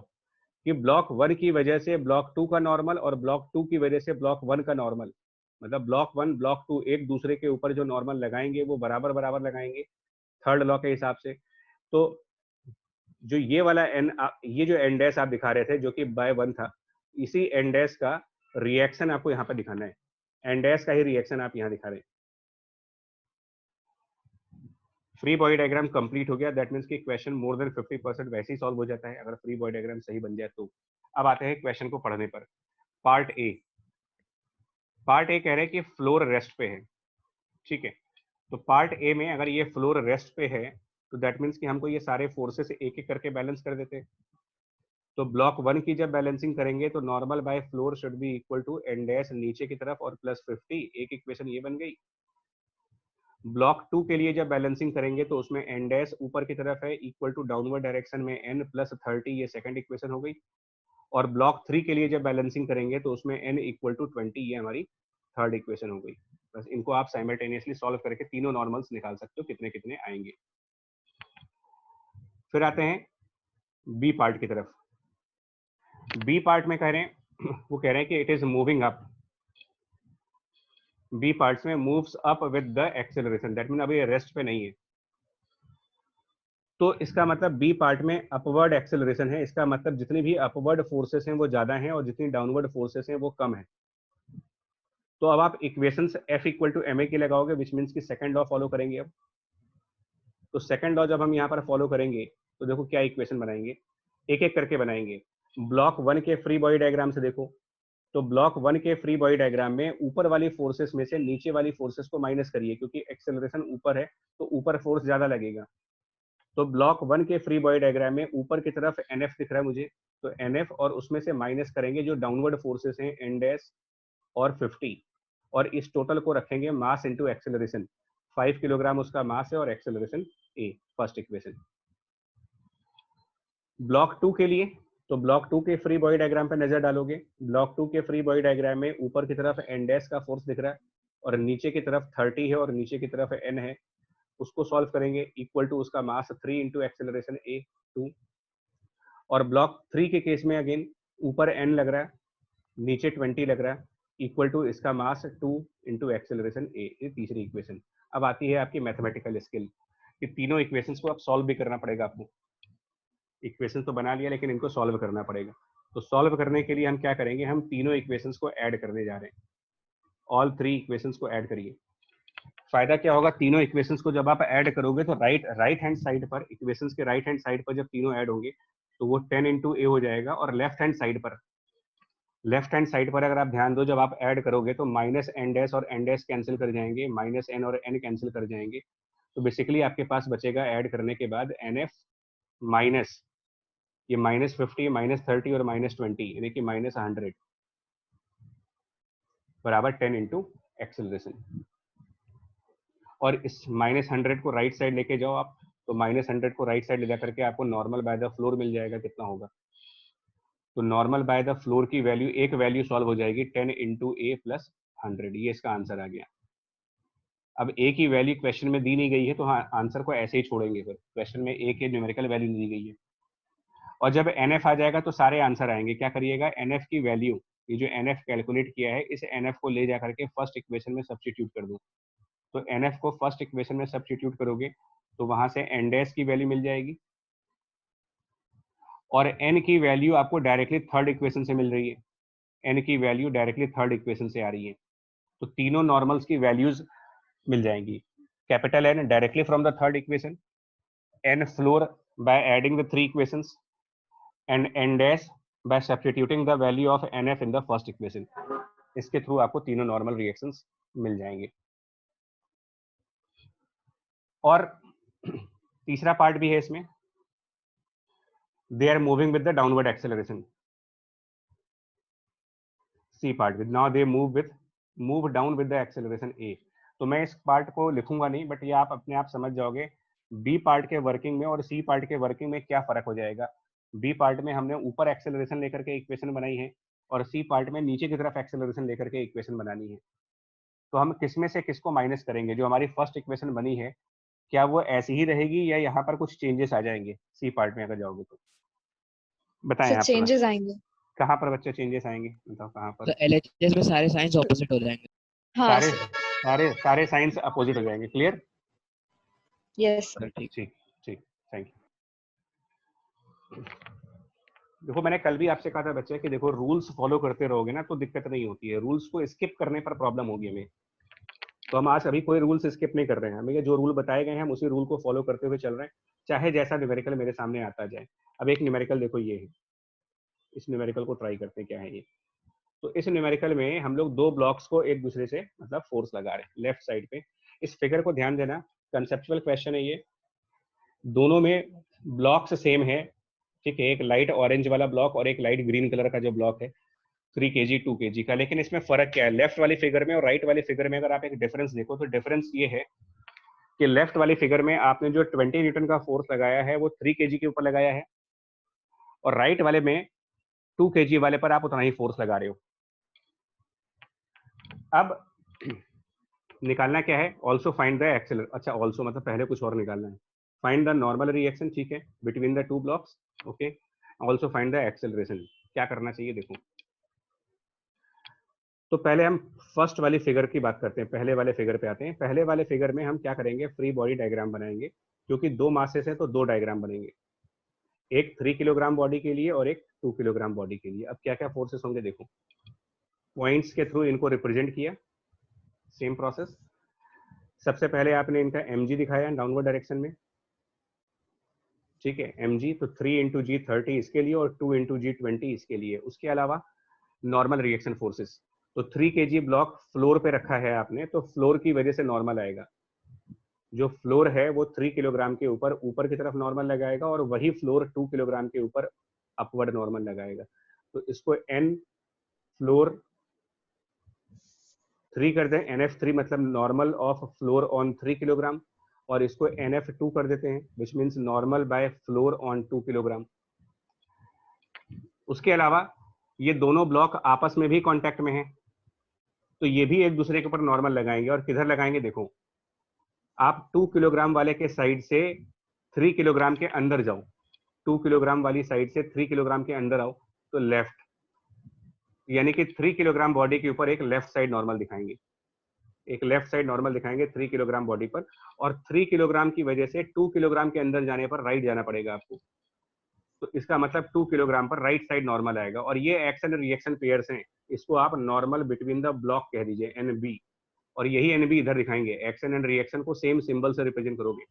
कि ब्लॉक 1 की वजह से ब्लॉक 2 का नॉर्मल और ब्लॉक 2 की वजह से ब्लॉक 1 का नॉर्मल, मतलब ब्लॉक 1 ब्लॉक 2 एक दूसरे के ऊपर जो नॉर्मल लगाएंगे वो बराबर बराबर लगाएंगे थर्ड लॉ के हिसाब से। तो जो ये वाला एन, ये जो एन डैश आप दिखा रहे थे जो कि बाय 1 था, इसी एन डैश का रिएक्शन आपको यहाँ पर दिखाना है, एन डैश का ही रिएक्शन आप यहाँ दिखा रहे हैं। फ्री बॉडी डायग्राम कंप्लीट हो गया, दैट मींस कि क्वेश्चन मोर देन 50% वैसे ही सॉल्व हो जाता है अगर फ्री बॉडी डायग्राम सही बन जाए तो। अब आते हैं क्वेश्चन को पढ़ने पर। पार्ट ए, पार्ट ए कह रहे हैं कि फ्लोर रेस्ट पे है, ठीक है। तो पार्ट ए में अगर ये फ्लोर रेस्ट पे है तो दैट मींस कि हमको ये सारे फोर्सेस एक एक करके बैलेंस कर देते हैं। तो ब्लॉक 1 की जब बैलेंसिंग करेंगे तो normal by floor should be equal to N dash नीचे की तरफ और प्लस 50, एक इक्वेशन ये बन गई। ब्लॉक 2 के लिए जब बैलेंसिंग करेंगे तो उसमें एन डैश ऊपर की तरफ है इक्वल टू डाउनवर्ड डायरेक्शन में एन प्लस 30, ये सेकंड इक्वेशन हो गई। और ब्लॉक 3 के लिए जब बैलेंसिंग करेंगे तो उसमें एन इक्वल टू 20, ये हमारी थर्ड इक्वेशन हो गई। बस इनको आप साइमल्टेनियसली सॉल्व करके तीनों नॉर्मल्स निकाल सकते हो कितने कितने आएंगे। फिर आते हैं बी पार्ट की तरफ। बी पार्ट में कह रहे हैं, वो कह रहे हैं कि it is moving up, B parts में moves up with the acceleration, that mean अभी रेस्ट पे नहीं है। तो इसका मतलब बी पार्ट में अपवर्ड एक्सेलरेशन है, इसका मतलब जितनी भी अपवर्ड फोर्सेस हैं वो ज्यादा हैं और जितनी डाउनवर्ड फोर्सेस हैं वो कम है। तो अब आप equations F equal to m a की लगाओगे, विच मीन्स कि सेकंड लॉ फॉलो करेंगे। अब तो सेकंड लॉ जब हम यहाँ पर फॉलो करेंगे तो देखो क्या इक्वेशन बनाएंगे, एक एक करके बनाएंगे। ब्लॉक 1 के फ्री बॉडी डायग्राम से देखो, तो ब्लॉक 1 के फ्री बॉडी डायग्राम में ऊपर वाली फोर्सेस में से नीचे वाली फोर्सेस को माइनस करिए, क्योंकि एक्सेलरेशन ऊपर है तो ऊपर फोर्स ज्यादा लगेगा। तो ब्लॉक 1 के फ्री बॉडी डायग्राम में ऊपर की तरफ NF दिख रहा है मुझे, तो NF और उसमें से माइनस करेंगे जो डाउनवर्ड फोर्सेस हैं एन डैश और 50, और इस टोटल को रखेंगे मास इनटू एक्सेलरेशन। 5 किलोग्राम उसका मास है और acceleration A, first equation. Block 2 के लिए, तो ब्लॉक 2 के फ्री बॉडी डायग्राम पे नजर डालोगे, ब्लॉक 2 के फ्री बॉडी डायग्राम में ऊपर की तरफ एन डैश का फोर्स दिख रहा है और नीचे की तरफ 30 है और नीचे की तरफ N है, उसको सॉल्व करेंगे इक्वल टू उसका मास 3 इंटू एक्सेलरेशन A 2। और ब्लॉक 3 के केस में अगेन ऊपर N लग रहा है नीचे 20 लग रहा है इक्वल टू इसका मास 2 इंटू एक्सेलरेशन A, ये तीसरी इक्वेशन। अब आती है आपकी मैथमेटिकल स्किल कि तीनों इक्वेशंस को अब सॉल्व भी करना पड़ेगा आपको। इक्वेशन तो बना लिया लेकिन इनको सॉल्व करना पड़ेगा। तो सॉल्व करने के लिए हम क्या करेंगे, हम तीनों इक्वेशंस को ऐड करने जा रहे हैं, ऑल 3 इक्वेशंस को ऐड करिए। फायदा क्या होगा, तीनों इक्वेशंस को जब आप ऐड करोगे तो राइट हैंड साइड पर, इक्वेशंस के राइट हैंड साइड पर जब तीनों ऐड होंगे तो वो 10 इंटू ए हो जाएगा। और लेफ्ट हैंड साइड पर अगर आप ध्यान दो, जब आप ऐड करोगे तो माइनस एन डैश और एन डैश कैंसिल कर जाएंगे, माइनस एन और एन कैंसिल कर जाएंगे। तो बेसिकली आपके पास बचेगा ऐड करने के बाद NF माइनस ये माइनस 50, माइनस 30 और माइनस 20, यानी कि माइनस 100 बराबर 10 इंटू एक्सेलरेशन। और इस माइनस 100 को राइट साइड लेके जाओ आप, तो माइनस 100 को राइट साइड ले जाकर के आपको normal by the flour mill जाएगा, कितना होगा। तो नॉर्मल बाय द फ्लोर की वैल्यू, एक वैल्यू सॉल्व हो जाएगी 10 इंटू ए प्लस 100, ये इसका आंसर आ गया। अब ए की वैल्यू क्वेश्चन में दी नहीं गई है तो हाँ आंसर को ऐसे ही छोड़ेंगे, फिर क्वेश्चन में ए के न्यूमेरिकल वैल्यू दी गई है। और जब NF आ जाएगा तो सारे आंसर आएंगे। क्या करिएगा, NF की वैल्यू, ये जो NF कैलकुलेट किया है इस NF को ले जाकर के फर्स्ट इक्वेशन में सब्स्टिट्यूट कर दो। तो NF को फर्स्ट इक्वेशन में सब्स्टिट्यूट करोगे तो वहां से एन डैश की वैल्यू मिल जाएगी और N की वैल्यू आपको डायरेक्टली थर्ड इक्वेशन से मिल रही है, N की वैल्यू डायरेक्टली थर्ड इक्वेशन से आ रही है। तो तीनों नॉर्मल्स की वैल्यूज मिल जाएंगी। Capital N directly from the third equation, N floor by adding the 3 equations and N dash by substituting the value of NF in the first equation। इसके through आपको तीनों नॉर्मल रिएक्शंस मिल जाएंगे। और तीसरा part भी है इसमें, they are moving with the downward acceleration. C part with now they move down with the acceleration A. तो मैं इस पार्ट को लिखूंगा नहीं, बट ये आप अपने आप समझ जाओगे बी पार्ट के वर्किंग में और सी पार्ट के वर्किंग में क्या फर्क हो जाएगा। बी पार्ट में हमने ऊपर एक्सेलरेशन लेकर के इक्वेशन बनाई है और सी पार्ट में नीचे की तरफ एक्सेलरेशन लेकर के इक्वेशन बनानी है। तो हम किसमें से किसको माइनस करेंगे? जो हमारी फर्स्ट इक्वेशन बनी है क्या वो ऐसी ही रहेगी या यहाँ पर कुछ चेंजेस आ जाएंगे? सी पार्ट में अगर जाओगे तो बताएं आप। चेंजेस आएंगे। कहाँ पर बच्चे चेंजेस आएंगे? बताओ कहाँ पर? तो एलएचएस में सारे साइंस ऑपोजिट हो जाएंगे। हाँ सारे सारे सारे साइंस अपोजिट हो जाएंगे। क्लियर? यस ठीक ठीक, थैंक यू। देखो मैंने कल भी आपसे कहा था बच्चे कि देखो रूल्स फॉलो करते रहोगे ना तो दिक्कत नहीं होती है, रूल्स को स्किप करने पर प्रॉब्लम होगी हमें। तो हम आज अभी कोई रूल्स स्किप नहीं कर रहे हैं, हमें जो रूल बताए गए हैं हम उसी रूल को फॉलो करते हुए चल रहे हैं, चाहे जैसा न्यूमेरिकल मेरे सामने आता जाए। अब एक न्यूमेरिकल देखो ये है, इस न्यूमेरिकल को ट्राई करते हैं क्या है ये। तो इस न्यूमेरिकल में हम लोग दो ब्लॉक्स को एक दूसरे से मतलब फोर्स लगा रहे हैं लेफ्ट साइड पे। इस फिगर को ध्यान देना, कंसेप्चुअल क्वेश्चन है ये। दोनों में ब्लॉक्स सेम है, ठीक है, एक लाइट ऑरेंज वाला ब्लॉक और एक लाइट ग्रीन कलर का जो ब्लॉक है 3 kg 2 kg का। लेकिन इसमें फर्क क्या है? लेफ्ट वाली फिगर में और राइट वाली फिगर में अगर आप एक डिफरेंस देखो तो डिफरेंस ये है कि लेफ्ट वाली फिगर में आपने जो 20 न्यूटन का फोर्स लगाया है वो 3 kg के ऊपर लगाया है और राइट वाले में 2 kg वाले पर आप उतना ही फोर्स लगा रहे हो। अब निकालना क्या है? Also find the acceleration. अच्छा ऑल्सो मतलब पहले कुछ और निकालना है। फाइंड द नॉर्मल रिएक्शन, ठीक है, between the two blocks. Okay, also find the acceleration. क्या करना चाहिए देखो। तो पहले हम फर्स्ट वाली फिगर की बात करते हैं, पहले वाले फिगर पे आते हैं। पहले वाले फिगर में हम क्या करेंगे? फ्री बॉडी डायग्राम बनाएंगे, क्योंकि दो मासेस हैं तो दो डायग्राम बनेंगे, एक 3 किलोग्राम बॉडी के लिए और एक 2 किलोग्राम बॉडी के लिए। अब क्या क्या फोर्सेस होंगे देखो, पॉइंट्स के थ्रू इनको रिप्रेजेंट किया, सेम प्रोसेस। सबसे पहले आपने इनका mg दिखाया डाउनवर्ड डायरेक्शन में, ठीक है, mg। तो 3 इंटू जी 30 इसके लिए और 2 इंटू जी 20 इसके लिए। उसके अलावा नॉर्मल रिएक्शन फोर्सेस, तो 3 kg ब्लॉक फ्लोर पे रखा है आपने तो फ्लोर की वजह से नॉर्मल आएगा। जो फ्लोर है वो 3 किलोग्राम के ऊपर ऊपर की तरफ नॉर्मल लगाएगा और वही फ्लोर 2 किलोग्राम के ऊपर अपवर्ड नॉर्मल लगाएगा। तो इसको n फ्लोर 3 कर दें, NF3 मतलब normal of floor on 3 kilogram, और इसको NF2 कर देते हैं which means normal by floor on 2 kilogram. उसके अलावा ये दोनों ब्लॉक आपस में भी कांटेक्ट में हैं तो ये भी एक दूसरे के ऊपर नॉर्मल लगाएंगे। और किधर लगाएंगे देखो, आप 2 किलोग्राम वाले के साइड से 3 किलोग्राम के अंदर जाओ, 2 किलोग्राम वाली साइड से 3 किलोग्राम के अंदर आओ तो लेफ्ट, यानी कि 3 किलोग्राम बॉडी के ऊपर एक लेफ्ट साइड नॉर्मल दिखाएंगे, एक लेफ्ट साइड नॉर्मल दिखाएंगे 3 किलोग्राम बॉडी पर। और 3 किलोग्राम की वजह से 2 किलोग्राम के अंदर जाने पर राइट जाना पड़ेगा आपको, तो इसका मतलब 2 किलोग्राम पर राइट साइड नॉर्मल आएगा। और ये एक्शन रिएक्शन पेयर्स हैं, इसको आप नॉर्मल बिटवीन द ब्लॉक कह दीजिए NB, और यही NB इधर दिखाएंगे। एक्शन एंड रिएक्शन को सेम सिंबल से रिप्रेजेंट करोगे।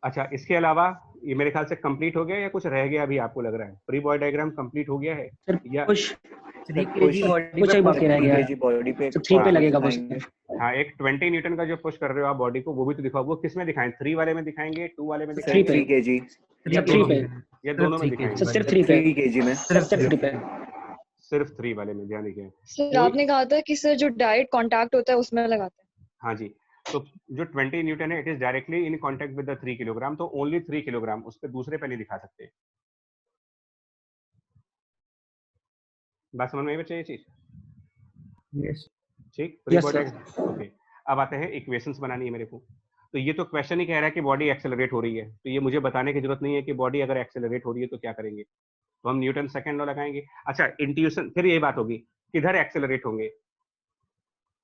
अच्छा, इसके अलावा ये मेरे ख्याल से कंप्लीट हो गया या कुछ रह गया अभी आपको लग रहा है? फ्री बॉडी डायग्राम कंप्लीट हो गया है या कुछ 3 कुछ kg बॉडी कुछ पे एक बाकी रह गया है। kg बॉडी पे सब 3 पे लगेगा बस। दिखाएंगे। हाँ, एक 20 न्यूटन का जो पुश कर रहे हो आप बॉडी को वो भी तो दिखाओ। वो किस में दिखाएं? 3 वाले में दिखाएंगे, 2 वाले में थ्री दिखाएंगे, पे। 3 kg या 3 पे। या दोनों में सिर्फ 3 दिखाएंगे? सर सिर्फ 3 पे। 3 kg में सिर्फ 3 पे। सिर्फ 3 वाले में ध्यान रखिए। सर कोई- आपने कहा था कि सर जो डायरेक्ट कांटेक्ट होता है उसमें लगाते हैं। हाँ जी, तो जो 20 न्यूटन है it is directly in contact with the 3 kilogram, तो ओनली 3 किलोग्राम, उस पे दूसरे पे नहीं दिखा सकते। बात समझ में आई बच्चे ये चीज? यस ठीक, free Yes, body. sir. Okay, अब आते हैं इक्वेशंस बनानी है मेरे को। तो ये तो क्वेश्चन ही कह रहा है कि बॉडी एक्सेलरेट हो रही है, तो ये मुझे बताने की जरूरत नहीं है कि बॉडी अगर एक्सेलरेट हो रही है तो क्या करेंगे। तो हम न्यूटन सेकंड लॉ लगाएंगे। अच्छा, इंट्यूशन, फिर यही बात होगी किधर एक्सेलरेट होंगे,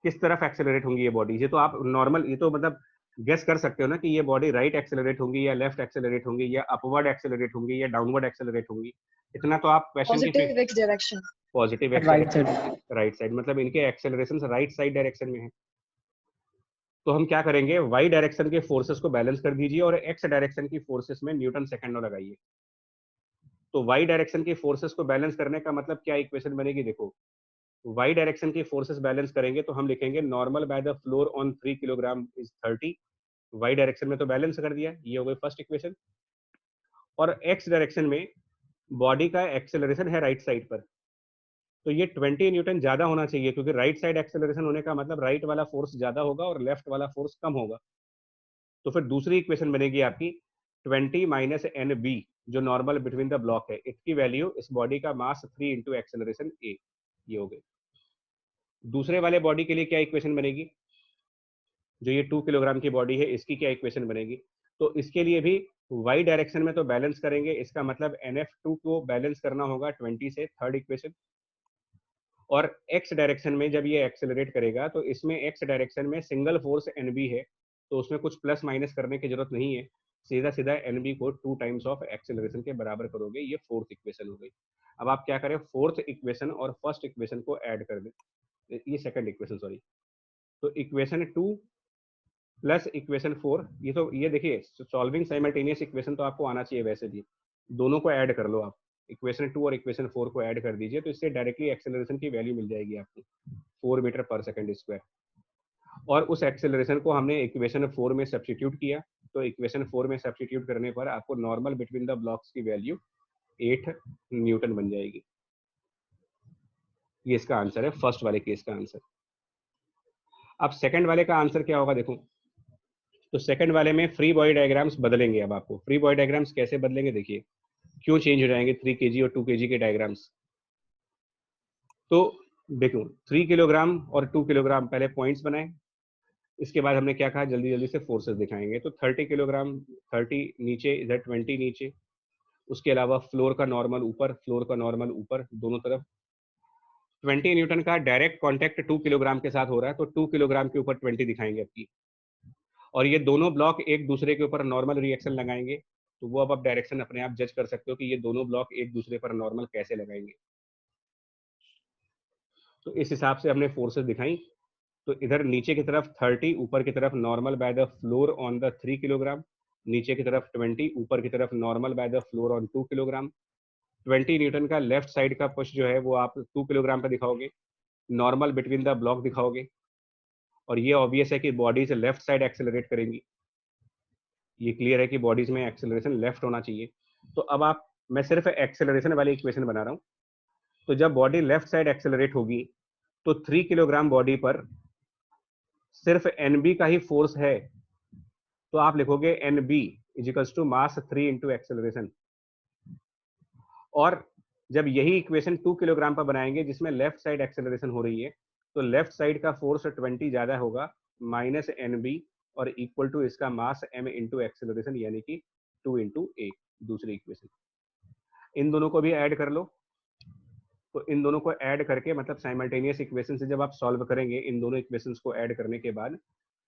किस तरफ एक्सेलरेट होंगी ये बॉडी। ये तो आप नॉर्मल, ये तो मतलब गेस कर सकते हो ना कि ये बॉडी राइट एक्सेलरेट होंगी या लेफ्ट एक्सेलरेट होंगी या अपवर्ड एक्सेलरेट होंगी या डाउनवर्ड एक्सेलरेट होंगी। इतना तो आप क्वेश्चन की positive x direction. Positive right side. Right side मतलब इनके एक्सेलरेशन राइट साइड डायरेक्शन में है। तो हम क्या करेंगे, वाई डायरेक्शन के फोर्सेस को बैलेंस कर दीजिए और एक्स डायरेक्शन की फोर्सेस में न्यूटन सेकंड लॉ लगाइए। तो वाई डायरेक्शन की फोर्सेस को बैलेंस करने का मतलब क्या इक्वेशन बनेगी देखो, वाई डायरेक्शन की फोर्सेस बैलेंस करेंगे तो हम लिखेंगे normal by the floor on 3 kilogram is 30, Y direction में तो बैलेंस कर दिया, ये हो गई फर्स्ट इक्वेशन। और एक्स डायरेक्शन में बॉडी का एक्सेलरेशन है राइट साइड पर, तो ये 20 न्यूटन ज्यादा होना चाहिए, क्योंकि राइट साइड एक्सेलरेशन होने का मतलब राइट वाला फोर्स ज्यादा होगा और लेफ्ट वाला फोर्स कम होगा। तो फिर दूसरी इक्वेशन बनेगी आपकी 20 माइनस एन बी, जो नॉर्मल बिटवीन द ब्लॉक है, इसकी वैल्यू इस बॉडी का मास 3 इंटू एक्सेलरेशन ए, ये हो गई। दूसरे वाले बॉडी के लिए क्या इक्वेशन बनेगी, जो ये 2 किलोग्राम की बॉडी है, इसकी क्या इक्वेशन बनेगी? तो इसके लिए भी वाई डायरेक्शन में तो बैलेंस करेंगे, इसका मतलब NF2 को बैलेंस करना होगा 20 से, थर्ड इक्वेशन। और एक्स डायरेक्शन में जब ये एक्सेलरेट करेगा तो इसमें एक्स डायरेक्शन में सिंगल फोर्स NB है, तो उसमें कुछ प्लस माइनस करने की जरूरत नहीं है, सीधा सीधा NB को 2 टाइम्स ऑफ एक्सेलरेशन के बराबर करोगे, ये फोर्थ इक्वेशन हो गई। अब आप क्या करें, फोर्थ इक्वेशन और फर्स्ट इक्वेशन को ऐड कर दें, ये सेकंड इक्वेशन सॉरी, तो इक्वेशन 2 प्लस इक्वेशन 4, ये देखिए सॉल्विंग साइमल्टेनियस इक्वेशन तो आपको आना चाहिए वैसे भी, दोनों को ऐड कर लो आप, इक्वेशन 2 और इक्वेशन 4 को ऐड कर दीजिए, तो इससे डायरेक्टली एक्सेलरेशन की वैल्यू मिल जाएगी आपको 4 मीटर पर सेकंड स्क्वायर। और उस एक्सेलरेशन को हमने इक्वेशन 4 में सब्स्टिट्यूट किया, तो इक्वेशन 4 में सब्स्टिट्यूट करने पर आपको नॉर्मल बिटवीन द ब्लॉक्स की वैल्यू 8 न्यूटन बन जाएगी। ये इसका आंसर है, फर्स्ट वाले केस का आंसर। अब सेकंड वाले का आंसर क्या होगा देखो, तो सेकंड वाले में फ्री बॉडी डायग्राम्स बदलेंगे। अब आपको फ्री बॉडी डायग्राम्स कैसे बदलेंगे, देखिए क्यों चेंज हो जाएंगे 3 kg और 2 kg के डायग्राम्स। तो देखो 3 किलोग्राम और 2 किलोग्राम पहले पॉइंट्स बनाए, इसके बाद हमने क्या कहा, जल्दी जल्दी से फोर्सेस दिखाएंगे। तो 30 किलोग्राम 30 नीचे, इधर 20 नीचे, उसके अलावा फ्लोर का नॉर्मल ऊपर, फ्लोर का नॉर्मल ऊपर, दोनों तरफ। 20 न्यूटन का डायरेक्ट कॉन्टेक्ट 2 किलोग्राम के साथ हो रहा है, तो 2 किलोग्राम के ऊपर 20 दिखाएंगे आपकी। और ये दोनों ब्लॉक एक दूसरे के ऊपर नॉर्मल रिएक्शन लगाएंगे, तो वो अब आप डायरेक्शन अपने आप जज कर सकते हो कि ये दोनों ब्लॉक एक दूसरे पर नॉर्मल कैसे लगाएंगे। तो इस हिसाब से हमने फोर्सेस दिखाई। तो इधर नीचे की तरफ 30, ऊपर की तरफ normal by the floor on the 3 kilogram, नीचे की तरफ 20, ऊपर की तरफ normal by the floor on 2 kilogram. 20 Newton का लेफ्ट साइड का पुश जो है वो आप 2 किलोग्राम पे दिखाओगे, नॉर्मल बिटवीन द ब्लॉक दिखाओगे, और ये ऑब्वियस है कि बॉडीज लेफ्ट साइड एक्सेलरेट करेंगी, ये क्लियर है कि बॉडीज में एक्सेलरेशन लेफ्ट होना चाहिए। तो अब आप, मैं सिर्फ एक्सेलरेशन वाली इक्वेशन बना रहा हूँ, तो जब बॉडी लेफ्ट साइड एक्सेलरेट होगी तो 3 किलोग्राम बॉडी पर सिर्फ NB का ही फोर्स है, तो आप लिखोगे NB equals to mass 3 into acceleration. और जब यही इक्वेशन 2 किलोग्राम पर बनाएंगे जिसमें लेफ्ट साइड एक्सेलरेशन हो रही है, तो लेफ्ट साइड का फोर्स 20 ज्यादा होगा, माइनस NB, और इक्वल टू इसका मास M इंटू एक्सेलरेशन, यानी कि 2 इंटू ए, दूसरी इक्वेशन। इन दोनों को भी ऐड कर लो, तो इन दोनों को ऐड करके, मतलब साइमल्टेनियस इक्वेशन से जब आप सॉल्व करेंगे इन दोनों इक्वेशंस को ऐड करने के बाद,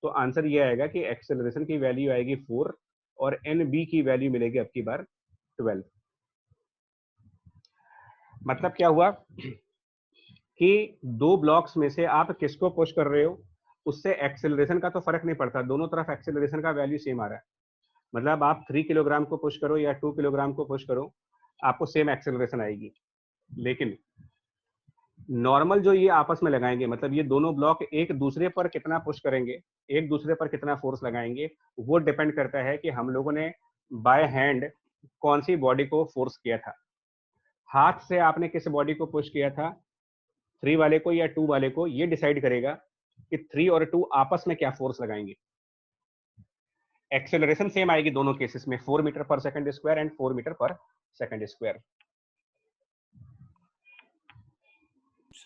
तो आंसर ये आएगा कि एक्सेलरेशन की वैल्यू आएगी 4 और NB की वैल्यू मिलेगी आपकी बार 12। मतलब क्या हुआ कि दो ब्लॉक्स में से आप किसको पुश कर रहे हो उससे एक्सेलरेशन का तो फर्क नहीं पड़ता, दोनों तरफ एक्सेलरेशन का वैल्यू सेम आ रहा है। मतलब आप 3 किलोग्राम को पुश करो या 2 किलोग्राम को पुश करो, आपको सेम एक्सेलरेशन आएगी। लेकिन नॉर्मल जो ये आपस में लगाएंगे, मतलब ये दोनों ब्लॉक एक दूसरे पर कितना पुश करेंगे, एक दूसरे पर कितना फोर्स लगाएंगे, वो डिपेंड करता है कि हम लोगों ने बाय हैंड कौन सी बॉडी को फोर्स किया था। हाथ से आपने किस बॉडी को पुश किया था, 3 वाले को या 2 वाले को, ये डिसाइड करेगा कि 3 और 2 आपस में क्या फोर्स लगाएंगे। एक्सेलरेशन सेम आएगी दोनों केसेस में, 4 मीटर पर सेकंड स्क्वायर एंड 4 मीटर पर सेकंड स्क्वायर।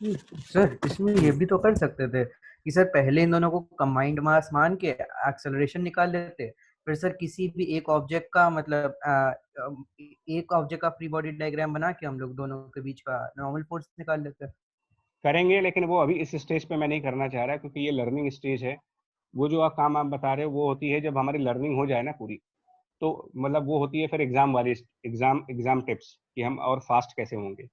सर इसमें ये भी तो कर सकते थे कि सर पहले इन दोनों को कंबाइंड मास मान के एक्सेलरेशन निकाल लेते, फिर सर किसी भी एक ऑब्जेक्ट का, मतलब एक ऑब्जेक्ट का फ्री बॉडी डायग्राम बना के हम लोग दोनों के बीच का नॉर्मल फोर्स निकाल लेते। करेंगे, लेकिन वो अभी इस स्टेज पे मैं नहीं करना चाह रहा, क्योंकि ये लर्निंग स्टेज है। वो जो आप काम आप बता रहे हो वो होती है जब हमारी लर्निंग हो जाए ना पूरी, तो मतलब वो होती है फिर एग्जाम वाली एग्जाम टिप्स कि हम और फास्ट कैसे होंगे।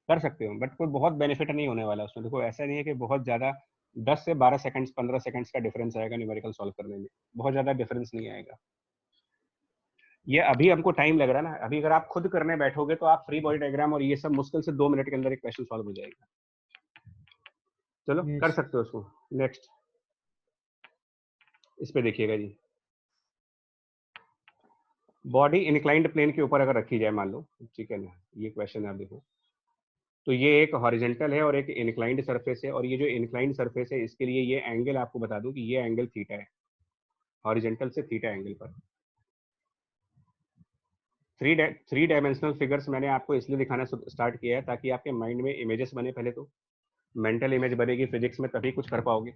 कर सकते हो, बट कोई बहुत बेनिफिट नहीं होने वाला उसमें। देखो ऐसा नहीं है कि बहुत ज़्यादा 10 से 12 सेकंड्स 15 सेकंड्स का डिफरेंस आएगा न्यूमेरिकल सॉल्व करने में, बहुत ज़्यादा डिफरेंस नहीं आएगा। ये अभी हमको टाइम लग रहा है ना, अभी अगर आप खुद करने बैठोगे तो आप फ्री बॉडी डायग्राम और ये सब मुश्किल से 2 मिनट के अंदर एक क्वेश्चन सॉल्व हो जाएगा। चलो कर सकते हो उसको। नेक्स्ट इस पे देखिएगा जी। बॉडी इंक्लाइंड प्लेन के ऊपर अगर रखी जाए मान लो, ठीक है ना, ये क्वेश्चन है, आप देखो तो ये एक हॉरिजेंटल है और एक इंक्लाइंड सरफेस है, और ये जो इंक्लाइंड सरफेस है इसके लिए ये एंगल आपको बता दूं कि ये एंगल थीटा है, हॉरिजेंटल से थीटा एंगल पर। थ्री डायमेंशनल फिगर्स मैंने आपको इसलिए दिखाना स्टार्ट किया है ताकि आपके माइंड में इमेजेस बने, पहले तो मेंटल इमेज बनेगी फिजिक्स में, तभी कुछ कर पाओगे।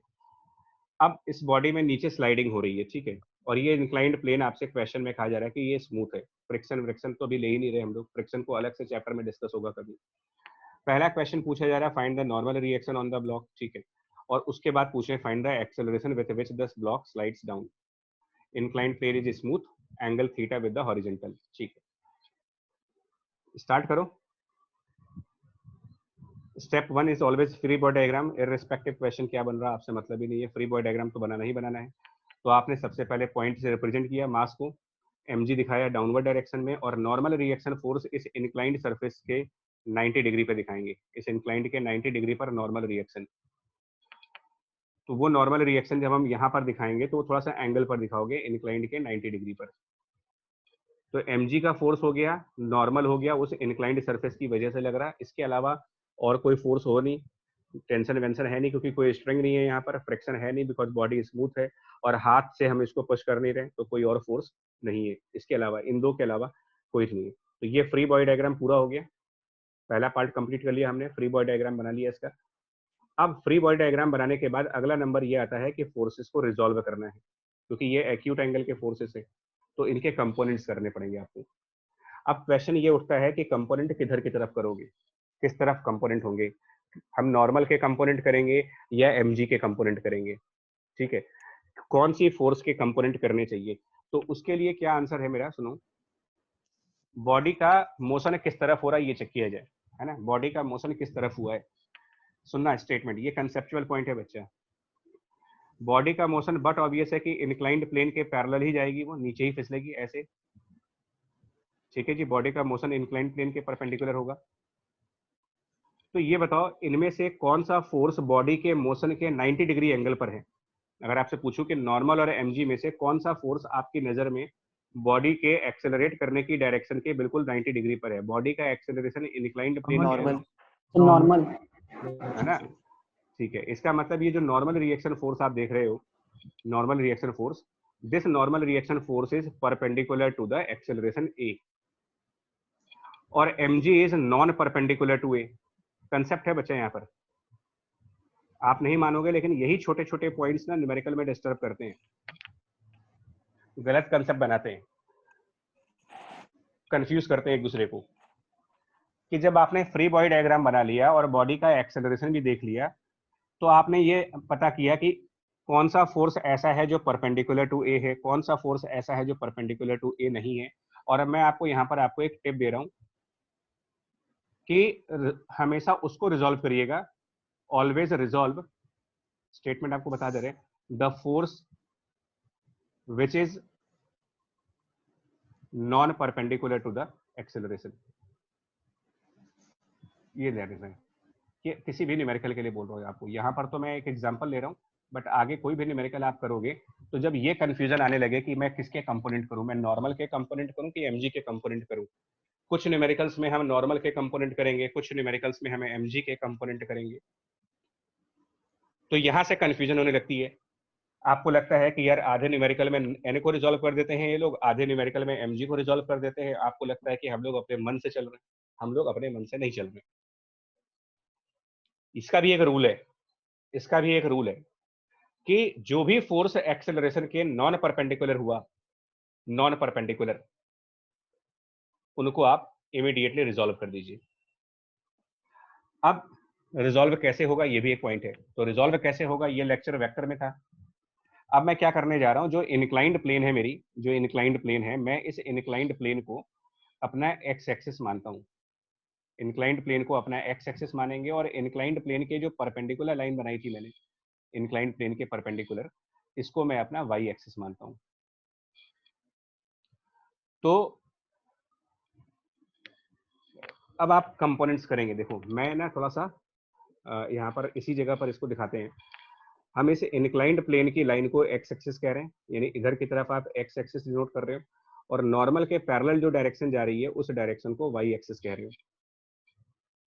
अब इस बॉडी में नीचे स्लाइडिंग हो रही है, ठीक है, और ये इंक्लाइंड प्लेन आपसे क्वेश्चन में कहा जा रहा है कि ये स्मूथ है। फ्रिक्शन व्रिक्शन तो अभी ले ही नहीं रहे हम लोग, फ्रिक्शन को अलग से चैप्टर में डिस्कस होगा कभी। पहला क्वेश्चन पूछा जा रहा है find the normal reaction on the block, ठीक है, और उसके बाद पूछे find the acceleration with which the block slides down, inclined plane is smooth, angle theta with the horizontal, ठीक है। स्टार्ट करो। Step 1 is always free body diagram, irrespective question क्या बन रहा है आपसे मतलब ही नहीं है, फ्री बॉडी डायग्राम तो बनाना ही बनाना है। तो आपने सबसे पहले पॉइंट से रिप्रेजेंट किया मास को, mg दिखाया डाउनवर्ड डायरेक्शन में, और नॉर्मल रिएक्शन फोर्स इस इंक्लाइंड सरफेस के 90 डिग्री पे दिखाएंगे, इस इंक्लाइंड के 90 डिग्री पर नॉर्मल रिएक्शन। तो वो नॉर्मल रिएक्शन जब हम यहाँ पर दिखाएंगे तो थोड़ा सा एंगल पर दिखाओगे इंक्लाइंड के 90 डिग्री पर। तो mg का फोर्स हो गया, नॉर्मल हो गया, उस इंक्लाइंड सरफेस की वजह से लग रहा है, इसके अलावा और कोई फोर्स हो नहीं, टेंशन वेंशन है नहीं क्योंकि कोई स्ट्रिंग नहीं है यहाँ पर, फ्रिक्शन है नहीं बिकॉज बॉडी स्मूथ है, और हाथ से हम इसको पुश कर नहीं रहे तो कोई और फोर्स नहीं है इसके अलावा, इन दो के अलावा कोई नहीं है। तो ये फ्री बॉडी डायग्राम पूरा हो गया, पहला पार्ट कंप्लीट कर लिया हमने, फ्री बॉडी डायग्राम बना लिया इसका। अब फ्री बॉडी डायग्राम बनाने के बाद अगला नंबर ये आता है कि फोर्सेस को रिजॉल्व करना है, क्योंकि ये एक्यूट एंगल के फोर्सेस है तो इनके कंपोनेंट्स करने पड़ेंगे आपको। अब क्वेश्चन ये उठता है कि कंपोनेंट किधर की तरफ करोगे, किस तरफ कंपोनेंट होंगे, हम नॉर्मल के कंपोनेंट करेंगे या mg के कंपोनेंट करेंगे, ठीक है, कौन सी फोर्स के कंपोनेंट करने चाहिए। तो उसके लिए क्या आंसर है मेरा, सुनो, बॉडी का मोशन किस तरफ हो रहा है ये चेक किया जाए, है ना, बॉडी का मोशन किस तरफ हुआ है, सुनना स्टेटमेंट, ये कंसेप्चुअल पॉइंट है बच्चा। बॉडी का मोशन बट ऑब्वियस है कि इंक्लाइंड प्लेन के पैरेलल ही जाएगी, वो नीचे ही फिसलेगी ऐसे, ठीक है जी, बॉडी का मोशन इंक्लाइंड प्लेन के परपेंडिकुलर होगा। तो ये बताओ इनमें से कौन सा फोर्स बॉडी के मोशन के 90 डिग्री एंगल पर है। अगर आपसे पूछूं कि नॉर्मल और mg में से कौन सा फोर्स आपकी नजर में बॉडी के एक्सेलरेट करने की डायरेक्शन के बिल्कुल 90 डिग्री पर है, बॉडी का एक्सेलरेशन इंक्लाइंड प्लेन नॉर्मल है ना, ठीक है, इसका मतलब ये जो नॉर्मल रिएक्शन फोर्स आप देख रहे हो, normal reaction force, this normal reaction force is perpendicular to the acceleration a, और mg is non perpendicular to a। Concept है बच्चा यहाँ पर, आप नहीं मानोगे लेकिन यही छोटे छोटे पॉइंट्स ना न्यूमेरिकल में डिस्टर्ब करते हैं, गलत कंसेप्ट बनाते हैं, कंफ्यूज करते हैं एक दूसरे को। कि जब आपने फ्री बॉडी डायग्राम बना लिया और बॉडी का एक्सेलरेशन भी देख लिया तो आपने ये पता किया कि कौन सा फोर्स ऐसा है जो परपेंडिकुलर टू ए है, कौन सा फोर्स ऐसा है जो परपेंडिकुलर टू ए नहीं है। और मैं आपको यहाँ पर आपको एक टिप दे रहा हूँ कि हमेशा उसको रिजॉल्व करिएगा, ऑलवेज रिजॉल्व, स्टेटमेंट आपको बता दे रहे हैं, the force which is non perpendicular to the acceleration. ये ध्यान रखना है कि किसी भी न्यूमेरिकल के लिए बोल रहा हूँ आपको, यहाँ पर तो मैं एक एग्जांपल ले रहा हूँ, बट आगे कोई भी न्यूमेरिकल आप करोगे तो जब ये कंफ्यूजन आने लगे कि मैं किसके कंपोनेंट करूँ, मैं नॉर्मल के कंपोनेंट करूँ कि mg के कंपोनेंट करूँ, कुछ न्यूमेरिकल्स में हम नॉर्मल के कंपोनेंट करेंगे, कुछ न्यूमेरिकल्स में हमें mg के कंपोनेंट करेंगे, तो यहाँ से कंफ्यूजन होने लगती है। आपको लगता है कि यार आधे न्यूमेरिकल में n को रिजॉल्व कर देते हैं ये लोग, आधे न्यूमेरिकल में mg को रिजॉल्व कर देते हैं, आपको लगता है कि हम लोग अपने मन से चल रहे हैं, हम लोग अपने मन से नहीं चल रहे। इसका भी एक रूल है, इसका भी एक रूल है कि जो भी फोर्स एक्सेलरेशन के नॉन परपेंडिकुलर हुआ, नॉन परपेंडिकुलर, उनको आप इमीडिएटली रिजॉल्व कर दीजिए। अब रिजॉल्व कैसे होगा ये भी एक पॉइंट है, तो रिजॉल्व कैसे होगा ये लेक्चर वेक्टर में था। अब मैं क्या करने जा रहा हूं, जो इंक्लाइंड प्लेन है मेरी, जो इंक्लाइंड प्लेन है, मैं इस इंक्लाइंड प्लेन को अपना एक्स एक्सिस मानता हूं, इंक्लाइंड प्लेन को अपना एक्स एक्सिस मानेंगे, और इंक्लाइंड प्लेन के जो परपेंडिकुलर लाइन बनाई थी मैंने इंक्लाइंड प्लेन के परपेंडिकुलर, इसको मैं अपना वाई एक्सिस मानता हूं। तो अब आप कंपोनेंट्स करेंगे, देखो मैं ना थोड़ा सा यहाँ पर इसी जगह पर इसको दिखाते हैं। हम इस इंक्लाइंड प्लेन की लाइन को एक्स एक्सिस कह रहे हैं, यानी इधर की तरफ आप एक्स एक्सिस डिनोट कर रहे हो, और नॉर्मल के पैरेलल जो डायरेक्शन जा रही है उस डायरेक्शन को वाई एक्सिस कह रहे हो।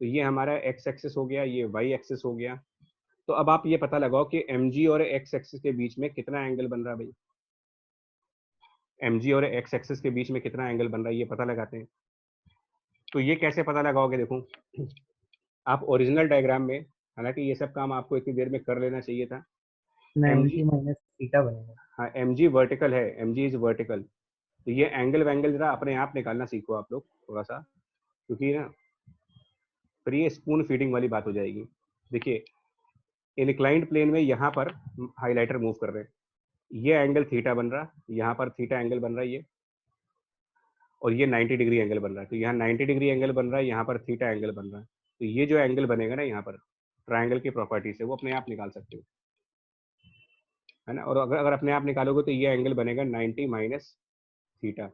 तो ये हमारा एक्स एक्सिस हो गया, ये वाई एक्सिस हो गया। तो अब आप ये पता लगाओ कि mg और x एक्सिस के बीच में कितना एंगल बन रहा है भाई। mg और x एक्सिस के बीच में कितना एंगल बन रहा है ये पता लगाते हैं। तो ये कैसे पता लगाओगे, देखो आप ओरिजिनल डायग्राम में, हालांकि ये सब काम आपको इतनी देर में कर लेना चाहिए था। 90 माइनस थीटा बनेगा। हाँ, mg वर्टिकल है, mg इज वर्टिकल। तो ये एंगल वैंगल जरा अपने आप निकालना सीखो आप लोग थोड़ा सा, क्योंकि ना फिर ये स्पून फीडिंग वाली बात हो जाएगी। देखिए इनक्लाइंड प्लेन में यहाँ पर हाइलाइटर मूव कर रहे हैं, ये एंगल थीटा बन रहा, यहाँ पर थीटा एंगल बन रहा है ये, और ये 90 डिग्री एंगल बन रहा है। तो यहाँ 90 डिग्री एंगल बन रहा है, यहाँ पर थीटा एंगल बन रहा है। तो ये जो एंगल बनेगा ना यहाँ पर ट्रायंगल की प्रॉपर्टी से, वो अपने आप निकाल सकते हो, है ना। और अगर अपने आप निकालोगे तो ये एंगल बनेगा 90 माइनस थीटा।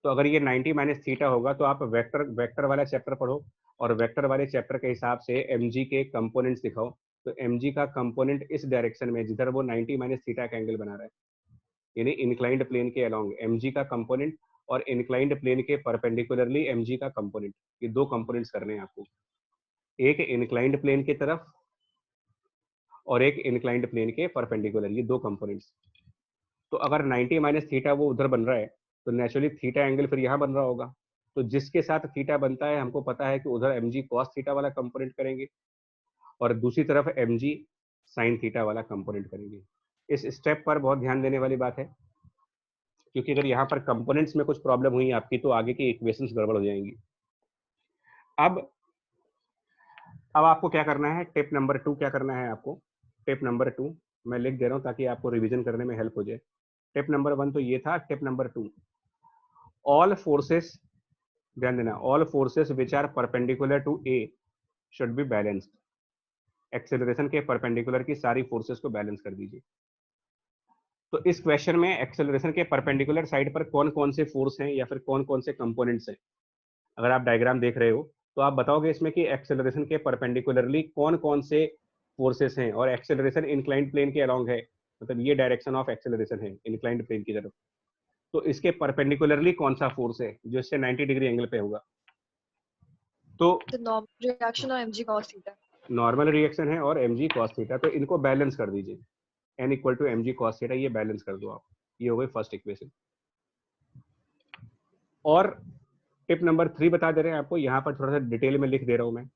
तो अगर ये 90 माइनस थीटा होगा तो आप वेक्टर वाला चैप्टर पढ़ो, और वेक्टर वाले चैप्टर के हिसाब से mg के कंपोनेंट्स दिखाओ। तो mg का कंपोनेंट इस डायरेक्शन में जिधर वो 90 माइनस थीटा का एंगल बना रहा है, यानी इंक्लाइंड प्लेन के अलोंग mg का कंपोनेंट और इंक्लाइंड प्लेन के परपेंडिकुलरली mg का कंपोनेंट, ये दो कंपोनेंट्स करने हैं आपको, एक इंक्लाइंड प्लेन की तरफ और एक इंक्लाइंड प्लेन के परपेंडिकुलर, ये दो कंपोनेंट्स। तो अगर 90 माइनस थीटा वो उधर बन रहा है तो नेचुरली थीटा एंगल फिर यहाँ बन रहा होगा। तो जिसके साथ थीटा बनता है हमको पता है कि उधर mg cos थीटा वाला कंपोनेंट करेंगे और दूसरी तरफ mg sin थीटा वाला कंपोनेंट करेंगे। इस स्टेप पर बहुत ध्यान देने वाली बात है, क्योंकि अगर यहाँ पर कंपोनेंट्स में कुछ प्रॉब्लम हुई आपकी तो आगे की इक्वेशंस गड़बड़ हो जाएंगी। अब आपको क्या करना है, टिप नंबर 2 क्या करना है आपको। टिप नंबर 2 मैं लिख दे रहा हूँ ताकि आपको रिवीजन करने में हेल्प हो जाए। टिप नंबर 1 तो ये था। टिप नंबर 2, ऑल फोर्सेस, ध्यान देना, all forces which are perpendicular to A should be balanced. Acceleration के परपेंडिकुलर की सारी फोर्सेस को बैलेंस कर दीजिए। तो इस क्वेश्चन में एक्सेलरेशन के परपेंडिकुलर साइड पर कौन कौन से फोर्स हैं या फिर कौन कौन से कंपोनेंट्स हैं, अगर आप डायग्राम देख रहे हो तो आप बताओगे इसमें कि एक्सेलरेशन के परपेंडिकुलरली कौन कौन से फोर्सेस हैं। और एक्सेलरेशन इंक्लाइंड प्लेन के अलोंग है, मतलब ये डायरेक्शन ऑफ एक्सेलरेशन है इंक्लाइंड प्लेन की तरफ। तो इसके परपेंडिकुलरली कौन सा फोर्स है जो इससे 90 डिग्री एंगल पे होगा। तो नॉर्मल रिएक्शन और mg cos theta. Normal reaction है और mg cos थीटा, तो इनको बैलेंस कर दीजिए, n equal to mg cos theta, ये बैलेंस कर दो आप। ये हो गई फर्स्ट इक्वेशन। और टिप नंबर 3 बता दे रहे हैं आपको, यहाँ पर थोड़ा सा डिटेल में लिख दे रहा हूं मैं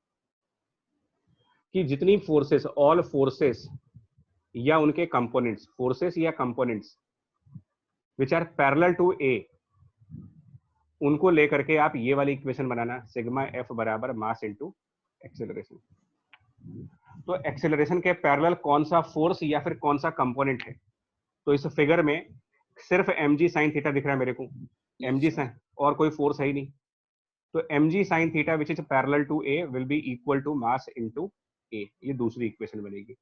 कि जितनी फोर्सेस, ऑल फोर्सेस या उनके कंपोनेंट्स, फोर्सेस या components which are parallel to a, उनको लेकर के आप ये वाली इक्वेशन बनाना, सिग्मा एफ बराबर मास इनटू एक्सेलरेशन। तो एक्सेलरेशन के पैरेलल कौन सा फोर्स या फिर कौन सा कंपोनेंट है। तो इस फिगर में सिर्फ mg sin थीटा दिख रहा है मेरे को, mg sin, और कोई फोर्स है ही नहीं। तो mg sin theta which is parallel to a will be equal to mass into a, ये दूसरी इक्वेशन बनेगी।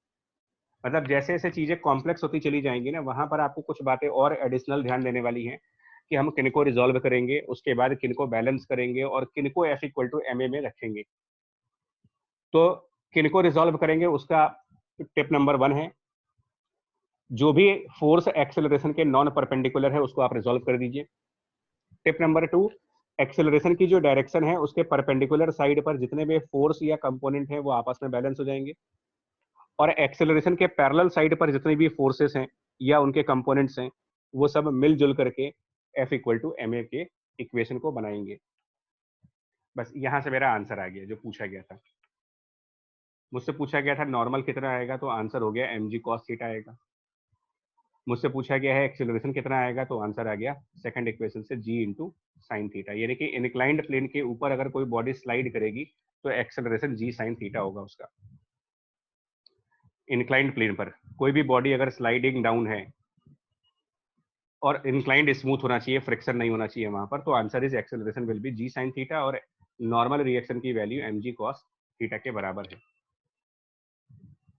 मतलब जैसे जैसे चीजें कॉम्प्लेक्स होती चली जाएंगी ना, वहां पर आपको कुछ बातें और एडिशनल ध्यान देने वाली हैं कि हम किनको रिजॉल्व करेंगे, उसके बाद किनको बैलेंस करेंगे और किनको f इक्वल टू ma में रखेंगे। तो किनको रिजॉल्व करेंगे उसका टिप नंबर 1 है, जो भी फोर्स एक्सेलरेशन के नॉन परपेंडिकुलर है उसको आप रिजॉल्व कर दीजिए। टिप नंबर 2, एक्सेलरेशन की जो डायरेक्शन है उसके परपेंडिकुलर साइड पर जितने भी फोर्स या कंपोनेंट हैं वो आपस में बैलेंस हो जाएंगे, और एक्सेलरेशन के पैरेलल साइड पर जितने भी फोर्सेस हैं या उनके कंपोनेंट्स हैं वो सब मिलजुल करके F इक्वल टू ma के इक्वेशन को बनाएंगे। बस यहाँ से मेरा आंसर आ गया जो पूछा गया था। मुझसे पूछा गया था नॉर्मल कितना आएगा, तो आंसर हो गया mg cos थीटा आएगा। मुझसे पूछा गया है एक्सेलरेशन कितना आएगा, तो आंसर आ गया सेकंड इक्वेशन से g इंटू साइन थीटा। यानी कि इंक्लाइंड प्लेन के ऊपर अगर कोई बॉडी स्लाइड करेगी तो एक्सेलरेशन g साइन थीटा होगा उसका। इंक्लाइंड प्लेन पर कोई भी बॉडी अगर स्लाइडिंग डाउन है और इंक्लाइंड स्मूथ होना चाहिए, फ्रिक्शन नहीं होना चाहिए वहां पर, तो answer is acceleration will be g sign theta, और नॉर्मल रिएक्शन की वैल्यू mg cos थीटा के बराबर है।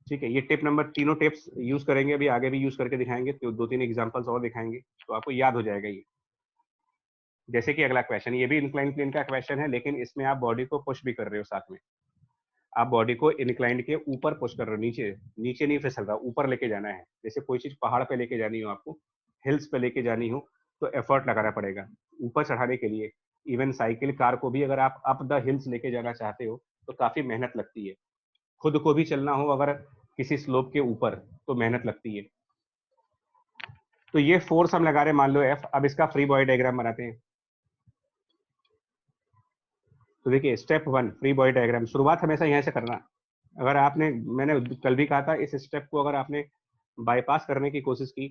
ठीक है, ये टिप नंबर, तीनों टिप्स यूज करेंगे, अभी आगे भी यूज करके दिखाएंगे, तो 2-3 एग्जांपल्स और दिखाएंगे तो आपको याद हो जाएगा ये। जैसे कि अगला क्वेश्चन, ये भी इंक्लाइंड प्लेन का क्वेश्चन है, लेकिन इसमें आप बॉडी को पुश भी कर रहे हो साथ में। आप बॉडी को इंक्लाइंड के ऊपर पुश कर रहे हो, नीचे नीचे नहीं फिसल रहा, ऊपर लेके जाना है। जैसे कोई चीज पहाड़ पे लेके जानी हो, आपको हिल्स पे लेके जानी हो, तो एफर्ट लगाना पड़ेगा ऊपर चढ़ाने के लिए। इवन साइकिल कार को भी अगर आप अप द हिल्स लेके जाना चाहते हो तो काफी मेहनत लगती है। खुद को भी चलना हो अगर किसी स्लोप के ऊपर तो मेहनत लगती है। तो ये फोर्स हम लगा रहे मान लो एफ। अब इसका फ्री बॉडी डायग्राम बनाते हैं। तो देखिए स्टेप 1 फ्री बॉडी डायग्राम, शुरुआत हमेशा यहाँ से करना। अगर आपने, मैंने कल भी कहा था, इस स्टेप को अगर आपने बाईपास करने की कोशिश की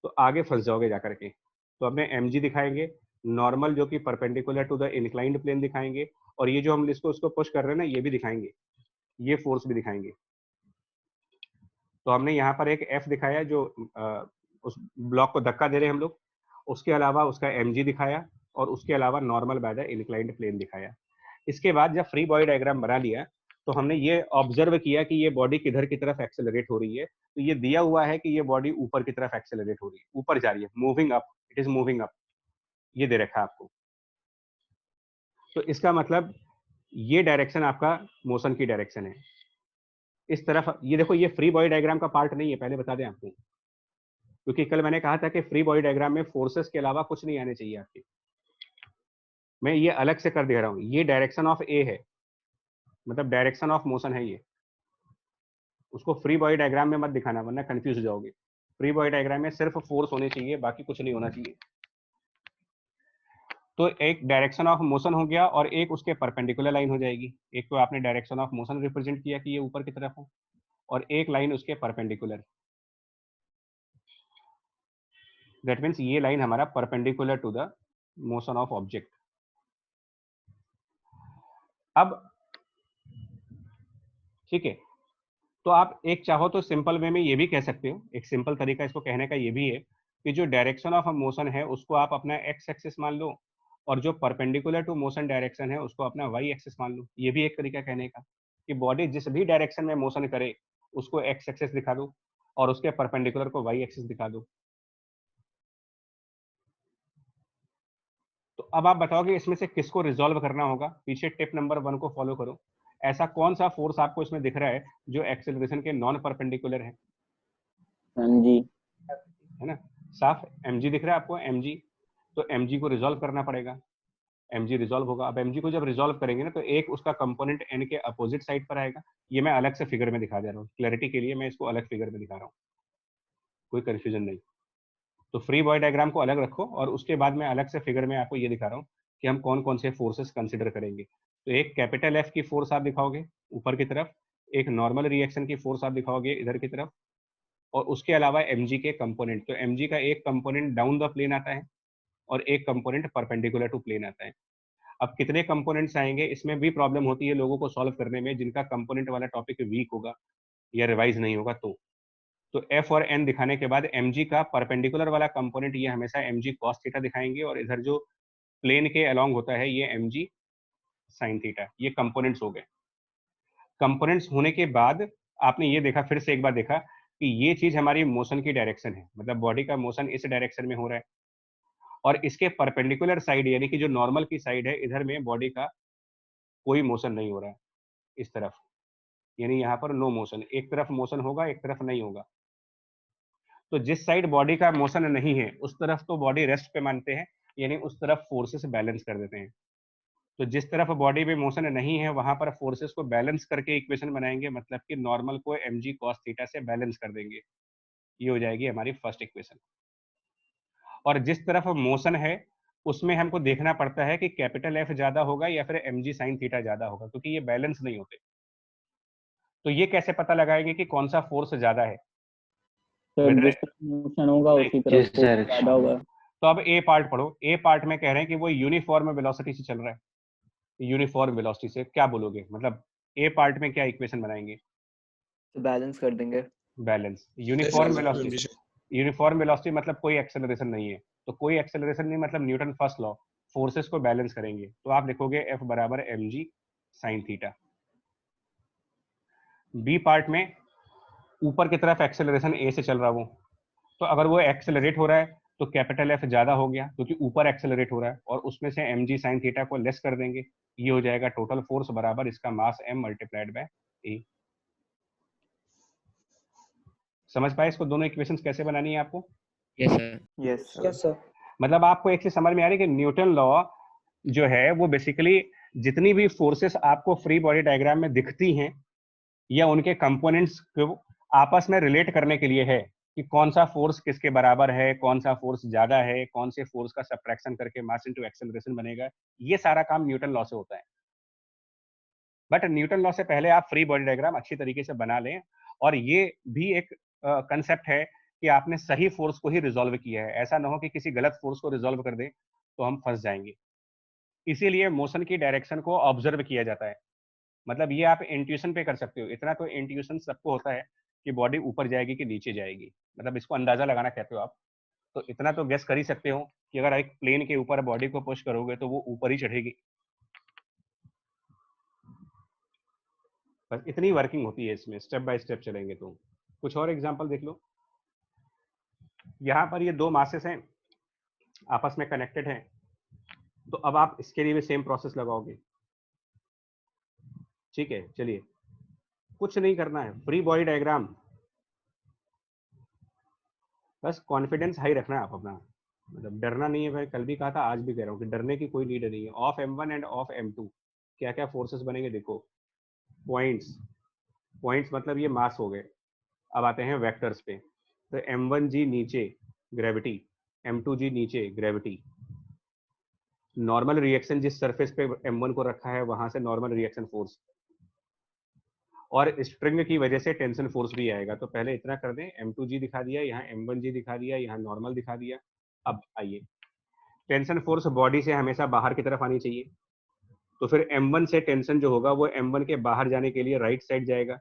तो आगे फंस जाओगे जाकर के। तो अपने mg दिखाएंगे, नॉर्मल जो कि perpendicular to the inclined plane दिखाएंगे, और ये जो हम इसको उसको पुश कर रहे हैं ना ये भी दिखाएंगे, ये फोर्स भी दिखाएंगे। तो हमने यहाँ पर एक F दिखाया जो उस ब्लॉक को धक्का दे रहे हैं हम लोग, उसके अलावा उसका mg दिखाया, और उसके अलावा normal by the inclined plane दिखाया। इसके बाद जब फ्री बॉडी डायग्राम बना लिया तो हमने ये ऑब्जर्व किया कि ये बॉडी किधर की तरफ एक्सेलरेट हो रही है। तो ये दिया हुआ है कि ये बॉडी ऊपर की तरफ एक्सेलरेट हो रही है, ऊपर जा रही है, moving up, it is moving up, ये दे रखा है आपको। तो इसका मतलब ये डायरेक्शन आपका मोशन की डायरेक्शन है। इस तरफ ये देखो, ये फ्री बॉडी डायग्राम का पार्ट नहीं है, पहले बता दें आपको, क्योंकि कल मैंने कहा था कि फ्री बॉडी डायग्राम में फोर्सेस के अलावा कुछ नहीं आने चाहिए आपके। मैं ये अलग से कर दे रहा हूँ, ये डायरेक्शन ऑफ ए है, मतलब डायरेक्शन ऑफ मोशन है ये। उसको फ्री बॉडी डायग्राम में मत दिखाना वरना कंफ्यूज हो जाओगे। फ्री बॉडी डायग्राम में सिर्फ फोर्स होने चाहिए, बाकी कुछ नहीं होना चाहिए। तो एक डायरेक्शन ऑफ मोशन हो गया और एक उसके परपेंडिकुलर लाइन हो जाएगी। एक तो आपने डायरेक्शन ऑफ मोशन रिप्रेजेंट किया कि ये ऊपर की तरफ हो, और एक लाइन उसके परपेंडिकुलर। दैट मीन्स ये लाइन हमारा perpendicular to the motion of object. अब ठीक है, तो आप एक चाहो तो सिंपल वे में ये भी कह सकते हो, एक सिंपल तरीका इसको कहने का ये भी है कि जो डायरेक्शन ऑफ मोशन है उसको आप अपना एक्स एक्सिस मान लो, और जो परपेंडिकुलर टू मोशन डायरेक्शन है उसको अपना वाई एक्सिस मान लो। ये भी एक तरीका कहने का कि बॉडी जिस भी डायरेक्शन में मोशन करे उसको एक्स एक्सिस दिखा दो और उसके परपेंडिकुलर को वाई एक्सिस दिखा दो। तो अब आप बताओगे इसमें से किसको रिजॉल्व करना होगा। पीछे टिप नंबर 1 को फॉलो करो। ऐसा कौन सा फोर्स आपको इसमें दिख रहा है जो एक्सेलरेशन के नॉन परपेंडिकुलर है? mg है ना, साफ mg दिख रहा है आपको, mg। तो mg को रिजॉल्व करना पड़ेगा, mg रिजॉल्व होगा। अब mg को जब रिजॉल्व करेंगे ना तो एक उसका कंपोनेंट n के अपोजिट साइड पर आएगा। ये मैं अलग से फिगर में दिखा दे रहा हूँ, क्लैरिटी के लिए मैं इसको अलग फिगर में दिखा रहा हूँ, कोई कंफ्यूजन नहीं। तो फ्री बॉडी डायग्राम को अलग रखो और उसके बाद मैं अलग से फिगर में आपको ये दिखा रहा हूँ कि हम कौन कौन से फोर्सेस कंसिडर करेंगे। तो एक कैपिटल F की फोर्स आप दिखाओगे ऊपर की तरफ, एक नॉर्मल रिएक्शन की फोर्स आप दिखाओगे इधर की तरफ, और उसके अलावा mg के कंपोनेंट। तो mg का एक कंपोनेंट डाउन द प्लेन आता है और एक कंपोनेंट परपेंडिकुलर टू प्लेन आता है। अब कितने कंपोनेंट्स आएंगे इसमें भी प्रॉब्लम होती है लोगों को सॉल्व करने में, जिनका कंपोनेंट वाला टॉपिक वीक होगा या रिवाइज नहीं होगा। तो F और N दिखाने के बाद mg का परपेंडिकुलर वाला कंपोनेंट ये हमेशा mg cos थीटा दिखाएंगे, और इधर जो प्लेन के अलोंग होता है ये mg sin थीटा। ये कंपोनेंट्स हो गए। कंपोनेंट्स होने के बाद आपने ये देखा, फिर से एक बार देखा कि ये चीज हमारी मोशन की डायरेक्शन है, मतलब बॉडी का मोशन इस डायरेक्शन में हो रहा है, और इसके परपेंडिकुलर साइड यानी कि जो नॉर्मल की साइड है इधर में बॉडी का कोई मोशन नहीं हो रहा है इस तरफ, यानी यहाँ पर नो मोशन। एक तरफ मोशन होगा एक तरफ नहीं होगा। तो जिस साइड बॉडी का मोशन नहीं है उस तरफ तो बॉडी रेस्ट पे मानते हैं, यानी उस तरफ फोर्सेस बैलेंस कर देते हैं। तो जिस तरफ बॉडी में मोशन नहीं है वहां पर फोर्सेस को बैलेंस करके इक्वेशन बनाएंगे, मतलब कि नॉर्मल को mg cos थीटा से बैलेंस कर देंगे। ये हो जाएगी हमारी फर्स्ट इक्वेशन। और जिस तरफ मोशन है उसमें हमको देखना पड़ता है कि कैपिटल F ज्यादा होगा या फिर mg sin थीटा ज्यादा होगा, क्योंकि ये बैलेंस नहीं होते। तो ये कैसे पता लगाएंगे कि कौन सा फोर्स ज्यादा है? सर जिस तरफ मोशन होगा उसी तरफ फोर्स ज्यादा होगा। तो अब ए पार्ट पढ़ो। ए पार्ट में कह रहे हैं कि वो यूनिफॉर्म वेलोसिटी से चल रहा है। यूनिफॉर्म वेलोसिटी से क्या बोलोगे, मतलब ए पार्ट में क्या इक्वेशन बनाएंगे? तो बैलेंस कर देंगे। Balance uniform velocity. Uniform velocity मतलब कोई एक्सेलरेशन नहीं है, तो कोई एक्सेलरेशन नहीं मतलब न्यूटन फर्स्ट लॉ, फोर्सेस को बैलेंस करेंगे। तो आप लिखोगे F बराबर mg sin theta. B part में ऊपर की तरफ एक्सेलरेशन ए से चल रहा वो, तो अगर वो एक्सेलरेट हो रहा है तो कैपिटल F ज्यादा हो गया क्योंकि ऊपर एक्सेलरेट हो रहा है, और उसमें से mg sin थीटा को लेस कर देंगे। ये हो जाएगा टोटल फोर्स बराबर इसका मास m मल्टीप्लाइड बाय ए। समझ पाए इसको? दोनों इक्वेशंस कैसे बनानी है आपको? Yes sir. Yes sir. मतलब आपको एक चीज समझ में आ रही है कि न्यूटन लॉ जो है वो बेसिकली जितनी भी फोर्सेस आपको फ्री बॉडी डायग्राम में दिखती हैं या उनके कंपोनेंट्स को आपस में रिलेट करने के लिए है कि कौन सा फोर्स किसके बराबर है, कौन सा फोर्स ज्यादा है, कौन से फोर्स का सब्ट्रैक्शन करके मास इनटू एक्सेलरेशन बनेगा। ये सारा काम न्यूटन लॉ से होता है। बट न्यूटन लॉ से पहले आप फ्री बॉडी डायग्राम अच्छी तरीके से बना लें। और ये भी एक कंसेप्ट है कि आपने सही फोर्स को ही रिजॉल्व किया है, ऐसा ना हो कि किसी गलत फोर्स को रिजॉल्व कर दें तो हम फंस जाएंगे। इसीलिए मोशन की डायरेक्शन को ऑब्जर्व किया जाता है। मतलब ये आप इंट्यूशन पे कर सकते हो, इतना तो इंट्यूशन सबको होता है कि बॉडी ऊपर जाएगी कि नीचे जाएगी, मतलब इसको अंदाजा लगाना कहते हो आप। तो इतना तो गेस कर ही सकते हो कि अगर एक प्लेन के ऊपर बॉडी को पुश करोगे तो वो ऊपर ही चढ़ेगी। बस इतनी वर्किंग होती है इसमें, स्टेप बाय स्टेप चलेंगे तो। कुछ और एग्जांपल देख लो। यहाँ पर ये दो मासेस हैं, आपस में कनेक्टेड हैं, तो अब आप इसके लिए भी सेम प्रोसेस लगाओगे। ठीक है, चलिए कुछ नहीं करना है, फ्री बॉडी डायग्राम, बस कॉन्फिडेंस हाई रखना है आप अपना, मतलब डरना नहीं है। मैं कल भी कहा था, आज भी कह रहा हूँ कि डरने की कोई नीड नहीं है। Of M1 end of M2 क्या क्या फोर्सेस बनेंगे देखो। पॉइंट्स, पॉइंट्स मतलब ये मास हो गए। अब आते हैं वेक्टर्स पे, तो M1G नीचे ग्रेविटी, M2G नीचे ग्रेविटी। नॉर्मल रिएक्शन जिस सरफेस पे M1 को रखा है वहां से नॉर्मल रिएक्शन फोर्स, और स्ट्रिंग की वजह से टेंशन फोर्स भी आएगा। तो पहले इतना कर दें, M2G दिखा दिया, यहाँ M1G दिखा दिया, यहाँ नॉर्मल दिखा दिया। अब आइए, टेंशन फोर्स बॉडी से हमेशा बाहर की तरफ आनी चाहिए, तो फिर M1 से टेंशन जो होगा वो M1 के बाहर जाने के लिए राइट साइड जाएगा,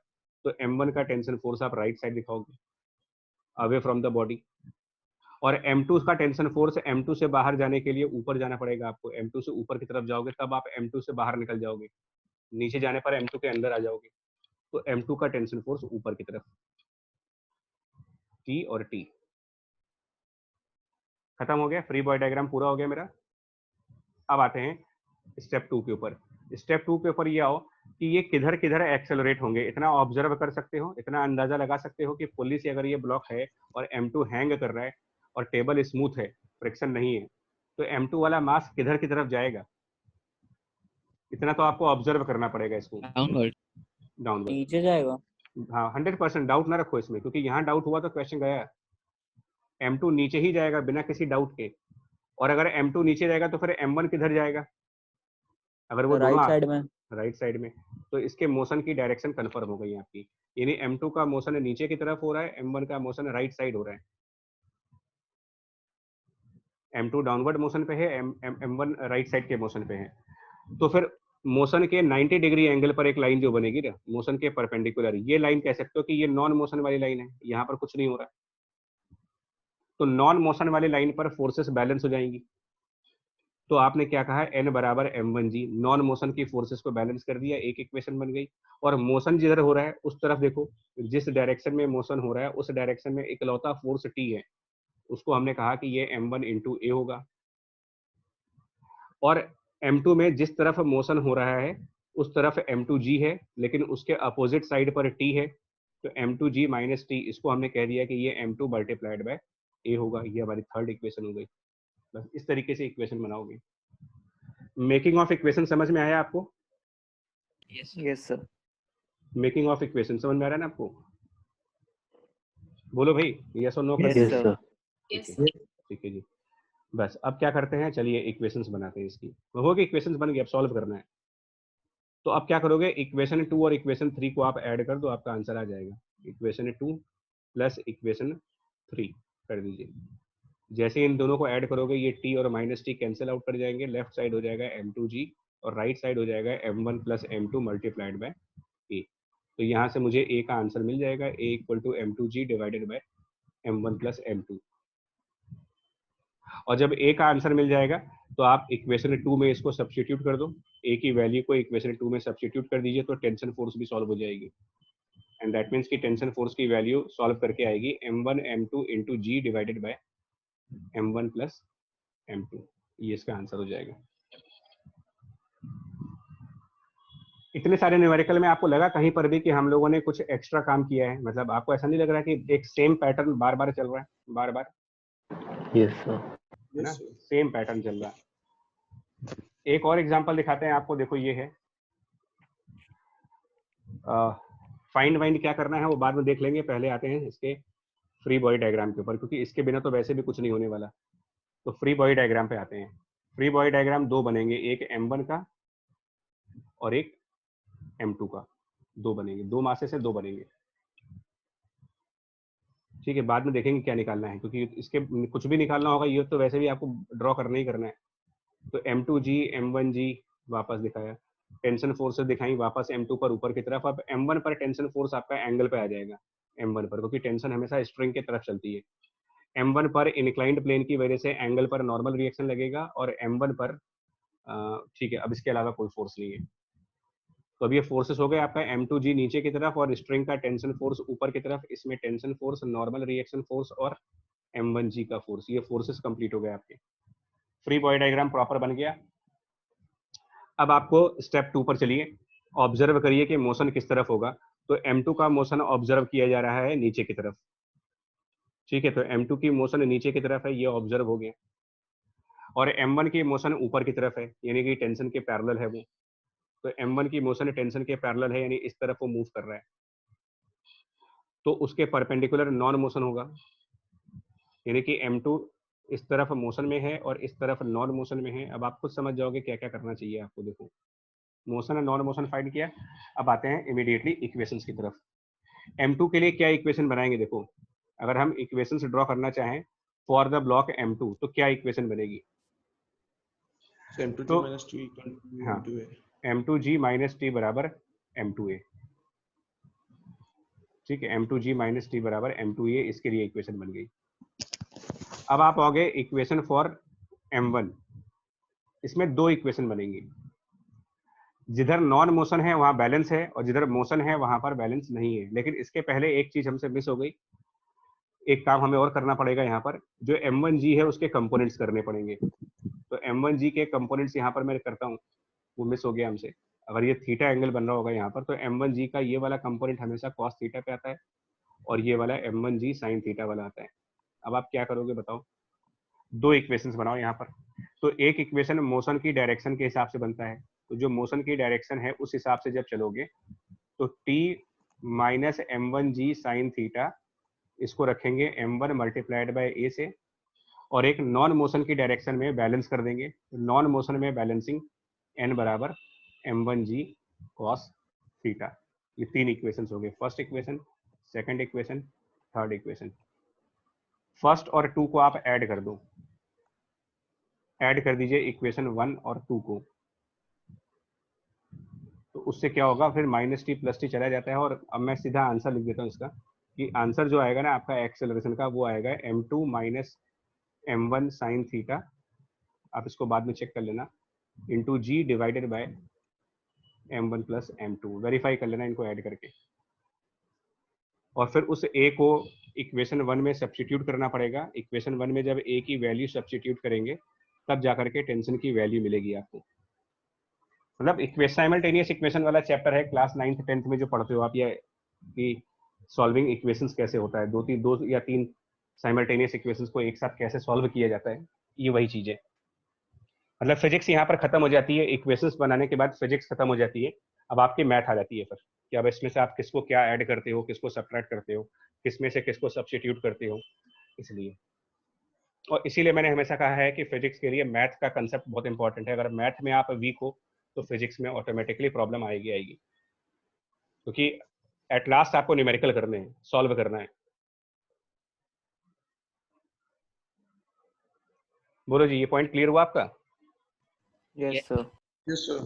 तो M1 का टेंशन फोर्स आप राइट साइड दिखाओगे, अवे फ्रॉम द बॉडी। और M2 का टेंशन फोर्स M2 से बाहर जाने के लिए ऊपर जाना पड़ेगा आपको, M2 से ऊपर की तरफ जाओगे तब आप M2 से बाहर निकल जाओगे, नीचे जाने पर M2 के अंदर आ जाओगे। तो M2 का टेंशन फोर्स ऊपर की तरफ, T और T। खत्म हो गया, फ्री बॉडी डायग्राम पूरा हो गया मेरा। अब आते हैं स्टेप 2 के ऊपर। स्टेप 2 के ऊपर ये आओ कि ये किधर किधर एक्सेलरेट होंगे, इतना ऑब्जर्व कर सकते हो, इतना अंदाजा लगा सकते हो कि पुली से अगर ये ब्लॉक है और M2 हैंग कर रहा है और टेबल स्मूथ है, फ्रिक्शन नहीं है, तो M2 वाला मास किधर की तरफ जाएगा, इतना तो आपको ऑब्जर्व करना पड़ेगा इसको। डाउनवर्ड, डाउनवर्ड, नीचे जाएगा। हाँ 100% डाउट ना रखो इसमें, क्योंकि यहाँ डाउट हुआ तो क्वेश्चन गया। M2 नीचे ही जाएगा बिना किसी डाउट के, और अगर M2 नीचे जाएगा तो फिर M1 किधर जाएगा, अगर वो राइट दोनों साइड में। राइट साइड में, तो इसके मोशन की डायरेक्शन कंफर्म हो गई आपकी, यानी M2 का मोशन नीचे की तरफ हो रहा है, M1 का मोशन राइट साइड हो रहा है। M2 डाउनवर्ड मोशन पे है, M1 राइट साइड के मोशन पे है। तो फिर मोशन के 90 डिग्री एंगल पर एक लाइन जो बनेगी ना मोशन के परपेंडिकुलर, ये लाइन कह सकते हो कि ये नॉन मोशन वाली लाइन है, यहाँ पर कुछ नहीं हो रहा है। तो नॉन मोशन वाली लाइन पर फोर्सेस बैलेंस हो जाएंगी। तो आपने क्या कहा, N बराबर M1G, नॉन मोशन की फोर्सेस को बैलेंस कर दिया, एक इक्वेशन बन गई। और मोशन जिधर हो रहा है उस तरफ देखो, जिस डायरेक्शन में मोशन हो रहा है उस डायरेक्शन में इकलौता फोर्स T है, उसको हमने कहा कि ये M1 इंटू A होगा। और M2 में जिस तरफ मोशन हो रहा है उस तरफ M2G है, लेकिन उसके अपोजिट साइड पर T है, तो M2G माइनस T, इसको हमने कह दिया कि ये M2 मल्टीप्लाइड बाय A होगा। ये हमारी थर्ड इक्वेशन हो गई। बस इस तरीके से इक्वेशन बनाओगे। मेकिंग ऑफ इक्वेशन समझ में आया आपको? Yes sir. Making of equation समझ में आ रहा है ना आपको? बोलो भाई, यस और नो यस करेक्ट? सर। ठीक है जी। बस अब क्या करते हैं, चलिए इक्वेशंस बनाते हैं इसकी। हो गई, इक्वेशंस बन गई, अब सॉल्व करना है। तो अब क्या करोगे, इक्वेशन 2 और इक्वेशन 3 को आप ऐड कर दो, आपका आंसर आ जाएगा। इक्वेशन 2 प्लस इक्वेशन 3 कर दीजिए। जैसे इन दोनों को ऐड करोगे ये T और माइनस T कैंसिल आउट कर जाएंगे, लेफ्ट साइड हो जाएगा M2G और राइट साइड हो जाएगा M1 plus M2 multiplied by A। तो यहाँ से मुझे A का आंसर मिल जाएगा, A equal to M2G divided by M1 plus M2। और जब A का आंसर मिल जाएगा तो आप इक्वेशन 2 में इसको सब्स्टिट्यूट कर दो, A की वैल्यू को इक्वेशन 2 में सब्स्टिट्यूट कर दीजिए, तो टेंशन फोर्स भी सॉल्व हो जाएगी। एंड दैट मीन्स कि टेंशन फोर्स की वैल्यू सॉल्व करके आएगी M1 M2 into G divided by M1 plus M2। ये इसका आंसर हो जाएगा। इतने सारे न्यूमेरिकल में आपको लगा कहीं पर भी कि हम लोगों ने कुछ एक्स्ट्रा काम किया है? मतलब आपको ऐसा नहीं लग रहा कि एक सेम पैटर्न बार बार चल रहा है बार बार? Yes sir. है ना, Yes, sir. सेम पैटर्न चल रहा है। एक और एग्जांपल दिखाते हैं आपको, देखो ये है फाइंड वाइंड क्या करना है वो बाद में देख लेंगे, पहले आते हैं इसके फ्री बॉडी डायग्राम के ऊपर, क्योंकि इसके बिना तो वैसे भी कुछ नहीं होने वाला। तो फ्री बॉडी डायग्राम पे आते हैं। फ्री बॉडी डायग्राम दो बनेंगे, एक M1 का और एक M2 का, दो बनेंगे, दो मासे से दो बनेंगे। ठीक है, बाद में देखेंगे क्या निकालना है, क्योंकि इसके कुछ भी निकालना होगा, ये तो वैसे भी आपको ड्रॉ करना ही करना है। तो M2G M1G वापस दिखाया, टेंशन फोर्सेस दिखाई वापस M2 पर ऊपर की तरफ। अब M1 पर टेंशन फोर्स आपका एंगल पे आ जाएगा, M1 पर, क्योंकि टेंशन हमेशा स्ट्रिंग की तरफ चलती है। M1 पर इंक्लाइंड प्लेन की वजह से एंगल पर नॉर्मल रिएक्शन लगेगा, और M1 पर ठीक है, अब इसके अलावा कोई फोर्स नहीं है। तो अब ये फोर्सेस हो गए आपका M2G नीचे की तरफ और स्ट्रिंग का टेंशन फोर्स ऊपर की तरफ, इसमें tension force, normal reaction force और M1G का फोर्स, ये फोर्सेस कंप्लीट हो गए आपके। फ्री बॉडी डायग्राम प्रॉपर बन गया। अब आपको स्टेप 2 पर चलिए, ऑब्जर्व करिए कि मोशन किस तरफ होगा। तो M2 का मोशन ऑब्जर्व किया जा रहा है नीचे की तरफ। ठीक है, तो M2 की मोशन नीचे की तरफ है, ये ऑब्जर्व हो गया, और M1 की मोशन ऊपर की तरफ है, यानी कि टेंशन के पैरेलल है वो। तो M1 की मोशन टेंशन के पैरेलल है, यानी इस तरफ वो मूव कर रहा है, तो उसके परपेंडिकुलर नॉन मोशन होगा, यानी कि M2 इस तरफ मोशन में है और इस तरफ नॉन मोशन में है। अब आप खुद समझ जाओगे क्या क्या करना चाहिए आपको। देखो, मोशन और नॉन मोशन फाइंड किया, अब आते हैं इमीडिएटली इक्वेशंस की तरफ। M2 के लिए क्या इक्वेशन बनाएंगे? देखो, अगर हम इक्वेशन से ड्रॉ करना चाहें फॉर द ब्लॉक M2, तो क्या इक्वेशन बनेगी? So M2G तो minus T equal to हाँ, M2A. M2G माइनस टी बराबर M2A। ठीक है, M2G माइनस टी बराबर M2A, इसके लिए इक्वेशन बन गई। अब आप आओगे इक्वेशन फॉर M1, इसमें दो इक्वेशन बनेंगी, जिधर नॉन मोशन है वहां बैलेंस है और जिधर मोशन है वहां पर बैलेंस नहीं है। लेकिन इसके पहले एक चीज हमसे मिस हो गई, एक काम हमें और करना पड़ेगा। यहाँ पर जो M1G है उसके कंपोनेंट्स करने पड़ेंगे। तो M1G के कंपोनेंट्स यहाँ पर मैं करता हूँ, वो मिस हो गया हमसे। अगर ये थीटा एंगल बन रहा होगा यहाँ पर, तो M1G का ये वाला कंपोनेंट हमेशा कॉस थीटा पे आता है और ये वाला M1G साइन थीटा वाला आता है। अब आप क्या करोगे बताओ? दो इक्वेशंस बनाओ यहाँ पर। तो एक इक्वेशन मोशन की डायरेक्शन के हिसाब से बनता है, तो जो मोशन की डायरेक्शन है उस हिसाब से जब चलोगे तो T minus M1G sine theta, इसको रखेंगे M1 मल्टीप्लाइड बाय A से, और एक नॉन मोशन की डायरेक्शन में बैलेंस कर देंगे। नॉन मोशन में बैलेंसिंग N बराबर M1G cos थीटा। ये तीन इक्वेशंस हो गए, first equation, second equation, third equation. First और टू को आप ऐड कर दो, ऐड कर दीजिए इक्वेशन 1 और 2 को, तो उससे क्या होगा, फिर माइनस टी प्लस टी चला जाता है। और अब मैं सीधा आंसर लिख देता हूँ इसका, कि आंसर जो आएगा ना आपका एक्सेलरेशन का, वो आएगा M2 minus M1 sine theta, आप इसको बाद में चेक कर लेना, into G divided by M1 plus M2। Verify कर लेना इनको ऐड करके, और फिर उस A को इक्वेशन 1 में सब्स्टिट्यूट करना पड़ेगा। इक्वेशन 1 में जब A की वैल्यू सब्स्टिट्यूट करेंगे तब जाकर के टेंशन की वैल्यू मिलेगी आपको। मतलब इक्वेशन साइमल्टेनियस इक्वेशन वाला चैप्टर है, क्लास 9th 10th में जो पढ़ते हो आप, ये कि सॉल्विंग इक्वेशंस कैसे होता है, दो या तीन साइमल्टेनियस इक्वेशंस को एक साथ कैसे सॉल्व किया जाता है, ये वही चीज है। मतलब फिजिक्स यहाँ पर खत्म हो जाती है, इक्वेशंस बनाने के बाद फिजिक्स खत्म हो जाती है। अब आपकी मैथ आ जाती है फिर, कि अब इसमें से आप किसको क्या ऐड करते हो, किसको सब्ट्रैक्ट करते हो, किसमें से किसको सब्स्टिट्यूट करते हो, इसलिए। और इसीलिए मैंने हमेशा कहा है कि फिजिक्स के लिए मैथ का कंसेप्ट बहुत इंपॉर्टेंट है। अगर मैथ में आप वीक हो तो फिजिक्स में ऑटोमेटिकली प्रॉब्लम आएगी, क्योंकि एट लास्ट आपको न्यूमेरिकल करने हैं, सॉल्व करना है। बोलो जी, ये पॉइंट क्लियर हुआ आपका? Yes sir. Yes, sir.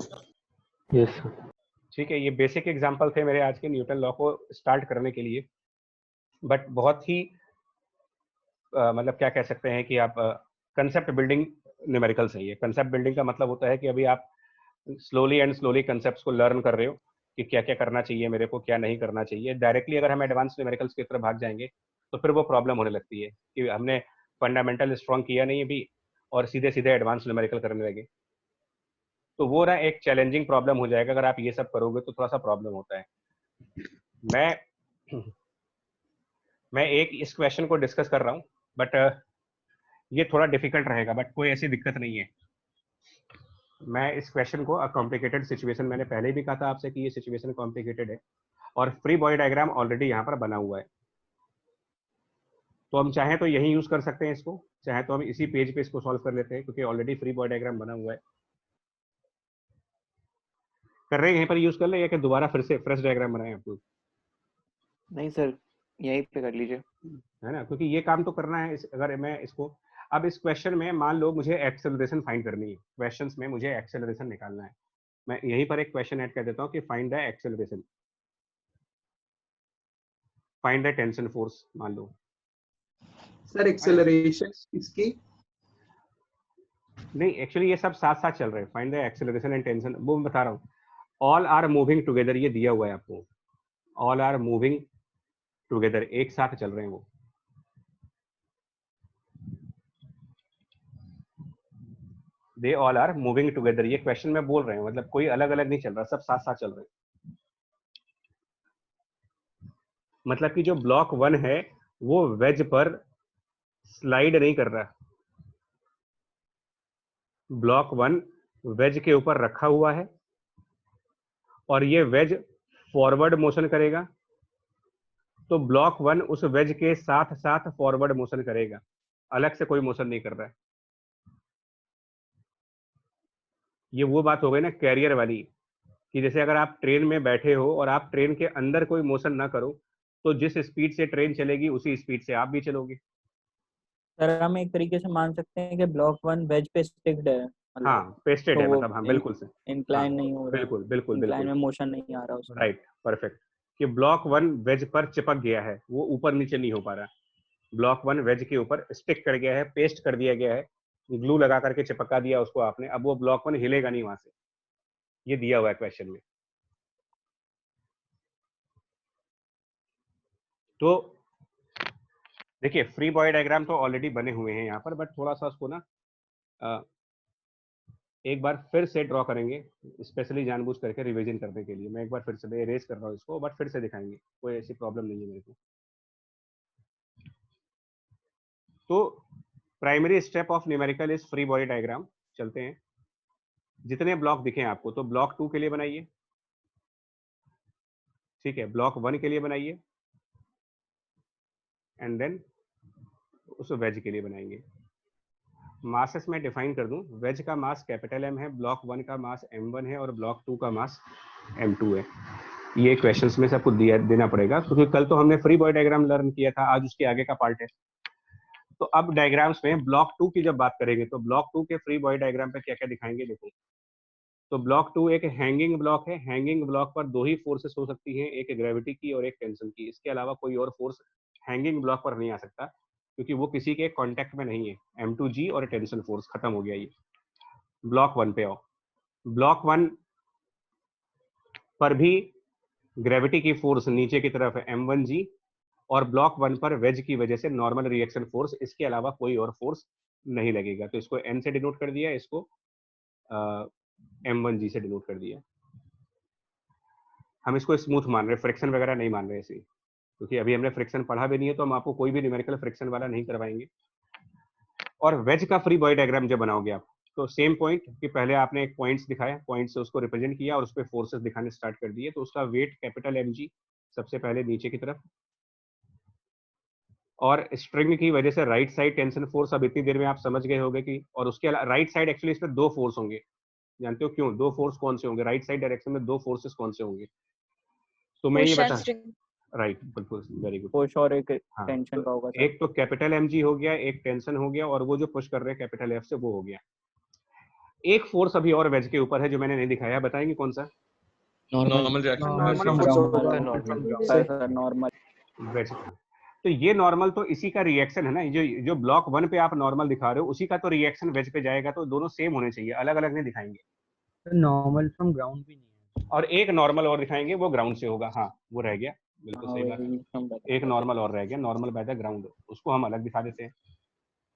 Yes sir. ठीक है, ये बेसिक एग्जांपल थे मेरे आज के न्यूटन लॉ को स्टार्ट करने के लिए, बट बहुत ही मतलब क्या कह सकते हैं कि आप कंसेप्ट बिल्डिंग न्यूमेरिकल्स है। ये कंसेप्ट बिल्डिंग का मतलब होता है कि अभी आप स्लोली एंड स्लोली कंसेप्ट्स को लर्न कर रहे हो कि क्या क्या करना चाहिए मेरे को, क्या नहीं करना चाहिए। डायरेक्टली अगर हम एडवांस न्यूमेरिकल्स की तरफ भाग जाएंगे तो फिर वो प्रॉब्लम होने लगती है कि हमने फंडामेंटल स्ट्रॉन्ग किया नहीं अभी और सीधे सीधे एडवांस न्यूमेरिकल करने लगे, तो वो ना एक चैलेंजिंग प्रॉब्लम हो जाएगा। अगर आप ये सब करोगे तो थोड़ा सा प्रॉब्लम होता है। मैं एक इस क्वेश्चन को डिस्कस कर रहा हूँ, बट ये थोड़ा डिफिकल्ट रहेगा, बट कोई ऐसी दिक्कत नहीं है। मैं इस क्वेश्चन को कॉम्प्लिकेटेड सिचुएशन, मैंने पहले भी कहा था आपसे कि ये सिचुएशन कॉम्प्लिकेटेड है, और फ्री बॉडी डायग्राम ऑलरेडी यहाँ पर बना हुआ है, तो हम चाहें तो यही यूज कर सकते हैं इसको, चाहे तो हम इसी पेज पे इसको सॉल्व कर लेते हैं, क्योंकि ऑलरेडी फ्री बॉडी डायग्राम बना हुआ है। कर रहे हैं, यहीं पर यूज कर ले, या कि दोबारा फिर से फ्रेश डायग्राम बनाए आपको? नहीं सर, यहीं पे कर लीजिए, है ना, क्योंकि ये काम तो करना है। अगर मैं इसको अब इस क्वेश्चन में मान लो मुझे एक्सेलरेशन फाइंड करनी है, क्वेश्चंस में मुझे एक्सेलरेशन निकालना है, मैं यहीं पर एक क्वेश्चन ऐड कर देता हूँ कि find the acceleration, find the tension force मान लो। सर एक्सेलरेशन इसकी नहीं, एक्चुअली ये सब साथ साथ चल रहे हैं, find the acceleration and tension, वो मैं बता रहा हूँ। ऑल आर मूविंग टुगेदर, ये दिया हुआ है आपको, ऑल आर मूविंग टुगेदर, एक साथ चल रहे हैं वो। They all are moving together, ये क्वेश्चन में बोल रहे हैं, मतलब कोई अलग अलग नहीं चल रहा, सब साथ साथ चल रहे हैं। मतलब कि जो ब्लॉक 1 है वो वेज पर स्लाइड नहीं कर रहा, ब्लॉक 1 वेज के ऊपर रखा हुआ है, और ये वेज फॉरवर्ड मोशन करेगा, तो ब्लॉक 1 उस वेज के साथ साथ फॉरवर्ड मोशन करेगा, अलग से कोई मोशन नहीं कर रहा है। ये वो बात हो गई ना कैरियर वाली, कि जैसे अगर आप ट्रेन में बैठे हो और आप ट्रेन के अंदर कोई मोशन ना करो, तो जिस स्पीड से ट्रेन चलेगी उसी स्पीड से आप भी चलोगे। सर हम एक तरीके से मान सकते हैं कि ब्लॉक 1 वेज पे स्टिक्ड है, हाँ, पेस्टेड तो है, वो मतलब हाँ बिल्कुल से, इंक्लाइन हाँ नहीं हो रहा, बिल्कुल बिल्कुल इंक्लाइन बिल्कुल, में मोशन नहीं आ रहा उसमें। राइट, परफेक्ट, कि ब्लॉक 1 वेज पर चिपक गया है, वो ऊपर नीचे नहीं हो पा रहा, ब्लॉक 1 वेज के ऊपर स्टिक कर गया है, पेस्ट कर दिया गया है, ग्लू लगा करके चिपका दिया उसको आपने, अब वो ब्लॉक 1 हिलेगा नहीं वहां से, ये दिया हुआ है क्वेश्चन में। तो देखिए फ्री बॉडी डायग्राम तो ऑलरेडी बने हुए हैं यहाँ पर, बट थोड़ा सा उसको ना एक बार फिर से ड्रॉ करेंगे, स्पेशली जानबूझ करके रिवीजन करने के लिए। मैं एक बार फिर से इरेज कर रहा हूँ इसको, बट फिर से दिखाएंगे, कोई ऐसी प्रॉब्लम नहीं है मेरे को। तो primary step of numerical is free body diagram. चलते हैं, जितने ब्लॉक दिखे आपको, तो ब्लॉक 2 के लिए बनाइए, ठीक है, ब्लॉक 1 के लिए बनाइए, एंड देन उस वेज के लिए बनाएंगे। मासेस में डिफाइन कर दूं, वेज का मास कैपिटल एम है, ब्लॉक 1 का मास m1 है, और ब्लॉक 2 का मास m2 है। ये क्वेश्चंस में सबको देना पड़ेगा, क्योंकि कल तो हमने फ्री बॉडी डायग्राम लर्न किया था, आज उसके आगे का पार्ट है। तो अब डायग्राम्स में ब्लॉक 2 की जब बात करेंगे, तो ब्लॉक 2 के फ्री बॉडी डायग्राम पे क्या क्या दिखाएंगे, देखो। तो ब्लॉक 2 एक हैंगिंग ब्लॉक है, हैंगिंग ब्लॉक पर दो ही फोर्सेस हो सकती हैं, एक ग्रेविटी की और एक टेंशन की, इसके अलावा कोई और फोर्स हैंगिंग ब्लॉक पर नहीं आ सकता, क्योंकि वो किसी के कांटेक्ट में नहीं है। M2G और टेंशन फोर्स, खत्म हो गया ये। ब्लॉक 1 पे आओ, ब्लॉक 1 पर भी ग्रेविटी की फोर्स नीचे की तरफ है M1G, और ब्लॉक 1 पर वेज की वजह से नॉर्मल रिएक्शन फोर्स, इसके अलावा कोई और फोर्स नहीं लगेगा। तो इसको N से डिनोट कर दिया, इसको M1G से डिनोट कर दिया। हम इसको स्मूथ मान रहे, फ्रिक्शन वगैरह नहीं मान रहे इसे, क्योंकि अभी हमने फ्रिक्शन पढ़ा भी नहीं है, तो हम आपको कोई भी न्यूमेरिकल फ्रिक्शन वाला नहीं करवाएंगे। और वेज का फ्री बॉडी डायग्राम जब बनाओगे आप, तो सेम पॉइंट कि पहले आपने एक पॉइंट्स दिखाया, पॉइंट से उसको रिप्रेजेंट किया और उस पर फोर्सेस दिखाने स्टार्ट कर दिए, तो उसका वेट कैपिटल mg सबसे पहले नीचे की तरफ, और स्ट्रिंग की वजह से राइट साइड टेंशन फोर्स, अब इतनी देर में आप समझ गए होंगे कि, और उसके राइट साइड एक्चुअली इसमें दो फोर्स होंगे, जानते हो क्यों? दो फोर्स कौन से होंगे राइट साइड डायरेक्शन में, दो फोर्सेस कौन से होंगे? तो मैं ये पुश एंड बता, स्ट्रिंग। राइट, बिल्कुल, वेरी गुड। पुश और एक हाँ, टेंशन का होगा तो सर। एक तो कैपिटल mg हो गया, एक टेंशन हो गया, और वो जो पुश कर रहे हैं कैपिटल F से, वो हो गया। एक फोर्स अभी और वेज के ऊपर है जो मैंने नहीं दिखाया, बताएंगे कौन सा? Normal reaction normal wedge. तो ये नॉर्मल तो इसी का रिएक्शन है ना, जो जो ब्लॉक 1 पे आप नॉर्मल दिखा रहे हो, उसी का तो रिएक्शन वेज पे जाएगा, तो दोनों सेम होने चाहिए, अलग अलग नहीं दिखाएंगे। नॉर्मल फ्रॉम ग्राउंड भी नहीं है, और एक नॉर्मल और दिखाएंगे, वो ग्राउंड से होगा, हाँ वो रह गया, बिल्कुल सही बात है, एक नॉर्मल और रह गया, नॉर्मल बाय द ग्राउंड, उसको हम अलग दिखा देते हैं।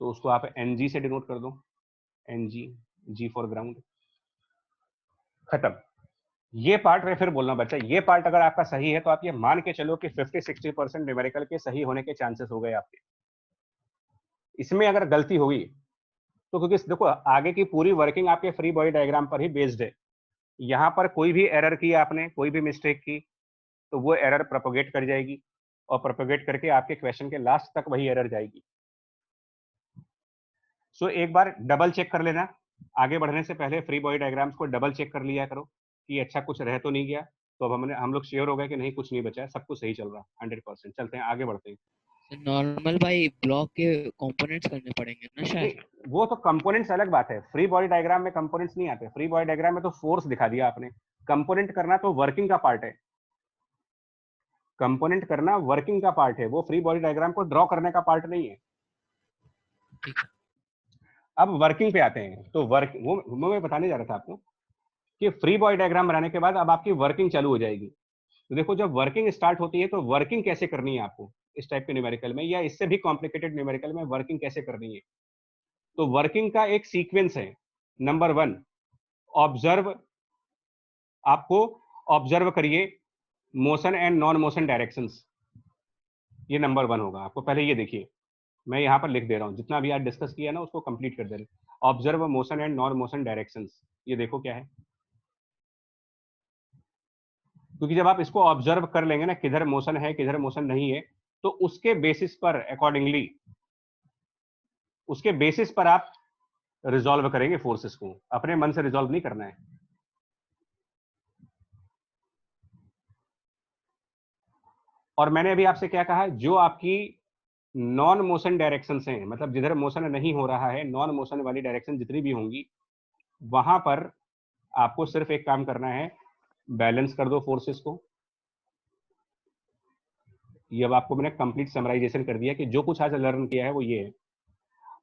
तो उसको आप NG से डिनोट कर दो, NG, G फॉर ग्राउंड, खत्म। ये पार्ट मैं फिर बोलना बच्चा, ये पार्ट अगर आपका सही है, तो आप ये मान के चलो कि 50-60% न्यूमेरिकल के सही होने के चांसेस हो गए आपके। इसमें अगर गलती होगी तो, क्योंकि देखो आगे की पूरी वर्किंग आपके फ्री बॉडी डायग्राम पर ही बेस्ड है, यहाँ पर कोई भी एरर की आपने, कोई भी मिस्टेक की, तो वो एरर प्रोपोगेट कर जाएगी और प्रोपोगेट करके आपके क्वेश्चन के लास्ट तक वही एरर जाएगी। सो एक बार डबल चेक कर लेना, आगे बढ़ने से पहले फ्री बॉडी डायग्राम्स को डबल चेक कर लिया करो कि अच्छा कुछ रह तो नहीं गया। तो अब हम लोग श्योर हो गए कि नहीं कुछ नहीं बचा है, सब कुछ सही चल रहा है 100%। चलते हैं आगे बढ़ते हैं। नॉर्मल भाई ब्लॉक के कंपोनेंट्स करने पड़ेंगे ना शायद। वो तो कंपोनेंट्स अलग बात है, फ्री बॉडी डायग्राम में कंपोनेंट्स नहीं आते। फ्री बॉडी डायग्राम में तो फोर्स दिखा दिया आपने, कंपोनेंट करना तो वर्किंग का पार्ट है। कंपोनेंट करना वर्किंग का पार्ट है, वो फ्री बॉडी डायग्राम को ड्रॉ करने का पार्ट नहीं है। अब वर्किंग पे आते हैं। तो वर्क वो मैं बताने जा रहा था आपको कि फ्री बॉडी डायग्राम बनाने के बाद अब आपकी वर्किंग चालू हो जाएगी। तो देखो जब वर्किंग स्टार्ट होती है तो वर्किंग कैसे करनी है आपको इस टाइप के न्यूमेरिकल में या इससे भी कॉम्प्लिकेटेड न्यूमेरिकल में वर्किंग कैसे करनी है। तो वर्किंग का एक सीक्वेंस है। नंबर 1 ऑब्जर्व, आपको ऑब्जर्व करिए motion and non motion directions, ये नंबर 1 होगा। आपको पहले ये देखिए, मैं यहाँ पर लिख दे रहा हूँ, जितना भी आज डिस्कस किया ना उसको कंप्लीट कर दे रहे। Observe motion and non motion directions, ये देखो क्या है। क्योंकि जब आप इसको ऑब्जर्व कर लेंगे ना किधर मोशन है किधर मोशन नहीं है, तो उसके बेसिस पर अकॉर्डिंगली, उसके बेसिस पर आप रिजॉल्व करेंगे फोर्सेस को। अपने मन से रिजॉल्व नहीं करना है। और मैंने अभी आपसे क्या कहा, जो आपकी नॉन मोशन डायरेक्शन हैं, मतलब जिधर मोशन नहीं हो रहा है, नॉन मोशन वाली डायरेक्शन जितनी भी होंगी, वहां पर आपको सिर्फ एक काम करना है, बैलेंस कर दो फोर्सेस को। ये अब आपको मैंने कंप्लीट समराइजेशन कर दिया कि जो कुछ आज लर्न किया है वो ये है।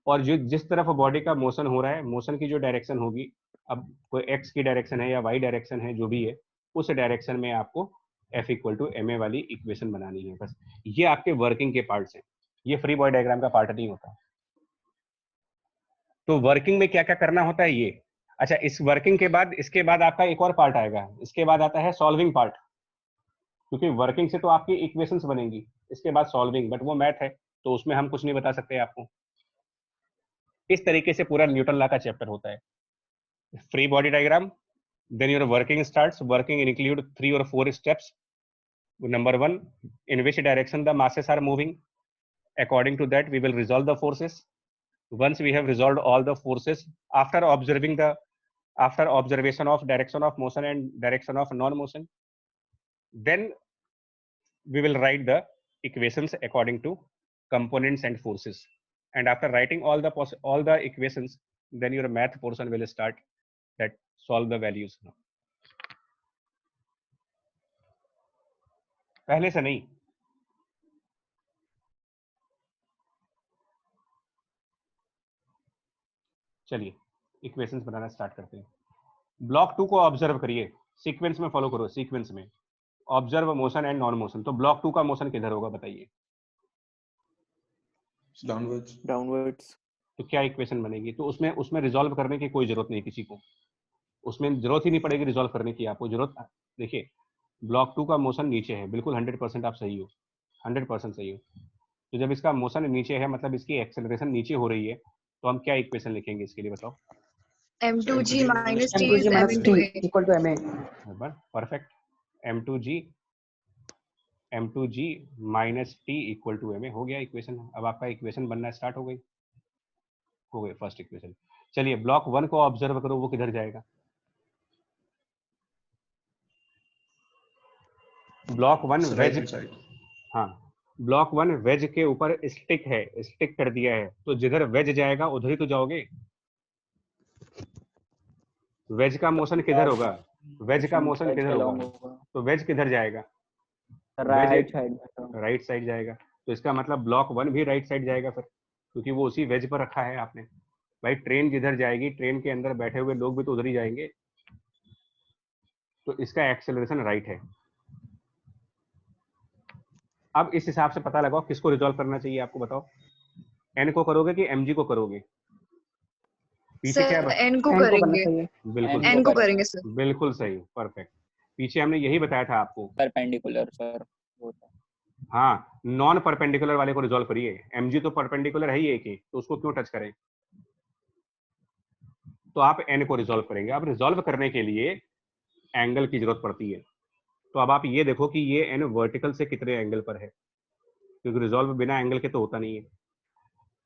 और जो जिस तरफ बॉडी का मोशन हो रहा है, मोशन की जो डायरेक्शन होगी, अब कोई एक्स की डायरेक्शन है या वाई डायरेक्शन है, जो भी है, उस डायरेक्शन में आपको F = ma वाली इक्वेशन बनानी है। बस ये आपके वर्किंग के पार्ट्स हैं, ये फ्री बॉडी डायग्राम का पार्ट नहीं होता। तो वर्किंग में क्या क्या करना होता है ये। अच्छा, इस वर्किंग के बाद, इसके बाद आपका एक और पार्ट आएगा, इसके बाद आता है सॉल्विंग पार्ट। क्योंकि वर्किंग से तो आपकी इक्वेशंस बनेंगी, इसके बाद सॉल्विंग, बट वो मैथ है तो उसमें हम कुछ नहीं बता सकते आपको। इस तरीके से पूरा न्यूटन लॉ का चैप्टर होता है। Free body diagram, then your working starts. Working include 3 or 4 steps. Number 1, in which direction the masses are moving. According to that, we will resolve the forces. Once we have resolved all the forces, after observation of direction of motion and direction of non-motion, then we will write the equations according to components and forces. And after writing all the equations, then your math portion will start, that solve the values. पहले से नहीं। चलिए equations बनाना start करते हैं। Block 2 को observe करिए, sequence में follow करो। सीक्वेंस में observe motion and non motion. तो ब्लॉक 2 का मोशन किधर होगा बताइए? डाउनवर्ड्स। तो क्या इक्वेशन बनेगी? तो उसमें रिजॉल्व करने की कोई जरूरत नहीं किसी को, उसमें जरूरत ही नहीं पड़ेगी रिजॉल्व करने की। आपको जरूरत, देखिए ब्लॉक 2 का मोशन नीचे है, बिल्कुल 100% आप सही हो, 100% सही हो। तो जब इसका मोशन नीचे है, मतलब इसकी एक्सेलरेशन नीचे हो रही है, तो हम क्या इक्वेशन लिखेंगे इसके लिए बताओ? m2g minus t is m into a equal to ma. Perfect. m2g minus t equal to ma हो गया इक्वेशन। अब आपका इक्वेशन बनना स्टार्ट हो गई फर्स्ट इक्वेशन। चलिए ब्लॉक 1 को ऑब्जर्व करो, वो किधर जाएगा? ब्लॉक 1 वेज, हाँ ब्लॉक 1 वेज के ऊपर स्टिक है, स्टिक कर दिया है, तो जिधर वेज जाएगा उधर ही तो जाओगे। वेज का मोशन किधर होगा? वेज का मोशन किधर होगा? तो वेज किधर जाएगा? राइट साइड, राइट साइड जाएगा। तो इसका मतलब ब्लॉक 1 भी राइट साइड जाएगा फिर, क्योंकि वो उसी वेज पर रखा है आपने। भाई ट्रेन जिधर जाएगी, ट्रेन के अंदर बैठे हुए लोग भी तो उधर ही जाएंगे, तो इसका एक्सेलरेशन राइट है। अब इस हिसाब से पता लगाओ किसको रिजॉल्व करना चाहिए आपको, बताओ एन को करोगे कि एमजी को करोगे? पीछे क्या n को करेंगे, बिल्कुल n को करेंगे सर, बिल्कुल सही, परफेक्ट। पीछे हमने यही बताया था आपको, परपेंडिकुलर सर। हाँ, नॉन परपेंडिकुलर वाले को रिजॉल्व करिए, mg तो परपेंडिकुलर है ही एक ही, तो उसको क्यों टच करें? तो आप n को रिजॉल्व करेंगे। अब रिजॉल्व करने के लिए एंगल की जरूरत पड़ती है। तो अब आप ये देखो कि ये n वर्टिकल से कितने एंगल पर है, क्योंकि रिजॉल्व बिना एंगल के तो होता नहीं है।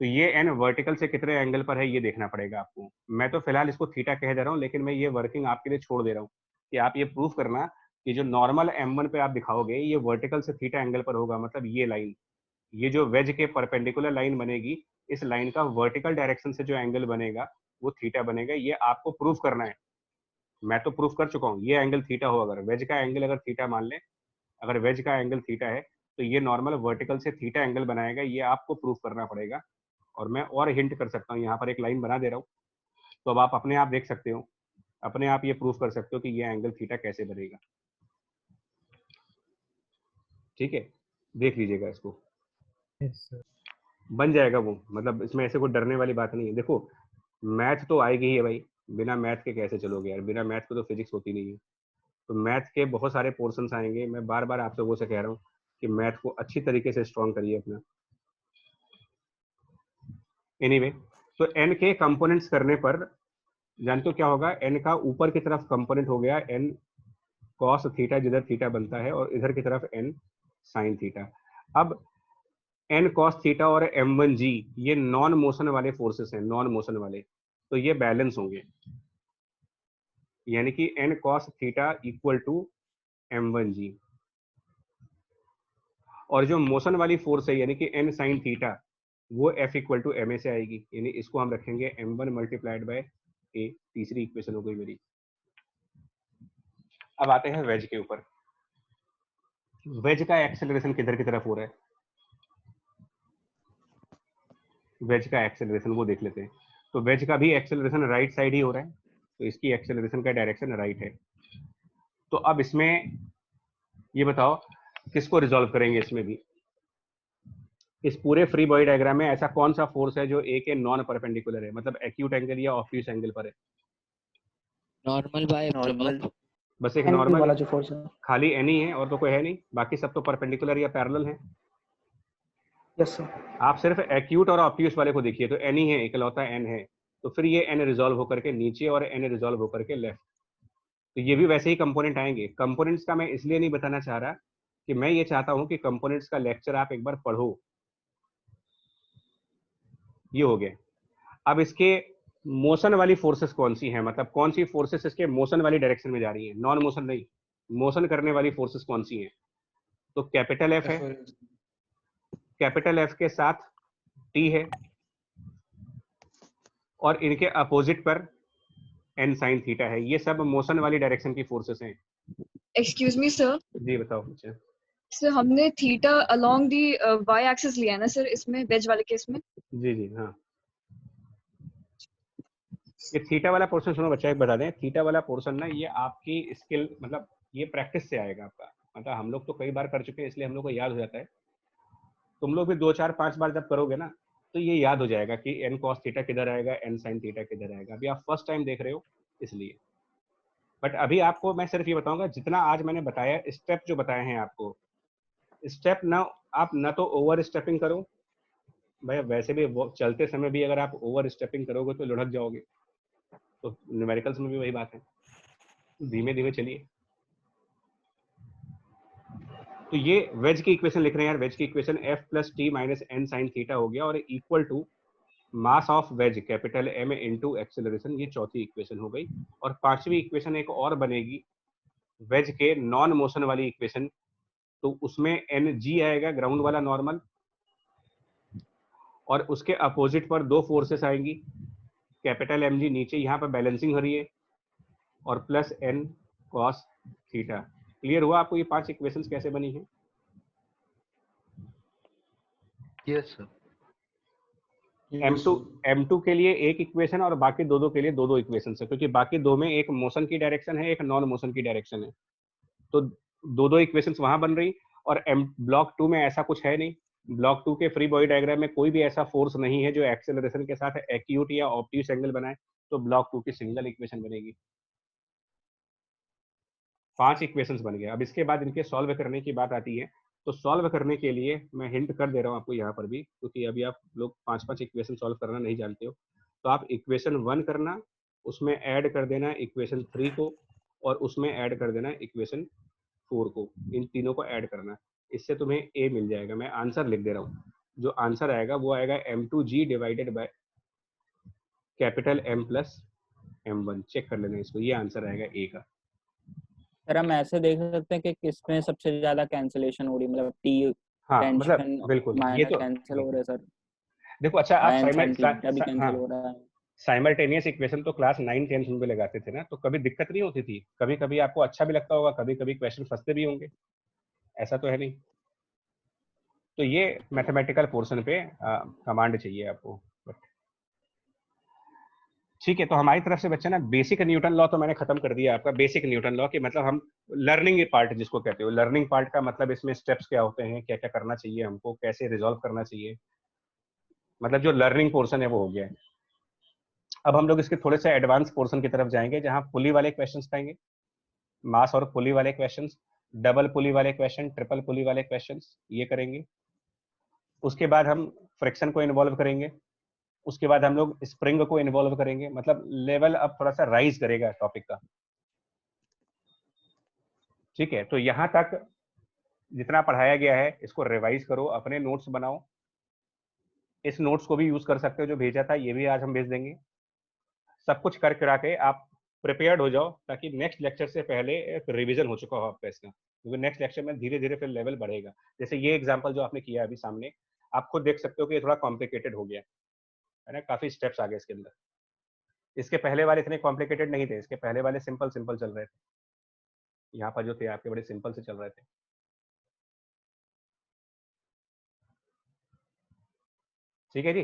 तो ये n वर्टिकल से कितने एंगल पर है ये देखना पड़ेगा आपको। मैं तो फिलहाल इसको थीटा कह दे रहा हूँ, लेकिन मैं ये वर्किंग आपके लिए छोड़ दे रहा हूँ कि आप ये प्रूफ करना कि जो नॉर्मल m1 पे आप दिखाओगे ये वर्टिकल से थीटा एंगल पर होगा। मतलब ये लाइन, ये जो वेज के परपेंडिकुलर लाइन बनेगी, इस लाइन का वर्टिकल डायरेक्शन से जो एंगल बनेगा वो थीटा बनेगा। ये आपको प्रूफ करना है। मैं तो प्रूफ कर चुका हूँ। ये एंगल थीटा हो, अगर वेज का एंगल अगर थीटा मान ले, अगर वेज का एंगल थीटा है तो ये नॉर्मल वर्टिकल से थीटा एंगल बनाएगा। ये आपको प्रूफ करना पड़ेगा। और मैं और हिंट कर सकता हूँ, यहाँ पर एक लाइन बना दे रहा हूँ, तो अब आप अपने आप देख सकते हो, अपने आप ये प्रूफ कर सकते हो कि ये एंगल थीटा कैसे बनेगा। ठीक है, देख लीजिएगा इसको। बन जाएगा वो, मतलब इसमें ऐसे कोई डरने वाली बात नहीं है। देखो मैथ तो आएगी ही है भाई, बिना मैथ के कैसे चलोगे यार, बिना मैथ के तो फिजिक्स होती नहीं है। तो मैथ के बहुत सारे पोर्शंस आएंगे। मैं बार बार आप लोगों से कह रहा हूँ कि मैथ को अच्छी तरीके से स्ट्रॉन्ग करिए अपना। एनीवे, तो n के कंपोनेंट्स करने पर जानते हो क्या होगा? n का ऊपर की तरफ कंपोनेंट हो गया n cos थीटा, जिधर थीटा बनता है, और इधर की तरफ n sin थीटा। अब n cos थीटा और m1g ये नॉन मोशन वाले फोर्सेस हैं, नॉन मोशन वाले, तो ये बैलेंस होंगे। यानी कि n cos theta equal to m1g। और जो मोशन वाली फोर्स है यानी कि n sin थीटा, वो F इक्वल टू ma से आएगी। यानी इसको हम रखेंगे m1 मल्टीप्लाइड बाय a। तीसरी इक्वेशन हो गई मेरी। अब आते हैं वेज के ऊपर। वेज का एक्सेलरेशन किधर की तरफ हो रहा है? वेज का एक्सेलरेशन वो देख लेते हैं। तो वेज का भी एक्सेलरेशन राइट साइड ही हो रहा है, तो इसकी एक्सेलरेशन का डायरेक्शन राइट है। तो अब इसमें ये बताओ किसको रिजॉल्व करेंगे? इसमें भी इस पूरे फ्री बॉडी डायग्राम में ऐसा कौन सा फोर्स है जो ए के नॉन परपेंडिकुलर है, मतलब एक्यूट एंगल या ऑब्ट्यूस एंगल पर है? Normal by normal. ब्लॉक। बस एक एंगल नॉर्मल वाला है, जो फोर्स है। खाली एन ही है और तो कोई है नहीं, बाकी सब तो परपेंडिकुलर या पैरेलल है। Yes sir. आप सिर्फ एक्यूट और ऑब्ट्यूस वाले को देखिए, तो एन ही है, इकलौता एन है। तो फिर ये एन रिजॉल्व होकर के नीचे और एन रिजॉल्व होकर के लेफ्ट। तो ये भी वैसे ही कंपोनेंट आएंगे। कंपोनेंट्स का मैं इसलिए नहीं बताना चाह रहा कि मैं ये चाहता हूं कि कंपोनेंट्स का लेक्चर आप एक बार पढ़ो। ये हो गया। अब इसके मोशन वाली फोर्सेस कौन सी हैं, मतलब कौन सी फोर्सेस इसके मोशन वाली डायरेक्शन में जा रही हैं, नॉन मोशन नहीं, मोशन करने वाली फोर्सेस कौन सी हैं? तो कैपिटल एफ है, कैपिटल एफ के साथ टी है, और इनके अपोजिट पर एन साइन थीटा है। ये सब मोशन वाली डायरेक्शन की फोर्सेस हैं। एक्सक्यूज मी सर, जी बताओ मुझे। सर हमने theta along the Y axis लिया है ना सर, इसमें वेज वाले केस में? जी जी हाँ। ये थीटा वाला पोर्शन सुनो बच्चा, एक बता दें, थीटा वाला पोर्शन ना ये आपकी स्किल, मतलब ये प्रैक्टिस से आएगा आपका। मतलब हम लोग तो कई बार कर चुके हैं इसलिए हम लोग को याद हो जाता है। तुम लोग भी 2 4 5 बार जब करोगे ना तो ये याद हो जाएगा कि एन कॉस थीटा किधर आएगा, एन साइन थीटा किधर आएगा। अभी आप फर्स्ट टाइम देख रहे हो इसलिए। बट अभी आपको मैं सिर्फ ये बताऊंगा, जितना आज मैंने बताया, स्टेप जो बताए हैं आपको, स्टेप ना आप ना तो ओवर स्टेपिंग करो भाई। वैसे भी चलते समय भी अगर आप ओवर स्टेपिंग करोगे तो लुढ़क जाओगे। तो न्यूमेरिकल्स में भी वही बात है, धीमे धीमे चलिए। तो ये वेज की इक्वेशन लिख रहे हैं यार। वेज की equation F plus T minus N sine theta हो गया, और equal to mass of wedge capital M into acceleration. ये चौथी इक्वेशन हो गई। और पांचवी इक्वेशन एक और बनेगी वेज के नॉन मोशन वाली इक्वेशन। तो उसमें एन जी आएगा, ग्राउंड वाला नॉर्मल, और उसके अपोजिट पर दो फोर्सेस आएंगी, कैपिटल एम जी नीचे यहाँ पर बैलेंसिंग हो रही है, और plus N cos theta. Clear हुआ आपको ये 5 इक्वेशंस कैसे बनी है? Yes sir. M2 के लिए एक इक्वेशन और बाकी दो के लिए दो इक्वेशन है, क्योंकि बाकी दो में एक मोशन की डायरेक्शन है, एक नॉन मोशन की डायरेक्शन है। तो दो इक्वेशंस वहां बन रही। और ब्लॉक 2 में ऐसा कुछ है नहीं। ब्लॉक 2 के फ्री बॉडी डायग्राम में कोई भी ऐसा फोर्स नहीं है जो एक्सेलरेशन के साथ एक्यूट या ऑब्ट्यूस एंगल बनाए। तो ब्लॉक 2 की सिंगल इक्वेशन बनेगी। 5 इक्वेशंस बन गए। अब इसके बाद इनके सॉल्व करने की बात आती है, तो सॉल्व करने के लिए मैं हिंट कर दे रहा हूँ आपको यहाँ पर भी, क्योंकि अभी आप लोग 5-5 इक्वेशन सॉल्व करना नहीं जानते हो। तो आप इक्वेशन 1 करना, उसमें ऐड कर देना इक्वेशन 3 को, और उसमें ऐड कर देना इक्वेशन 4 को। इन तीनों को ऐड करना, इससे तुम्हें ए मिल जाएगा। मैं आंसर लिख दे रहा हूँ, जो आंसर आएगा वो आएगा m2g divided by capital M plus M1। Check कर लेना इसको, ये आंसर आएगा ए का। सर हम ऐसे देख सकते हैं कि किसमें सबसे ज्यादा कैंसिलेशन हो रही है, मतलब टी हाँ मतलब टेंशन बिल्कुल, ये माइनस तो कैंसिल हो रहे हैं सर, देखो। अच्छा आप sin थीटा भी हाँ कैंसिल हो रहा है। साइमल्टेनियस इक्वेशन तो क्लास 9-10 में लगाते थे ना, तो कभी दिक्कत नहीं होती थी। कभी कभी आपको अच्छा भी लगता होगा, कभी कभी क्वेश्चन फंसते भी होंगे, ऐसा तो है नहीं। तो ये मैथमेटिकल पोर्शन पे कमांड चाहिए आपको। ठीक है, तो हमारी तरफ से बच्चे ना बेसिक न्यूटन लॉ तो मैंने खत्म कर दिया आपका। बेसिक न्यूटन लॉ कि मतलब हम लर्निंग पार्ट जिसको कहते हो, लर्निंग पार्ट का मतलब इसमें स्टेप्स क्या होते हैं, क्या क्या करना चाहिए हमको, कैसे रिजॉल्व करना चाहिए, मतलब जो लर्निंग पोर्शन है वो हो गया है। अब हम लोग इसके थोड़े से एडवांस पोर्शन की तरफ जाएंगे, जहां पुली वाले क्वेश्चंस पाएंगे, मास और पुली वाले क्वेश्चंस, डबल पुली वाले क्वेश्चन, ट्रिपल पुली वाले क्वेश्चंस, ये करेंगे। उसके बाद हम फ्रिक्शन को इन्वॉल्व करेंगे, उसके बाद हम लोग स्प्रिंग को इन्वॉल्व करेंगे। मतलब लेवल अब थोड़ा सा राइज करेगा टॉपिक का। ठीक है, तो यहां तक जितना पढ़ाया गया है इसको रिवाइज करो, अपने नोट्स बनाओ। इस नोट्स को भी यूज कर सकते हो जो भेजा था, ये भी आज हम भेज देंगे। सब कुछ कर करा के आप प्रिपेयर्ड हो जाओ, ताकि नेक्स्ट लेक्चर से पहले एक रिवीजन हो चुका हो आपका इसका, क्योंकि नेक्स्ट लेक्चर में धीरे धीरे फिर लेवल बढ़ेगा। जैसे ये एग्जांपल जो आपने किया अभी सामने, आप खुद देख सकते हो कि ये थोड़ा कॉम्प्लिकेटेड हो गया है ना, काफी स्टेप्स आ गए इसके अंदर। इसके पहले वाले इतने कॉम्प्लिकेटेड नहीं थे, इसके पहले वाले सिंपल सिंपल चल रहे थे। यहाँ पर जो थे आपके बड़े सिंपल से चल रहे थे। ठीक है जी।